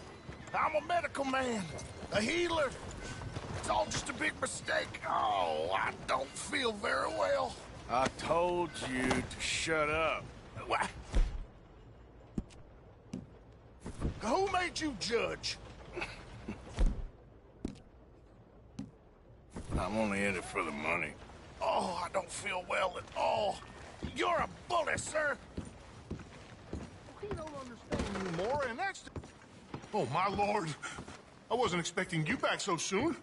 I'm a medical man, a healer. It's all just a big mistake. Oh, I don't feel very well. I told you to shut up. What? Who made you judge? I'm only in it for the money. Oh, I don't feel well at all. You're a bully, sir. He don't understand anymore, and that's... Oh, my lord. I wasn't expecting you back so soon.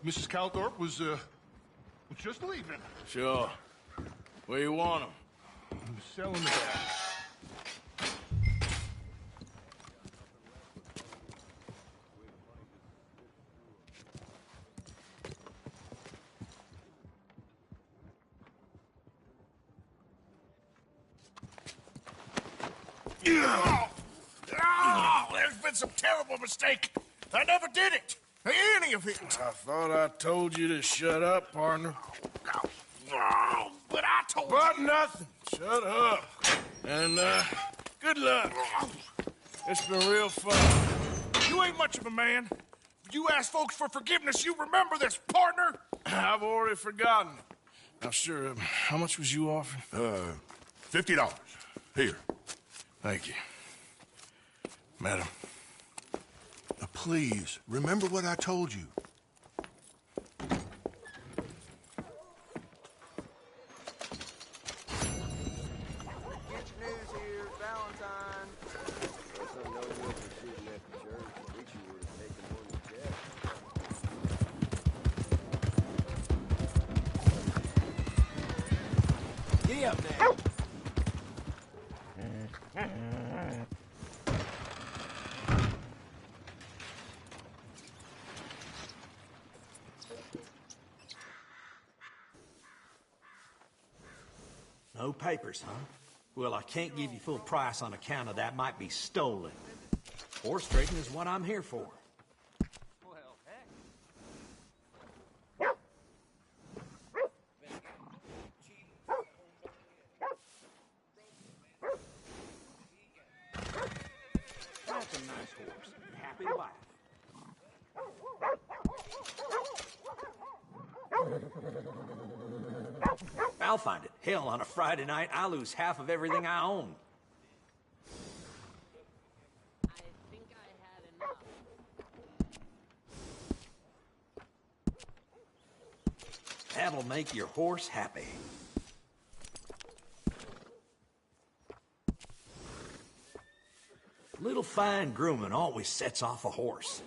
Mrs. Calthorpe was just leaving. Sure. Where you want him? I'm selling the bag. There's been some terrible mistake. I never did it. Any of it. I thought I told you to shut up, partner. But I told But you. nothing. Shut up. And, good luck. It's been real fun. You ain't much of a man. You ask folks for forgiveness, you remember this, partner? I've already forgotten. Now, sure, how much was you offering? $50. Here. Thank you. Madam. Please, remember what I told you. Get your news here, Valentine. Guess I know you were shooting at the church. I wish you would have taken one to Jeff. Giddy up there. No papers, huh? Well, I can't give you full price on account of that might be stolen. Horse trading is what I'm here for. That's a nice horse. Happy to buy it. I'll find it. Hell, on a Friday night, I lose half of everything I own. I think I had enough. That'll make your horse happy. Little fine grooming always sets off a horse.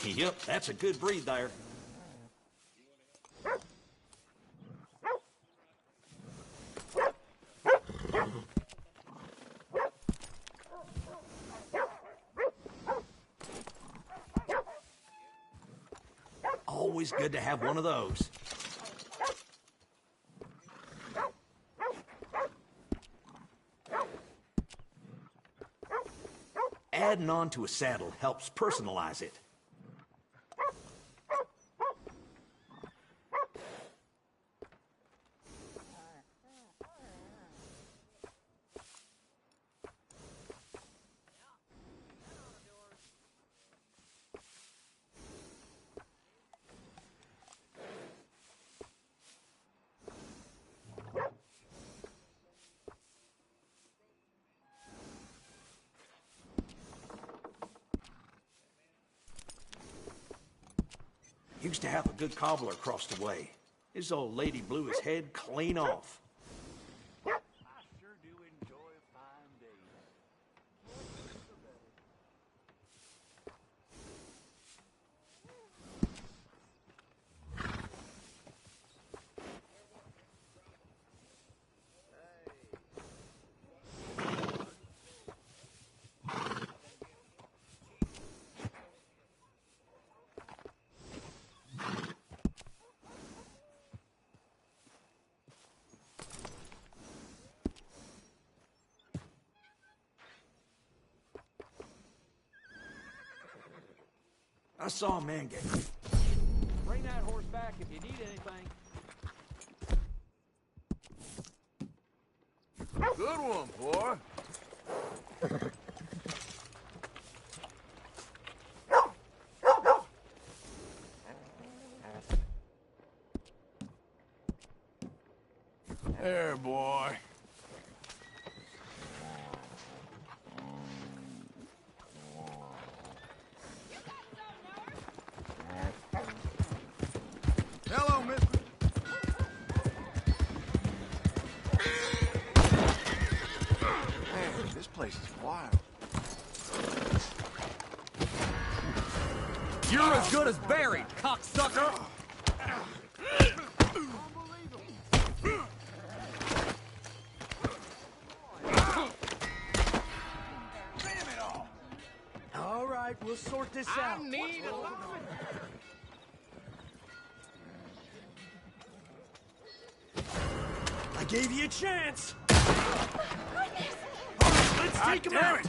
Yep, that's a good breed there. Always good to have one of those. Adding on to a saddle helps personalize it. Used to have a good cobbler across the way. His old lady blew his head clean off. I sure do enjoy a fine day. I saw a man get... Bring that horse back if you need anything. Good one, boy. There, boy. Hello, mister. Man, this place is wild. You're as good as buried, cocksucker! All right, we'll sort this out. I need a lot. I gave you a chance. Goodness. Let's take him out.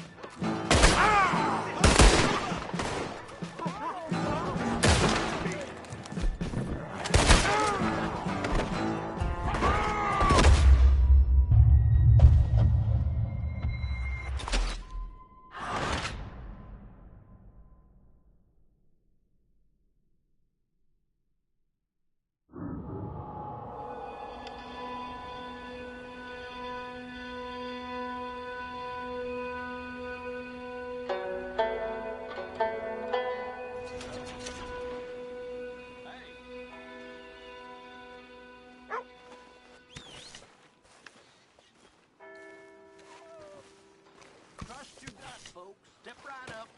Trust your gut, folks. Step right up.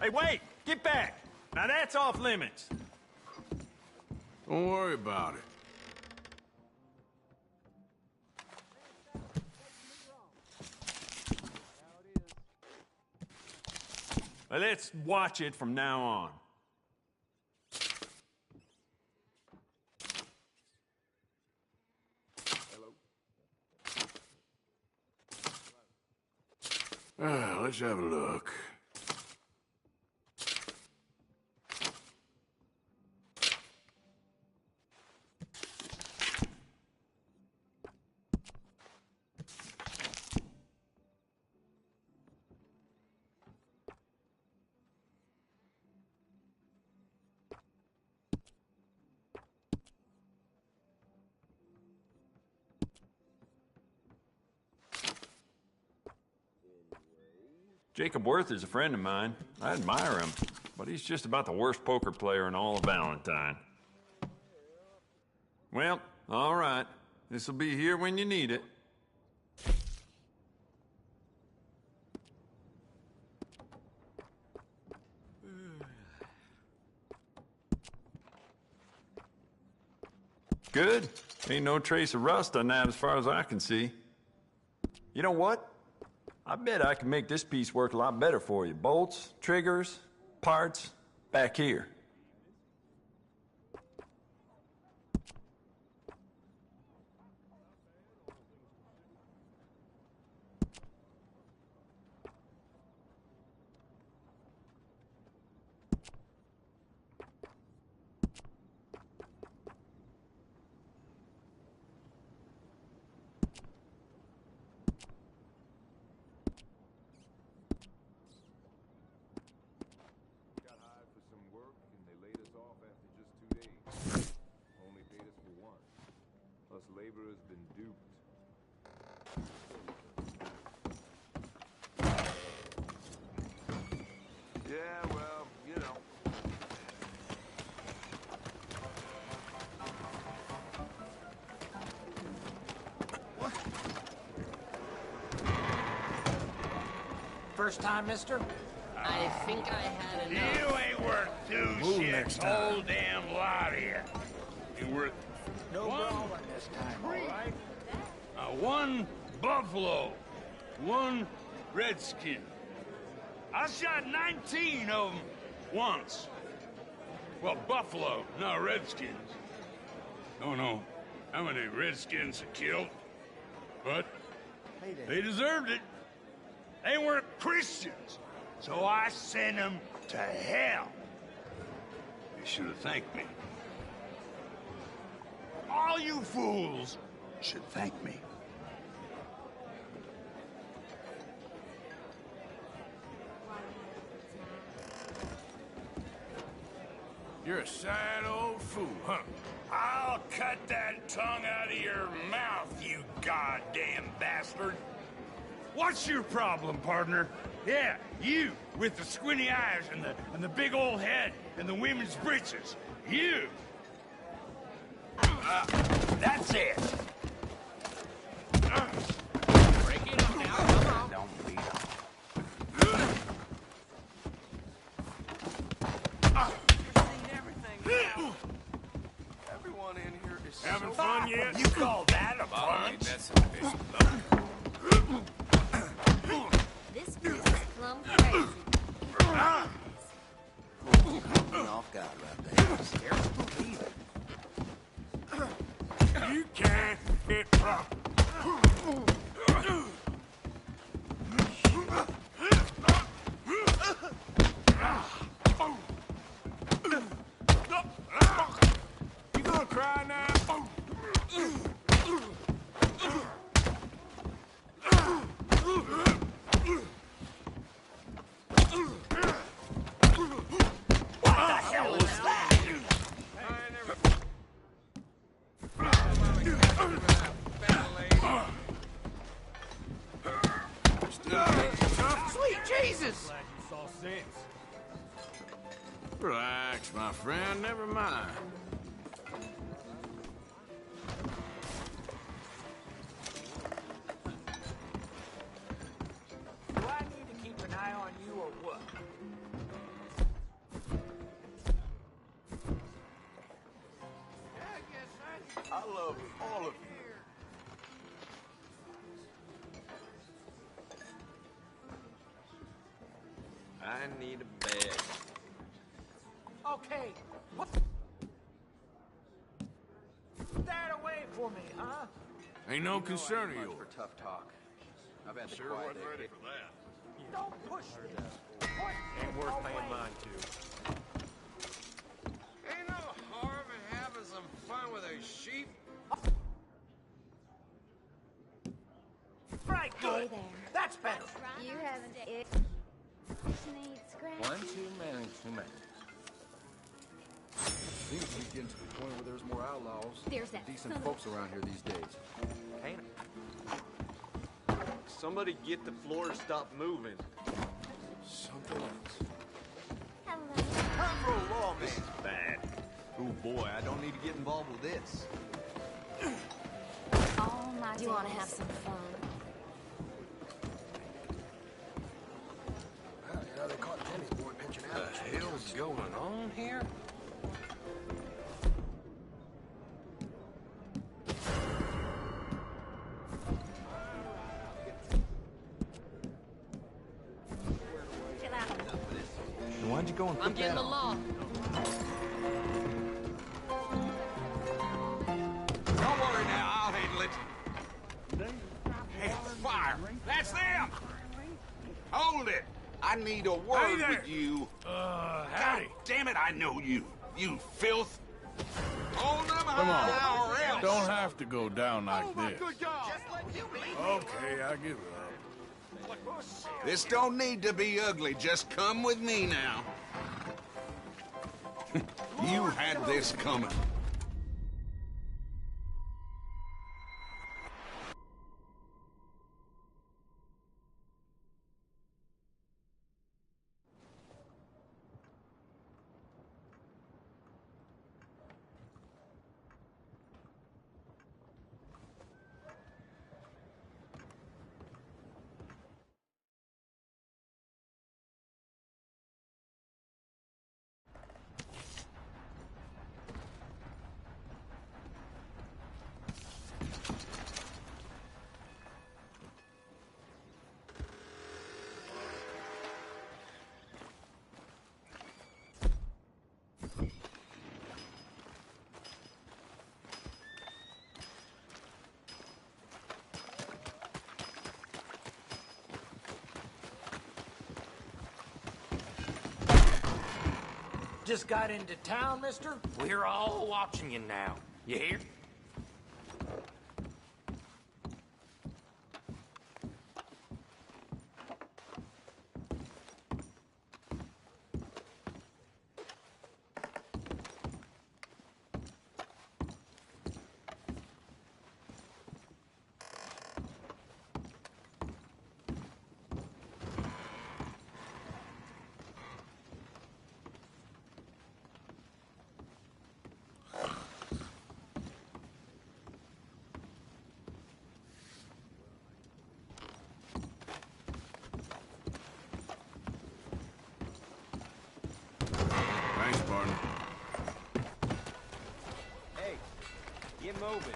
Hey, wait! Get back! Now that's off limits. Don't worry about it. Well, let's watch it from now on. Let's have a look. Jacob Worth is a friend of mine. I admire him, but he's just about the worst poker player in all of Valentine. Well, all right. This'll be here when you need it. Good. Ain't no trace of rust on that as far as I can see. You know what? I bet I can make this piece work a lot better for you. Bolts, triggers, parts, back here. Yeah, well, you know. First time, mister? I think I had enough. You ain't worth two Move shits, next time. whole damn lot of you. You worth No brawling this time, all right? one buffalo, one redskin. I shot 19 of them once. Well, buffalo, not redskins. Don't know how many redskins I killed, but they deserved it. They weren't Christians, so I sent them to hell. They should have thanked me. All you fools should thank me. You're a sad old fool, huh? I'll cut that tongue out of your mouth, you goddamn bastard. What's your problem, partner? Yeah, you with the squinty eyes and the big old head and the women's breeches. You. That's it. Break it up now. Come on. Don't beat up. Everyone in here is Having so fun yet? You call that a punch? This place is plumb crazy. Off guard right there. Scared to believe it. You can't hit proper. You gonna cry now? What the hell was that? Sweet Jesus! Glad you saw sense. Relax, my friend. Never mind. Do I need to keep an eye on you or what? I love all of you. I need a bed. Okay, what? That away for me, huh? Ain't no concern of yours. For tough talk. I've had the Sure quiet wasn't day. ready for that. Don't push me. Ain't worth paying mine to. Ain't no harm in having some fun with a sheep. Right, good. Hey there. That's better. You haven't it. Need scratch. One too many, too many. Seems to be getting to the point where there's more outlaws There's than that decent son of folks around here these days. Somebody get the floor and stop moving. boy, I don't need to get involved with this. Oh my Do you want to days. have some fun? Well, you know, they caught Jimmy's boy pinching out. The hell's going on here? Chill out. Why'd you go and I'm put getting that the on? law. Don't worry now, I'll handle it. Hey, fire! That's them! Hold it! I need a word with you. God damn it, I know you. You filth. Hold them Come on. high or else. Don't have to go down like this. God. Okay, I give it up. This don't need to be ugly. Just come with me now. You had this coming. Just got into town, mister? We're all watching you now. You hear? Thanks, partner. Hey, get moving.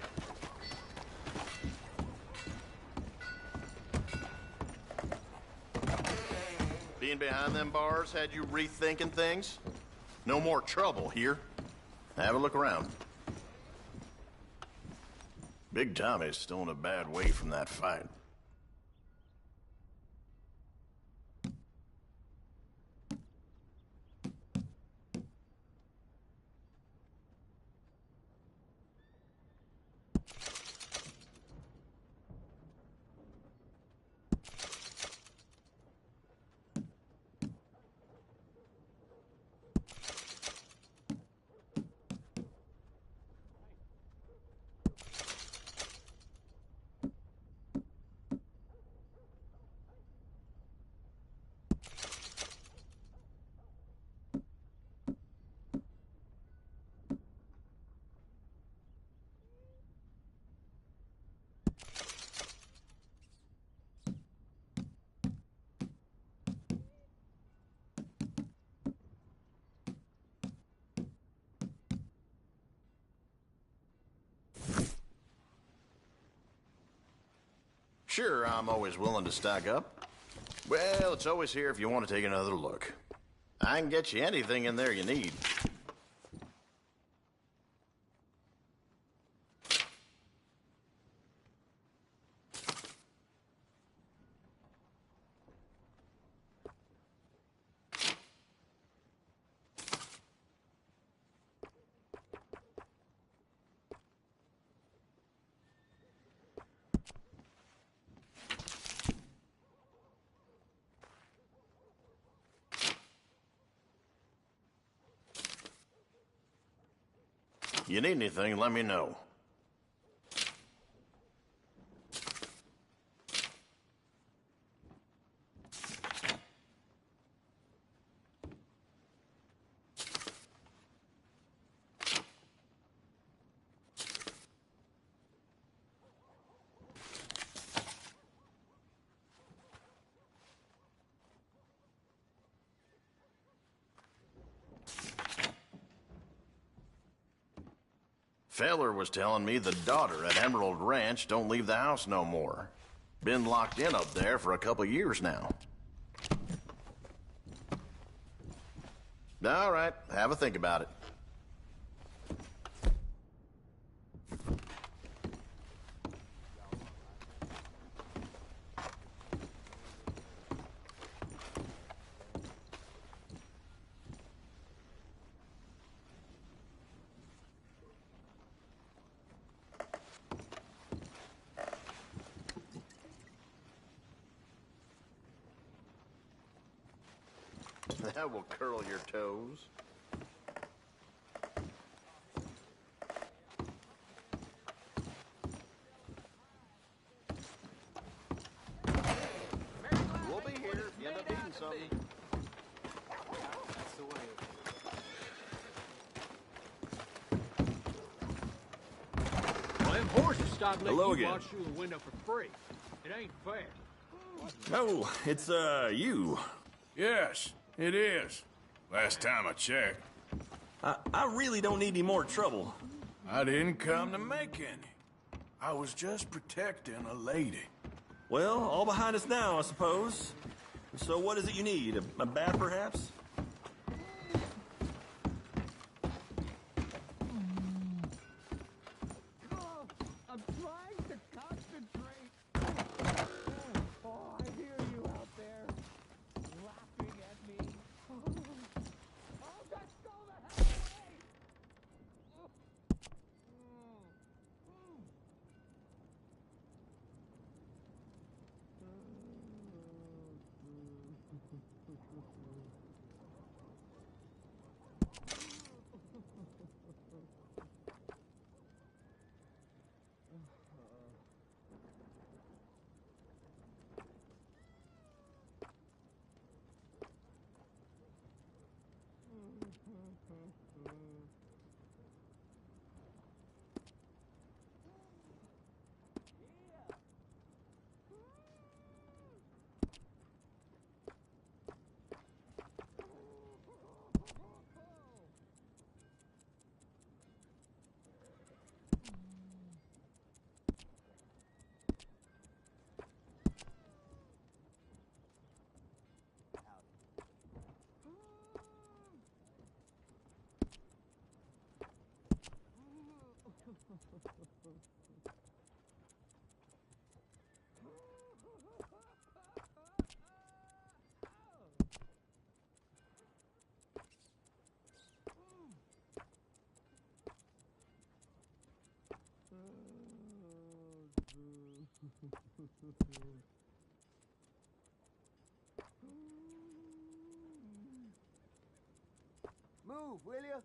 Being behind them bars had you rethinking things? No more trouble here. Have a look around. Big Tommy's still in a bad way from that fight. Sure, I'm always willing to stock up. Well, it's always here if you want to take another look. I can get you anything in there you need. You need anything, let me know. Feller was telling me the daughter at Emerald Ranch don't leave the house no more. Been locked in up there for a couple years now. All right, have a think about it. That will curl your toes. We'll be here if you end up needing something. That's the way. Well, them horses stopped letting Hello you again. watch through the window for free. It ain't fair. Oh, it's, you. Yes, it is. Last time I checked. I really don't need any more trouble. I didn't come to make any. I was just protecting a lady. Well, all behind us now, I suppose. So what is it you need? A bath, perhaps? I'm trying to concentrate. Oh, I hear you out there laughing at me. Oh, let's go the hell away! Move, will you?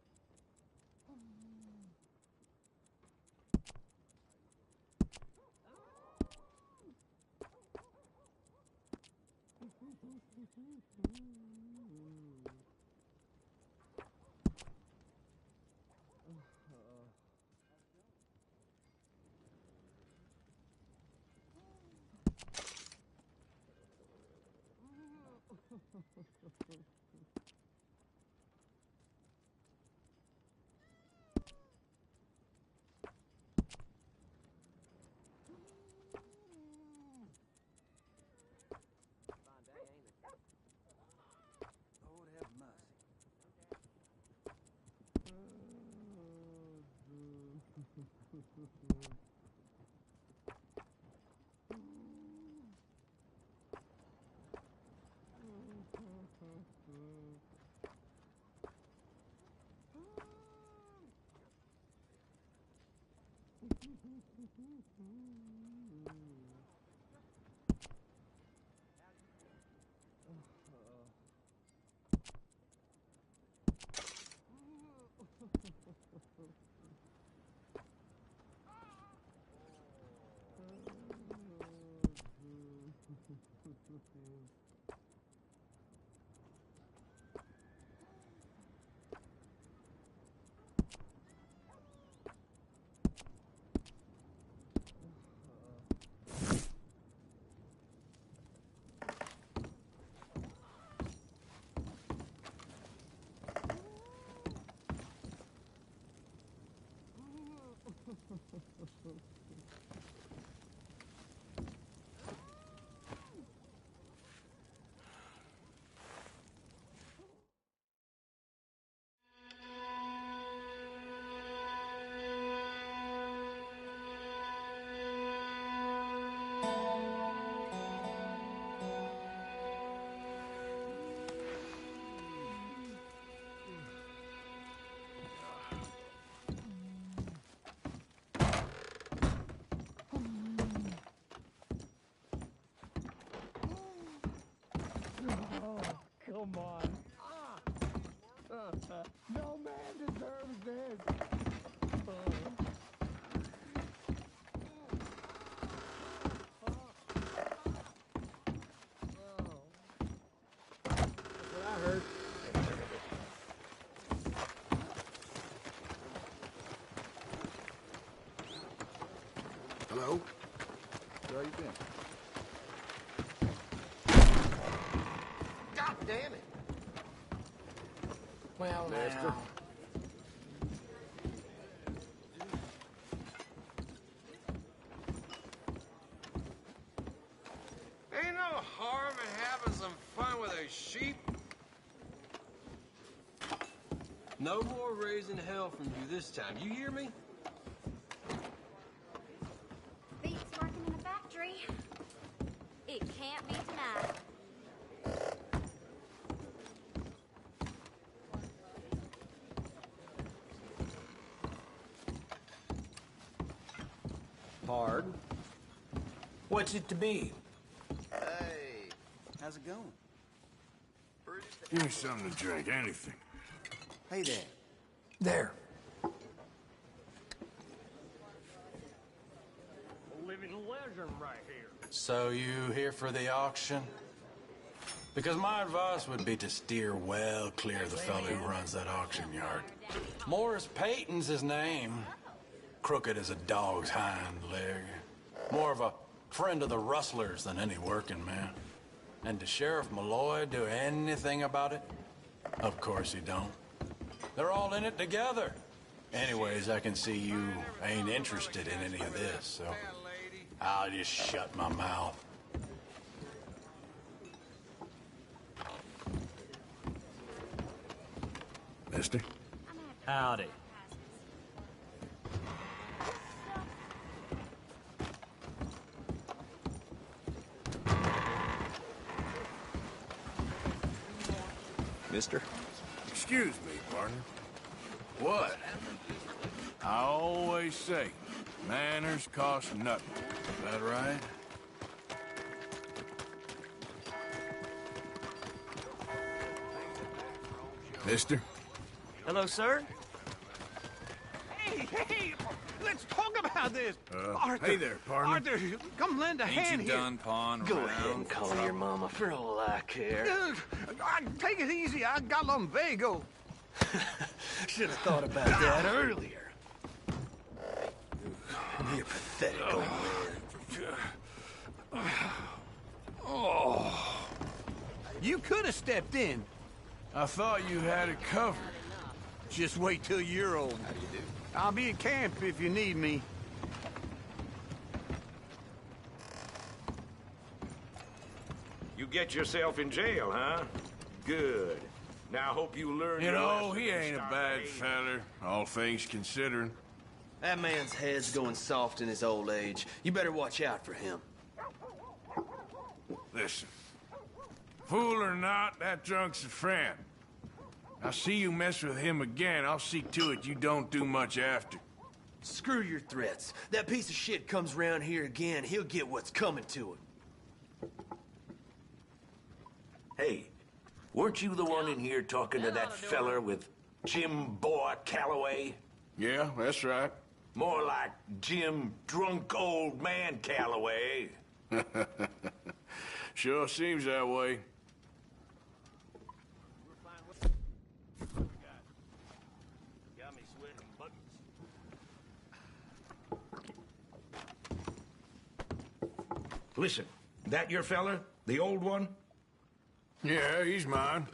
Lord have mercy. come on. No man deserves this. That's what I heard. Hello? Where you been? God damn it. Well, Master. now. Ain't no harm in having some fun with a sheep. No more raising hell from you this time. You hear me? Beats working in the factory. It can't be denied. Pardon? What's it to be? Hey, how's it going? Give me something to drink, anything. Hey there. There. Living legend right here. So you here for the auction? Because my advice would be to steer well clear of the fellow who runs that auction yard. Morris Payton's his name. Crooked as a dog's hind leg. More of a friend of the rustlers than any working man. And does Sheriff Malloy do anything about it? Of course he don't. They're all in it together. Anyways, I can see you ain't interested in any of this, so I'll just shut my mouth. Mister? Howdy. Mister? Excuse me, partner. What? I always say, manners cost nothing. That right? Mister? Hello, sir. Hey, let's talk about this. Arthur, hey there, partner. Arthur, come lend a hand here. pawing Go ahead and call your mama for all I care. Take it easy. I got lumbago. Should have thought about that earlier. You're pathetic, old man. Oh. You could have stepped in. I thought you had it covered. Just wait till you're old. How do you do? I'll be at camp if you need me. You get yourself in jail, huh? Good. Now I hope you learn You your know, lesson he and ain't a start bad behaving. feller, all things considering. That man's head's going soft in his old age. You better watch out for him. Listen, fool or not, that drunk's a friend. I see you mess with him again, I'll see to it you don't do much after. Screw your threats. That piece of shit comes round here again, he'll get what's coming to him. Hey, weren't you the one in here talking to that feller with Jim Boy Calloway? Yeah, that's right. More like Jim Drunk Old Man Calloway. Sure seems that way. Got me sweating buttons. Listen, that your fella? The old one? Yeah, he's mine.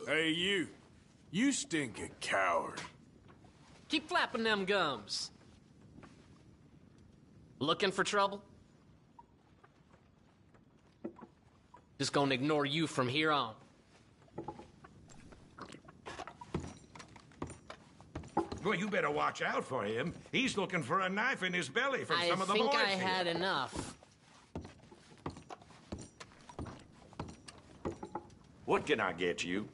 Hey, you. You stink a coward. Keep flapping them gums. Looking for trouble? Just gonna ignore you from here on. Well, you better watch out for him. He's looking for a knife in his belly from some of the boys. I think I here. had enough. What can I get you?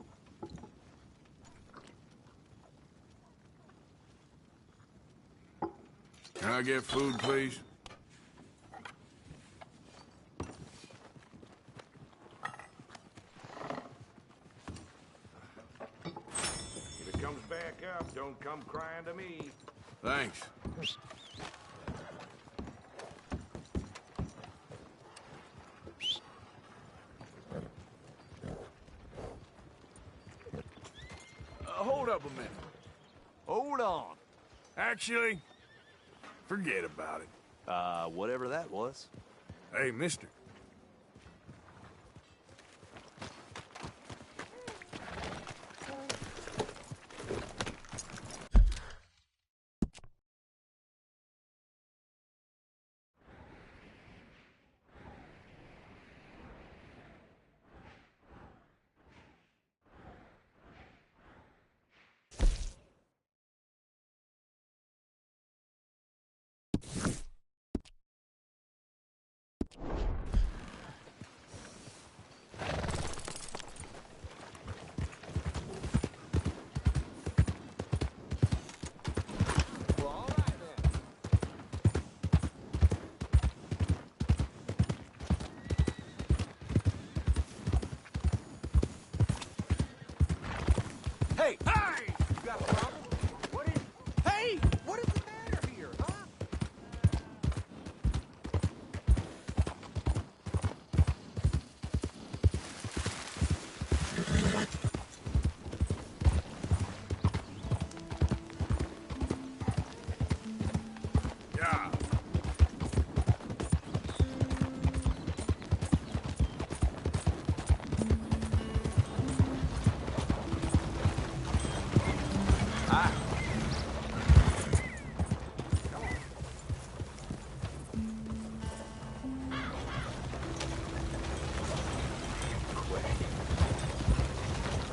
Can I get food, please? back up. Don't come crying to me. Thanks. Hold up a minute. Hold on. Actually, forget about it. Whatever that was. Hey, mister. Hey! Hey! You got a problem? What is... Hey! What is the matter here, huh? Yeah.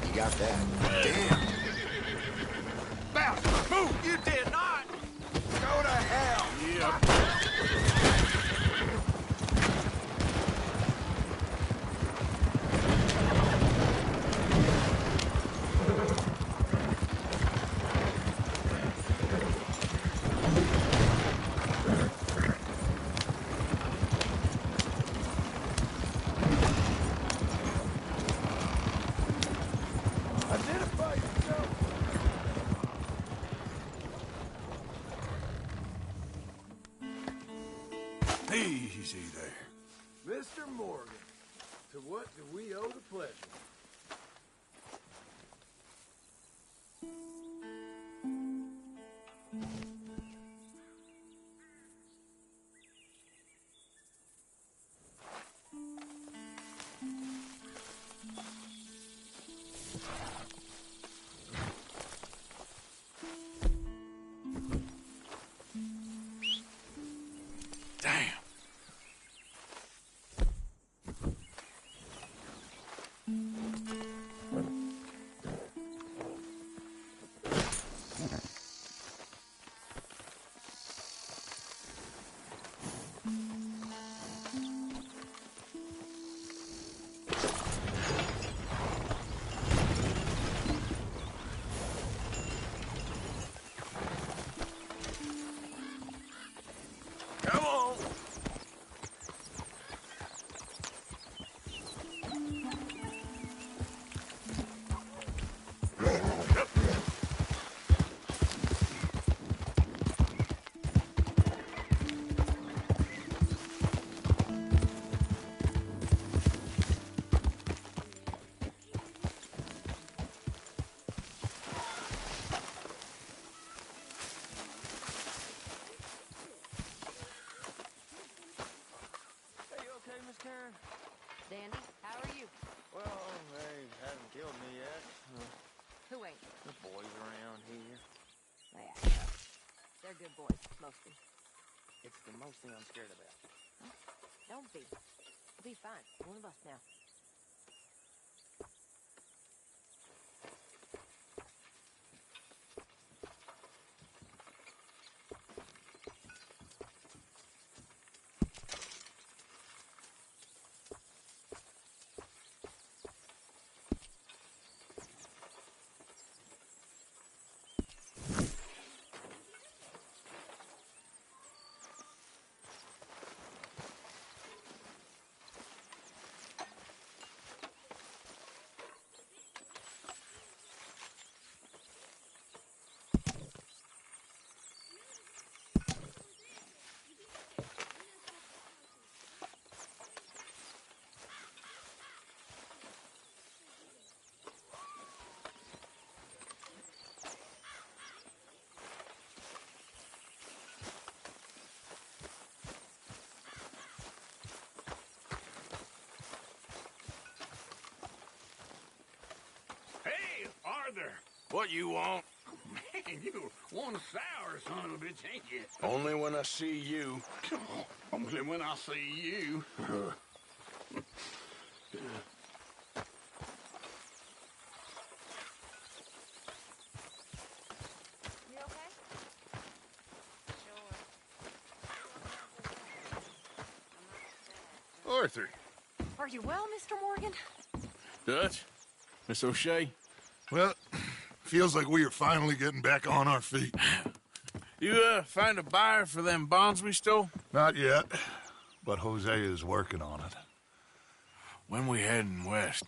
You got that. Damn. Bounce! Move! You did not! Go to hell! Yep. Identify yourself! Easy there. Mr. Morgan, to what do we owe the pleasure? Damn. Come on. Hey, you okay, Miss Karen? Dandy, how are you? Well, they haven't killed me yet. Who ain't? The boys around here. Yeah. They're good boys, mostly. It's the most thing I'm scared about. Don't be. You'll be fine. One of us now. Arthur, what you want? Man, you one sour son of a bitch, ain't you? Only when I see you. Only when I see you. You okay? Sure. Arthur. Are you well, Mr. Morgan? Dutch? Miss O'Shea? Well, feels like we are finally getting back on our feet. You, find a buyer for them bonds we stole? Not yet, but Jose is working on it. When we heading west?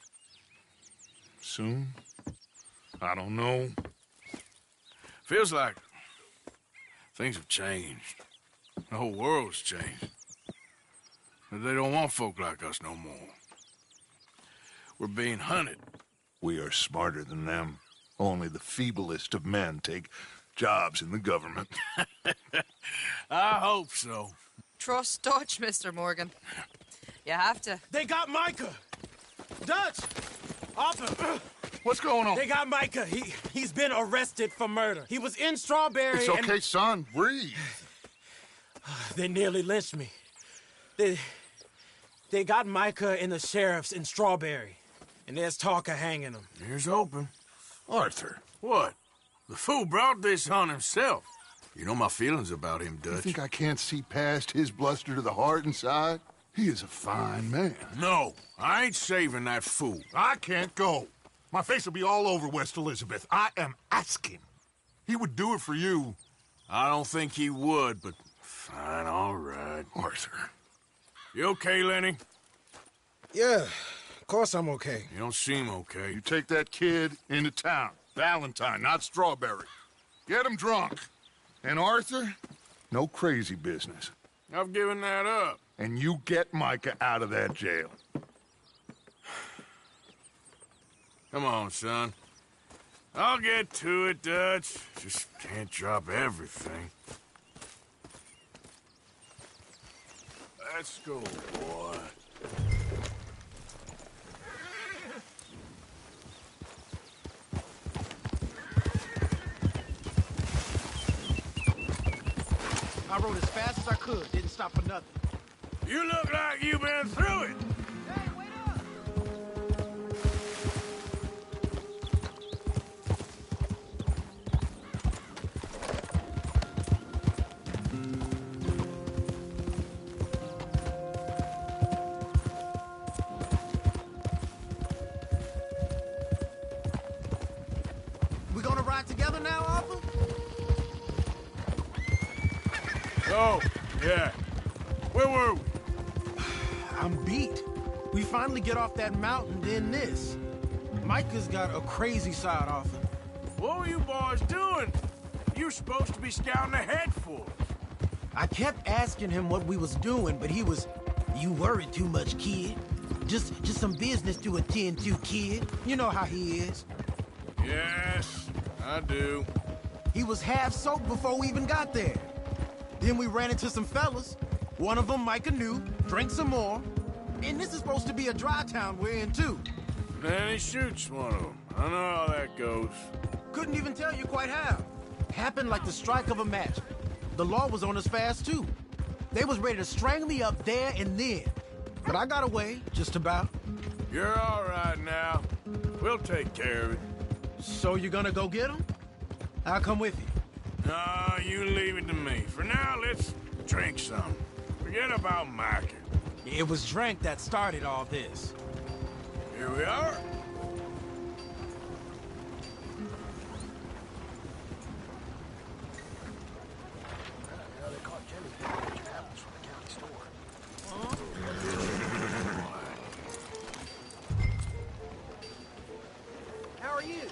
Soon? I don't know. Feels like things have changed. The whole world's changed. But they don't want folk like us no more. We're being hunted. We are smarter than them. Only the feeblest of men take jobs in the government. I hope so. Trust Dutch, Mr. Morgan. You have to. They got Micah! Dutch! Arthur! What's going on? They got Micah. He's been arrested for murder. He was in Strawberry. It's okay, son. Breathe. They nearly lynched me. They got Micah and the sheriffs in Strawberry. And there's talk of hanging him. Here's open. Arthur. What? The fool brought this on himself. You know my feelings about him, Dutch. You think I can't see past his bluster to the heart inside? He is a fine man. No, I ain't saving that fool. I can't go. My face will be all over West Elizabeth. I am asking. He would do it for you. I don't think he would, but fine, all right. Arthur. You okay, Lenny? Yeah, of course I'm okay. You don't seem okay. You take that kid into town. Valentine, not Strawberry. Get him drunk. And Arthur, no crazy business. I've given that up. And you get Micah out of that jail. Come on, son. I'll get to it, Dutch. Just can't drop everything. Let's go, boy. I rode as fast as I could. Didn't stop for nothing. You look like you've been through it. Hey, wait up! We gonna ride together now, Arthur? Oh, yeah. Where were we? I'm beat. We finally get off that mountain, then this. Micah's got a crazy side, Arthur. What were you boys doing? You're supposed to be scouting ahead for us. I kept asking him what we was doing, but he was, "You worry too much, kid. Just some business to attend to, kid. You know how he is." Yes, I do. He was half soaked before we even got there. Then we ran into some fellas. One of them Micah knew, drank some more. And this is supposed to be a dry town we're in, too. Then he shoots one of them. I know how that goes. Couldn't even tell you quite how. Happened like the strike of a match. The law was on us fast, too. They was ready to strangle me up there and then. But I got away, just about. You're all right now. We'll take care of it. So you gonna go get him? I'll come with you. No, you leave it to me. For now, let's drink some. Forget about Micah. It was drink that started all this. Here we are. How are you?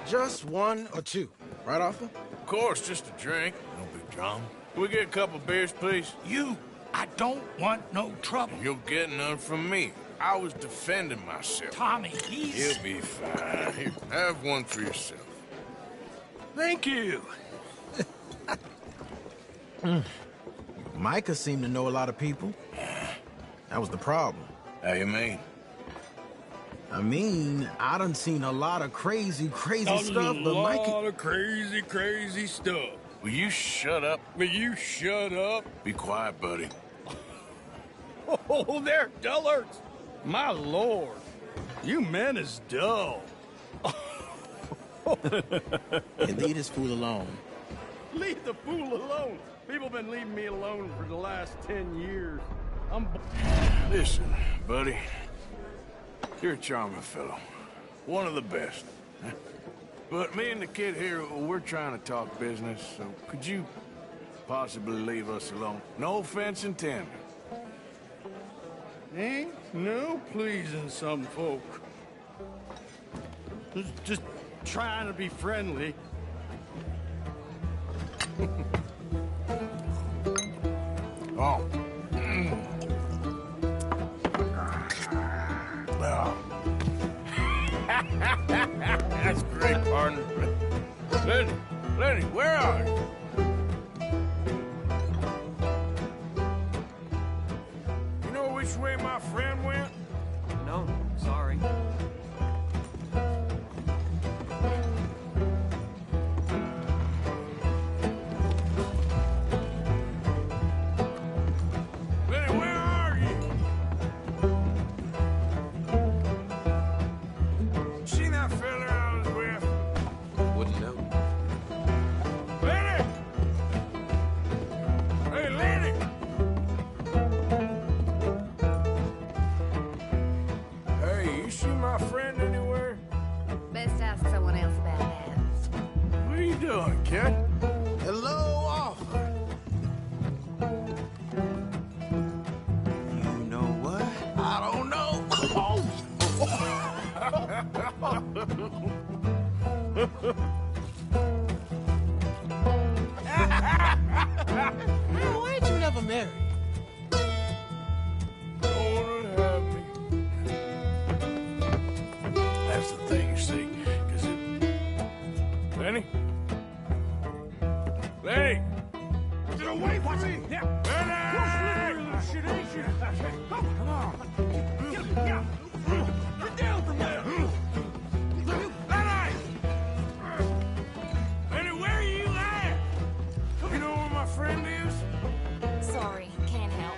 Just one or two, right, Arthur? Of course, just a drink. No big drama. Can we get a couple beers, please? I don't want no trouble. You'll get none from me. I was defending myself. Tommy, he's... He'll be fine. Here, have one for yourself. Thank you. Micah seemed to know a lot of people. That was the problem. How you mean? I mean, I done seen a lot of crazy stuff, but Micah... A lot of crazy stuff. Will you shut up? Will you shut up? Be quiet, buddy. Oh, they're dullards. My lord. You men is dull. Leave this fool alone. Leave the fool alone. People been leaving me alone for the last 10 years. Listen, buddy. You're a charming fellow. One of the best. But me and the kid here, we're trying to talk business, so could you possibly leave us alone? No offense intended. Ain't no pleasing some folk. Just trying to be friendly. Oh. Well. That's great, partner. Lenny, where are you? You know which way my friend went? No, sorry. Lenny, where are you? See that fella I was with? Wouldn't know. Lenny! Hey, Lenny! Hey, you see my friend anywhere? Best ask someone else about that. What are you doing, kid? Hello, Arthur. You know what? I don't know. Man, why ain't you never married? Don't wanna have me. That's the thing, you see, 'cause it... Lenny? Lenny! Get away from me! Yeah. Lenny! Come on! Get down from there! Lenny! Lenny, where are you at? You know where my friend is? Sorry, can't help.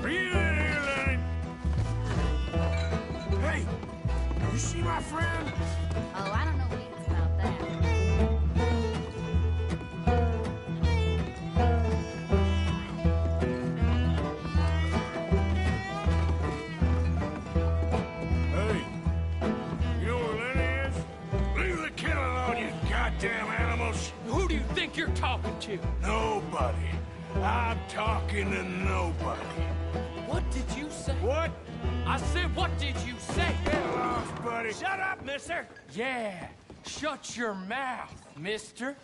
Are you in here, Lenny? Hey, you see my friend? Oh, I don't know anything about that. Hey, you know where Lenny is? Leave the kid alone, you goddamn animals. Who do you think you're talking to? Nobody. I'm talking to nobody. What did you say? What? I said, what did you say? Get lost, buddy. Shut up, mister. Yeah, shut your mouth, mister.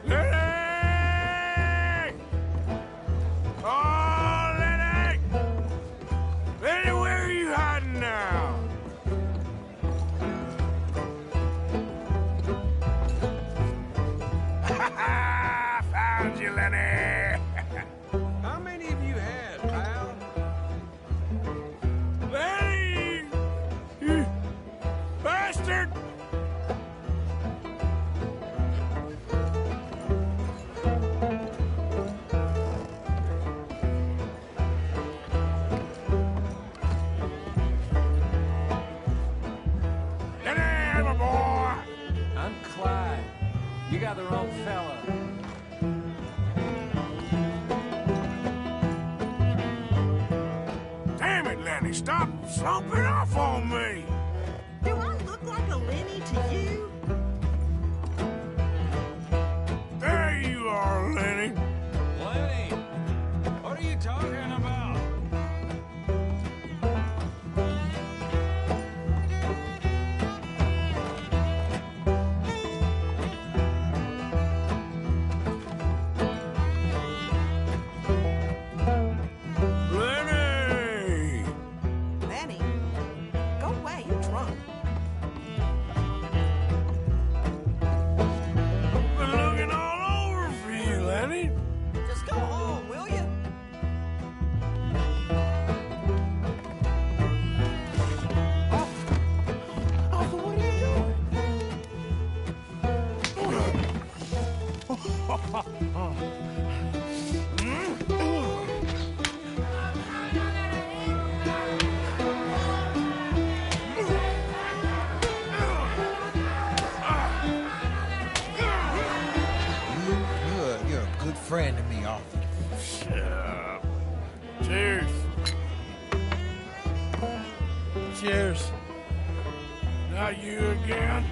Lenny! Oh, Lenny! Lenny, where are you hiding now? Found you, Lenny! How many of you had, pal? Lenny! You bastard! Lenny, my boy! I'm Clyde. You got the wrong fella. Lenny, stop slumping off on me! Do I look like a Lenny to you? There you are, Lenny. Lenny, what are you talking about? Lenny! Lenny? Go away, you're drunk. Been looking all over for you, Lenny. Just go home, will you? Arthur, what are you You're a good friend to me, Arthur. Shut up. Cheers. Cheers. Not you again?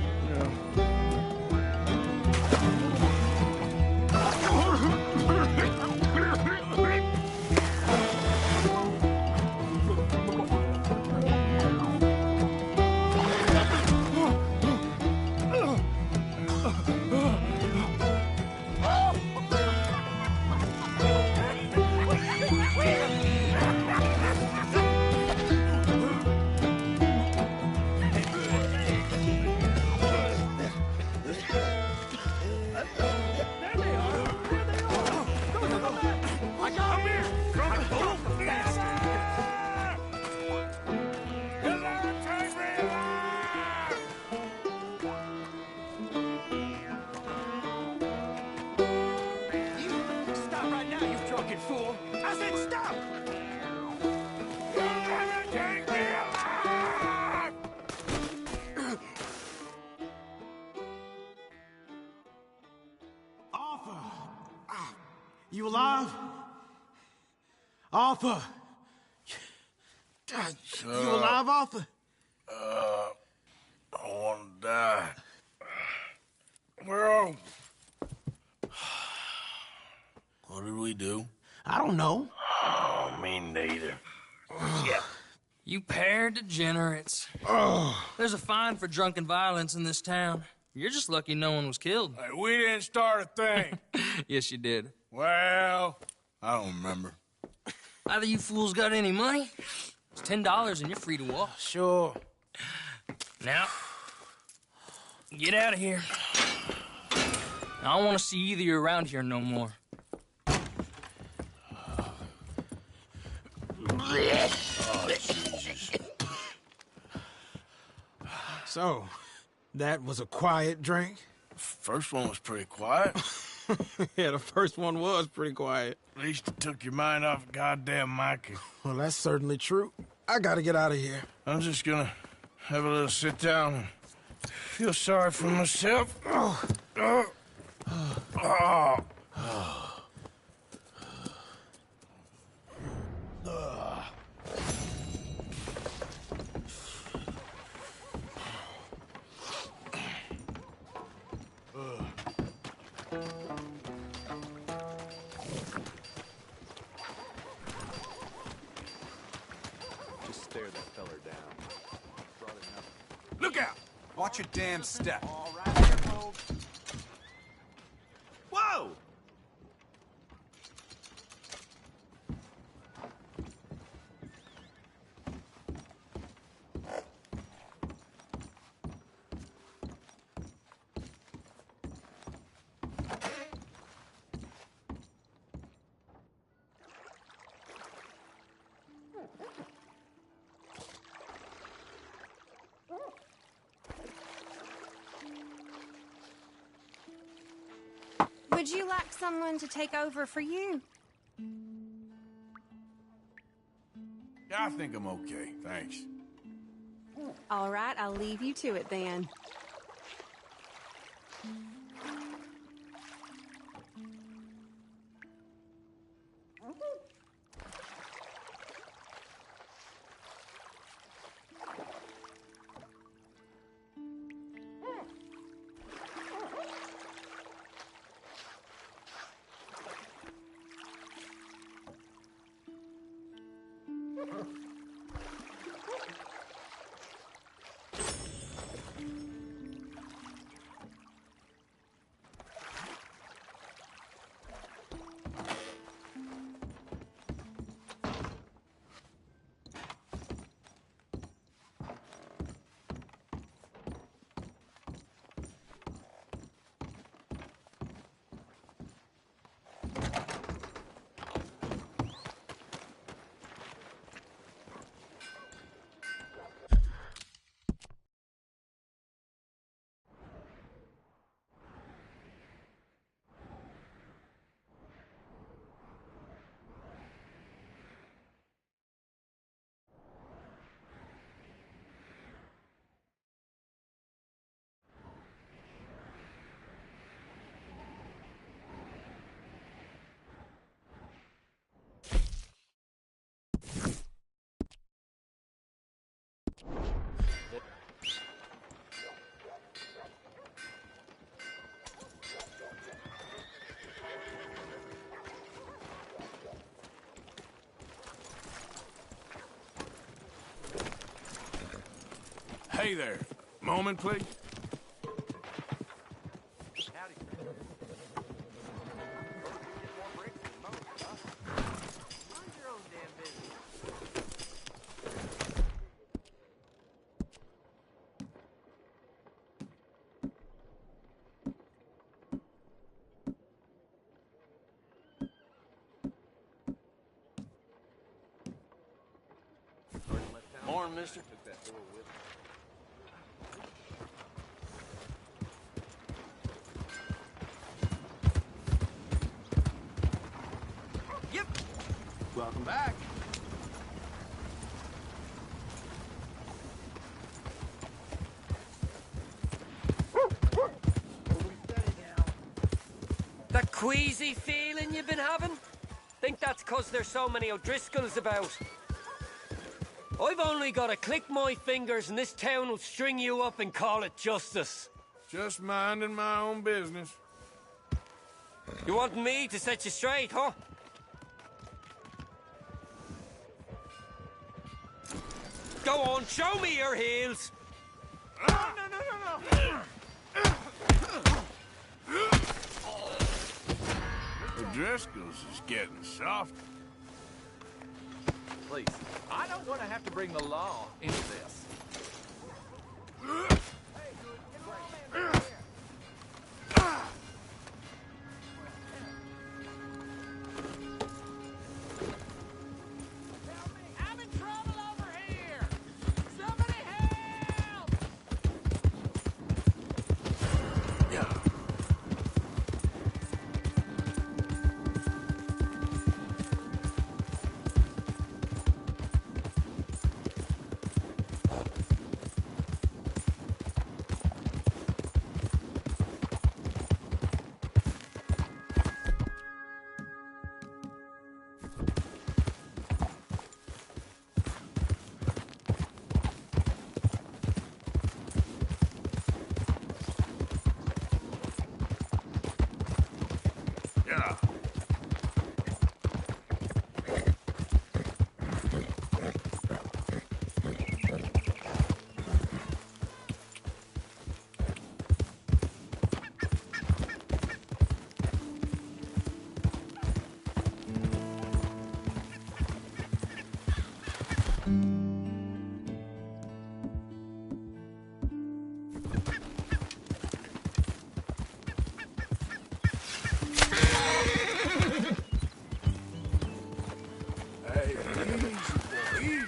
Stop right now, you drunken fool! I said stop! Arthur! You alive? Arthur! You alive, Arthur? I want to die. Well, what did we do? I don't know. Oh, me neither. Yeah. You pair degenerates. There's a fine for drunken violence in this town. You're just lucky no one was killed. Hey, we didn't start a thing. Yes, you did. Well, I don't remember. Either you fools got any money? It's $10 and you're free to walk. Sure. Now, get out of here. I don't want to see either of you around here no more. Oh, Jesus. So, that was a quiet drink? First one was pretty quiet. Yeah, the first one was pretty quiet. At least it took your mind off goddamn Mikey. Well, that's certainly true. I gotta get out of here. I'm just gonna have a little sit down and feel sorry for myself. Just stare that feller down. Brought enough. Look out! Watch your damn step. All right, here, folks. Whoa! Would you like someone to take over for you? I think I'm okay, thanks. All right, I'll leave you to it then. Hey there. Moment, please. Morning, mister. Yep. Welcome back. That queasy feeling you've been having? Think that's 'cause there's so many O'Driscolls about. I've only got to click my fingers and this town will string you up and call it justice. Just minding my own business. You want me to set you straight, huh? Go on, show me your heels! No. O'Driscoll's is getting soft. Please, I don't want to have to bring the law into this. I'm in trouble over here! Somebody help! Yeah. Hey, easy, boy, easy.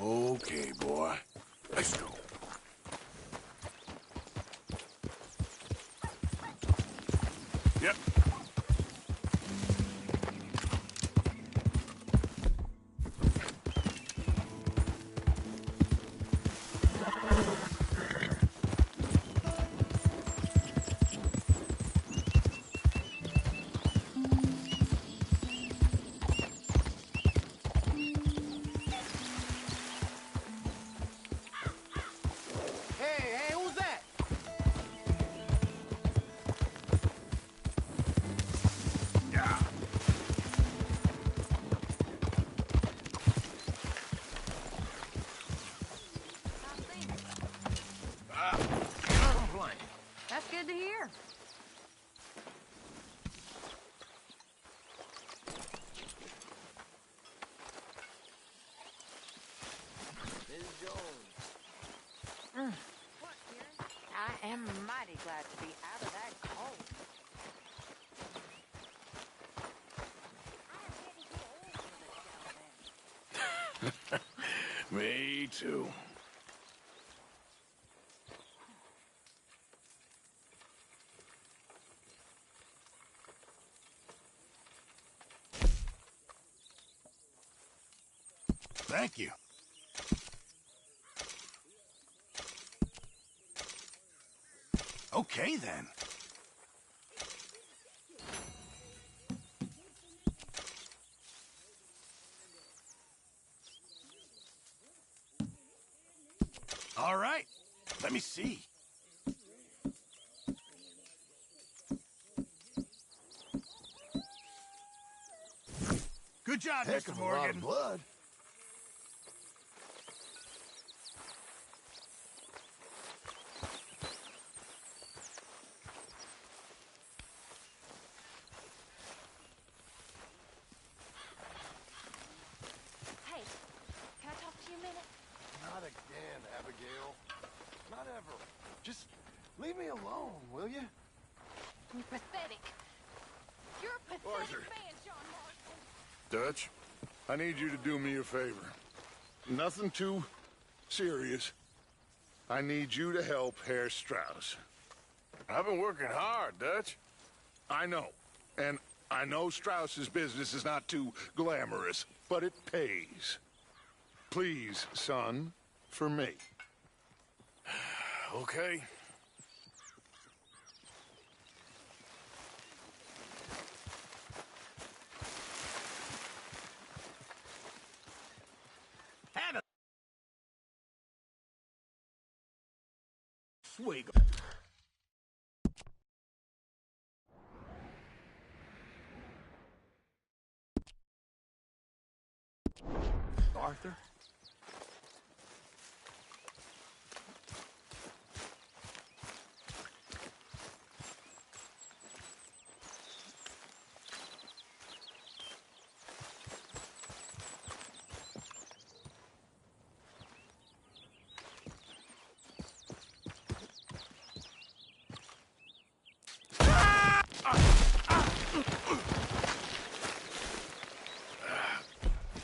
Okay, boy. Let's go. Yep. Hey, who's that? Me too. Thank you. Okay, then. All right. Let me see. Good job, Heck Mr. of a lot Morgan. of blood. Hey, can I talk to you a minute? Not again, Abigail. Not ever. Just leave me alone, will you? You're pathetic. You're a pathetic Arthur. man, John Marston. Dutch, I need you to do me a favor. Nothing too serious. I need you to help Herr Strauss. I've been working hard, Dutch. I know. And I know Strauss's business is not too glamorous, but it pays. Please, son, for me. Okay. Have a swig. Arthur?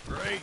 Great.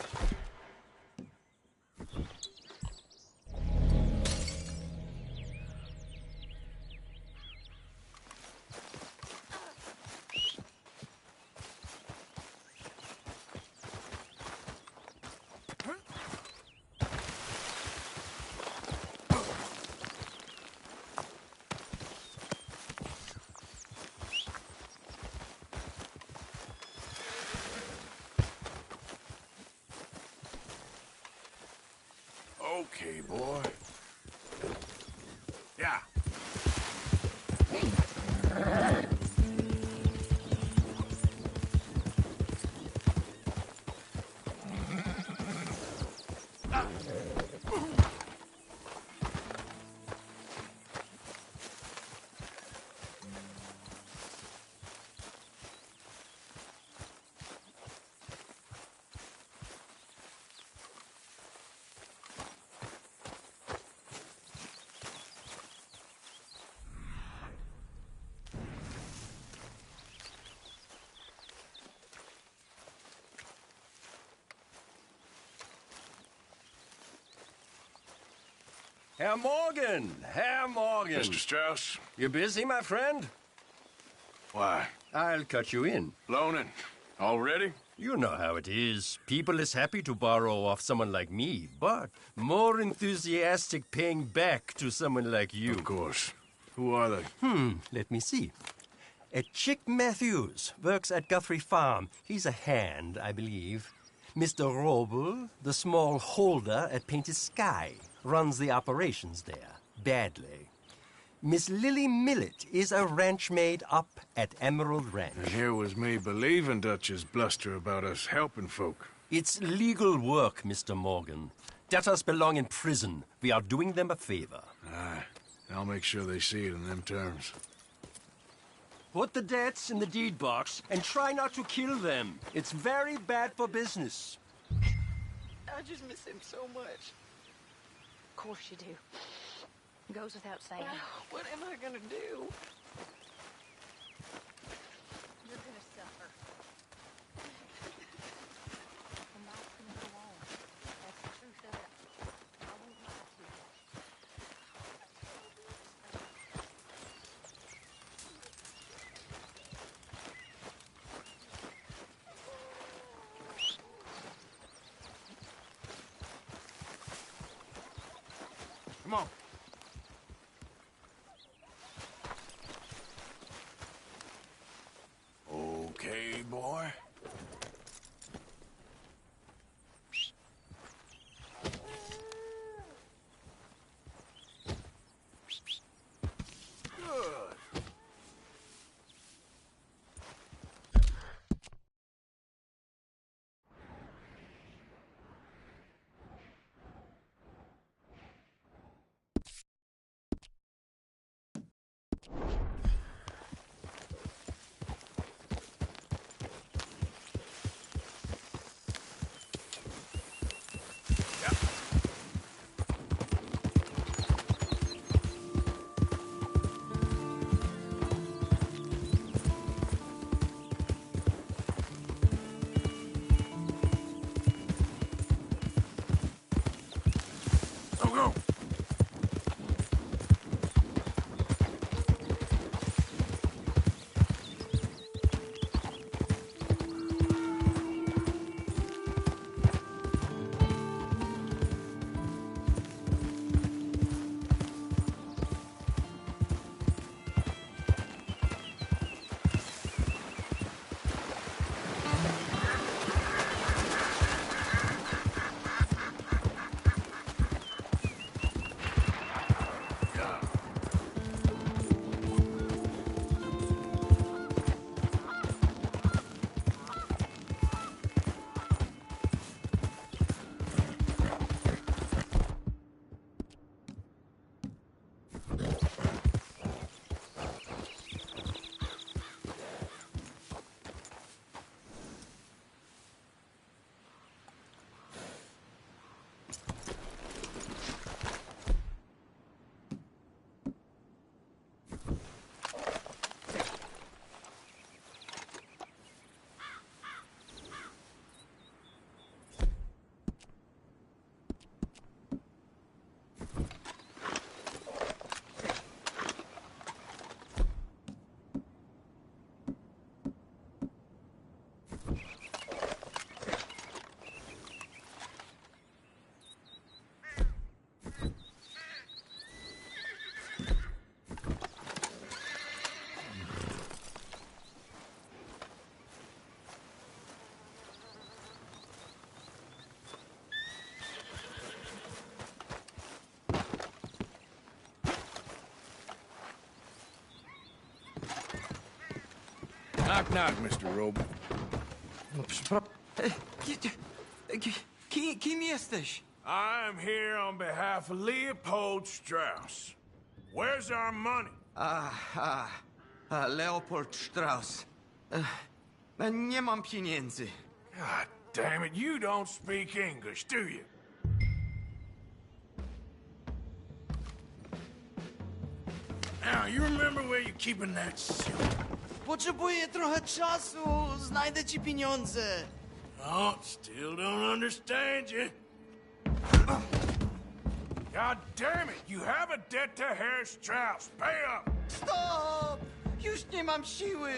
Okay, boy. Yeah. Herr Morgan! Herr Morgan! Mr. Strauss? You busy, my friend? Why? I'll cut you in. Loaning. Already? You know how it is. People is happy to borrow off someone like me, but more enthusiastic paying back to someone like you. Of course. Who are they? Let me see. Chick Matthews works at Guthrie Farm. He's a hand, I believe. Mr. Roble, the small holder at Painted Sky, runs the operations there, badly. Miss Lily Millet is a ranch maid up at Emerald Ranch. And here was me believing Dutch's bluster about us helping folk. It's legal work, Mr. Morgan. Debtors belong in prison. We are doing them a favor. Aye. I'll make sure they see it in them terms. Put the debts in the deed box and try not to kill them. It's very bad for business. I just miss him so much. Of course you do. Goes without saying. What am I gonna do? You're gonna suffer. And life's gonna go on. Come on. Okay, boy. Good. Go. Knock, knock, Mr. Robe. Kim jesteś? I'm here on behalf of Leopold Strauss. Where's our money? Leopold Strauss. Nie mam pieniędzy. God damn it, you don't speak English, do you? Now, you remember where you're keeping that suit? Potrzebuję trochę czasu. Znajdę ci pieniądze. Oh, still don't understand you. God damn it, you have a debt to Herr Strauss. Pay up! Stop! Już nie mam siły.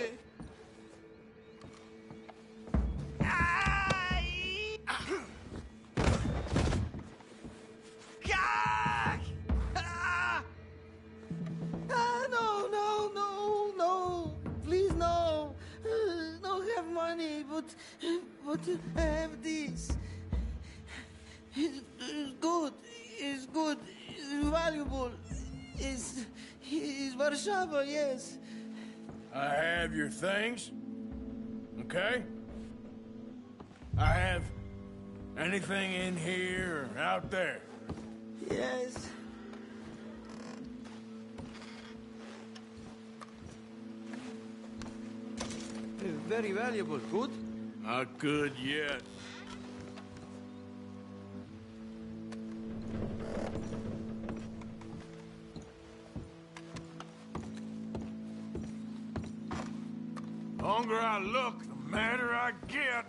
No. Please, no. Don't have money, but I have this. It's good. It's good. It's valuable. It's Warszawa, yes. I have your things, okay? I have anything in here or out there. Yes. Very valuable. Good? Not good yet. The longer I look, the madder I get.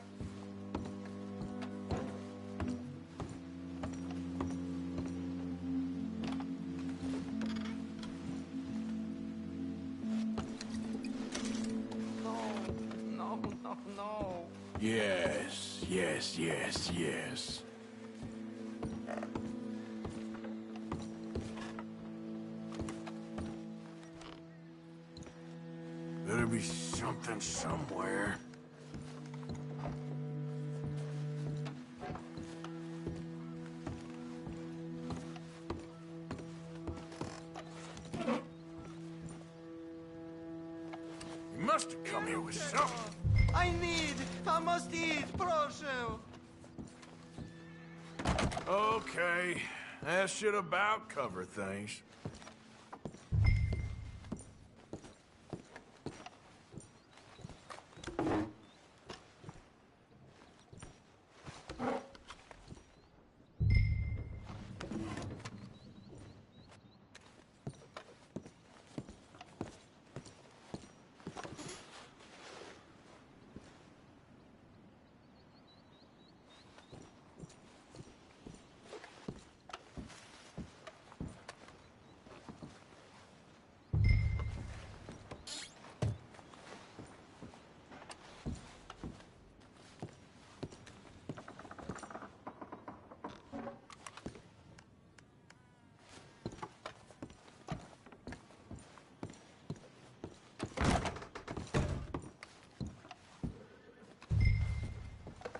No. Yes. something somewhere. You must have come here with something. I must eat, proszę. Okay, that should about cover things.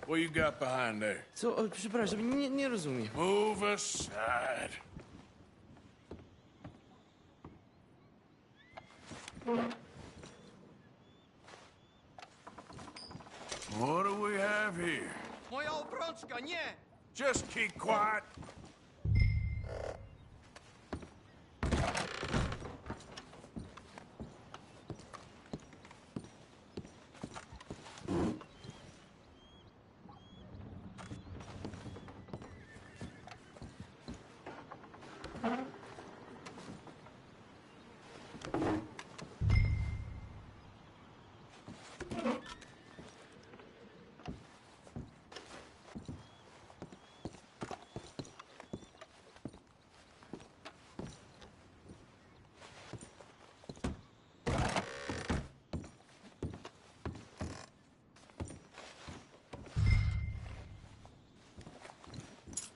What you got behind there? Co? O, przepraszam, nie rozumiem. Move aside. What do we have here? Moja obrączka, nie! Just keep quiet.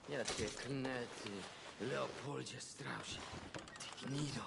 Ja cię knę, ty Leopoldzie Strausie. Ty gnido.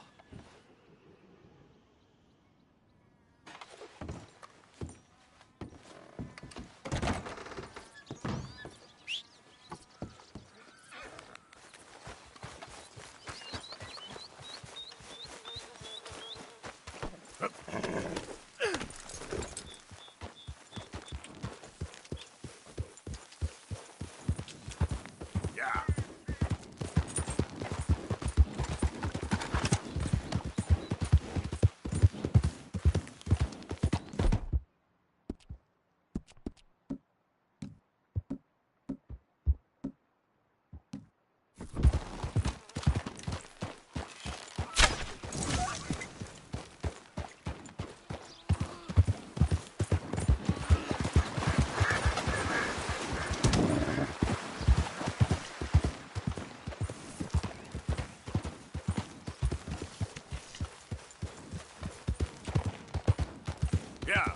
Yeah.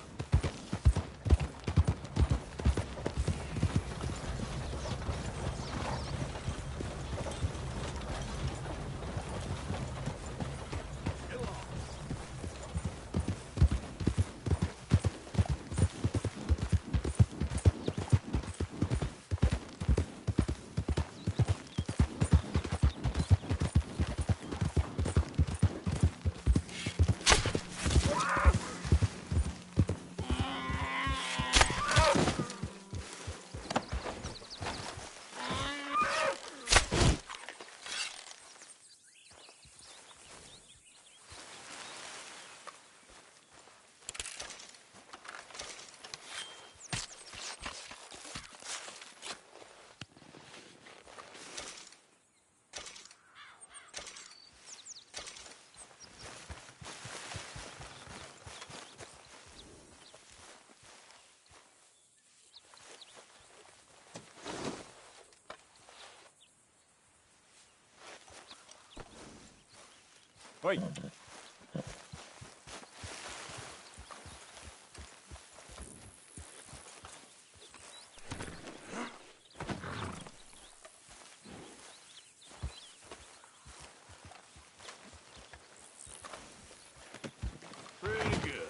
Wait. Pretty good.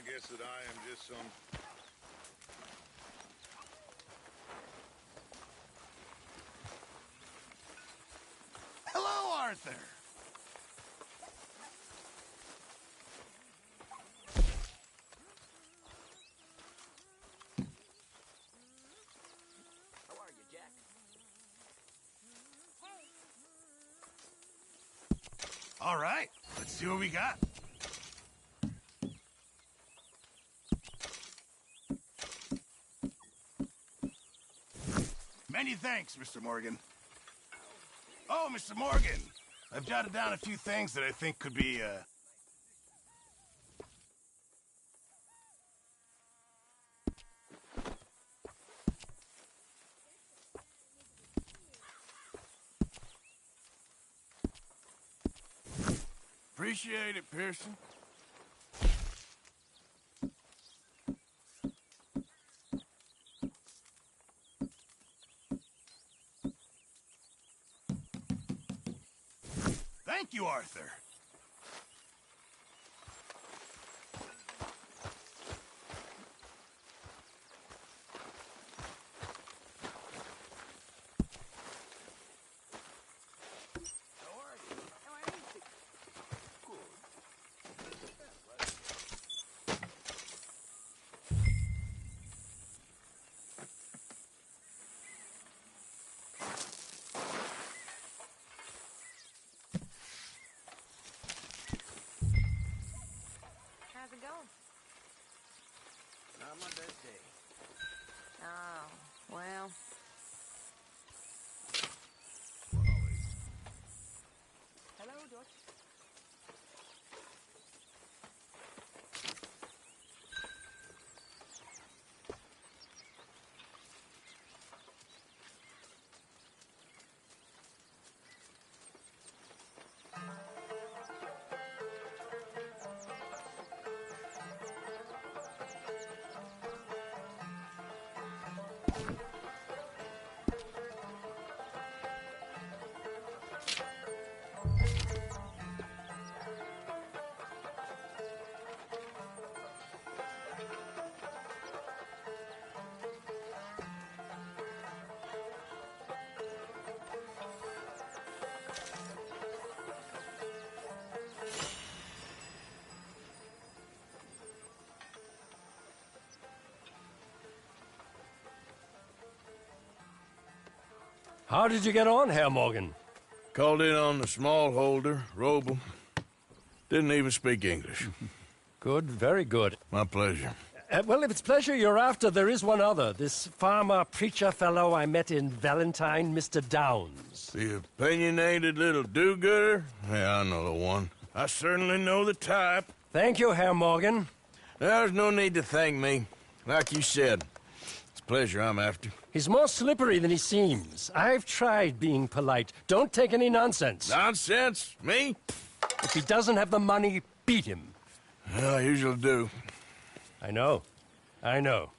guess that I am just some... Hello, Arthur. How are you, Jack? All right, let's see what we got. Many thanks, Mr. Morgan. Oh, Mr. Morgan, I've jotted down a few things that I think could be, Appreciate it, Pearson. Thank you, Arthur. How's it going? Not my best day. Oh, well. Hello, George. How did you get on, Herr Morgan? Called in on the smallholder, Roble. Didn't even speak English. Good, very good. My pleasure. Well, if it's pleasure you're after, there is one other. This farmer preacher fellow I met in Valentine, Mr. Downs. The opinionated little do-gooder? Yeah, I know the one. I certainly know the type. Thank you, Herr Morgan. There's no need to thank me. Like you said, it's pleasure I'm after. He's more slippery than he seems. I've tried being polite. Don't take any nonsense. Nonsense? Me? If he doesn't have the money, beat him. Well, I usually do. I know. I know.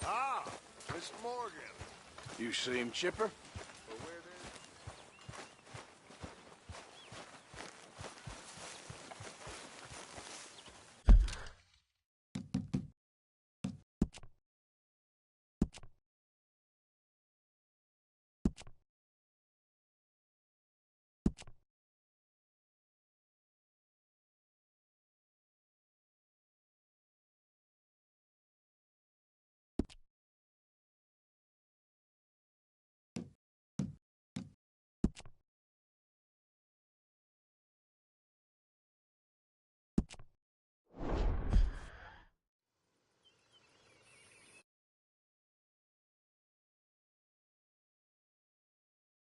Ah, Miss Morgan. You seem chipper?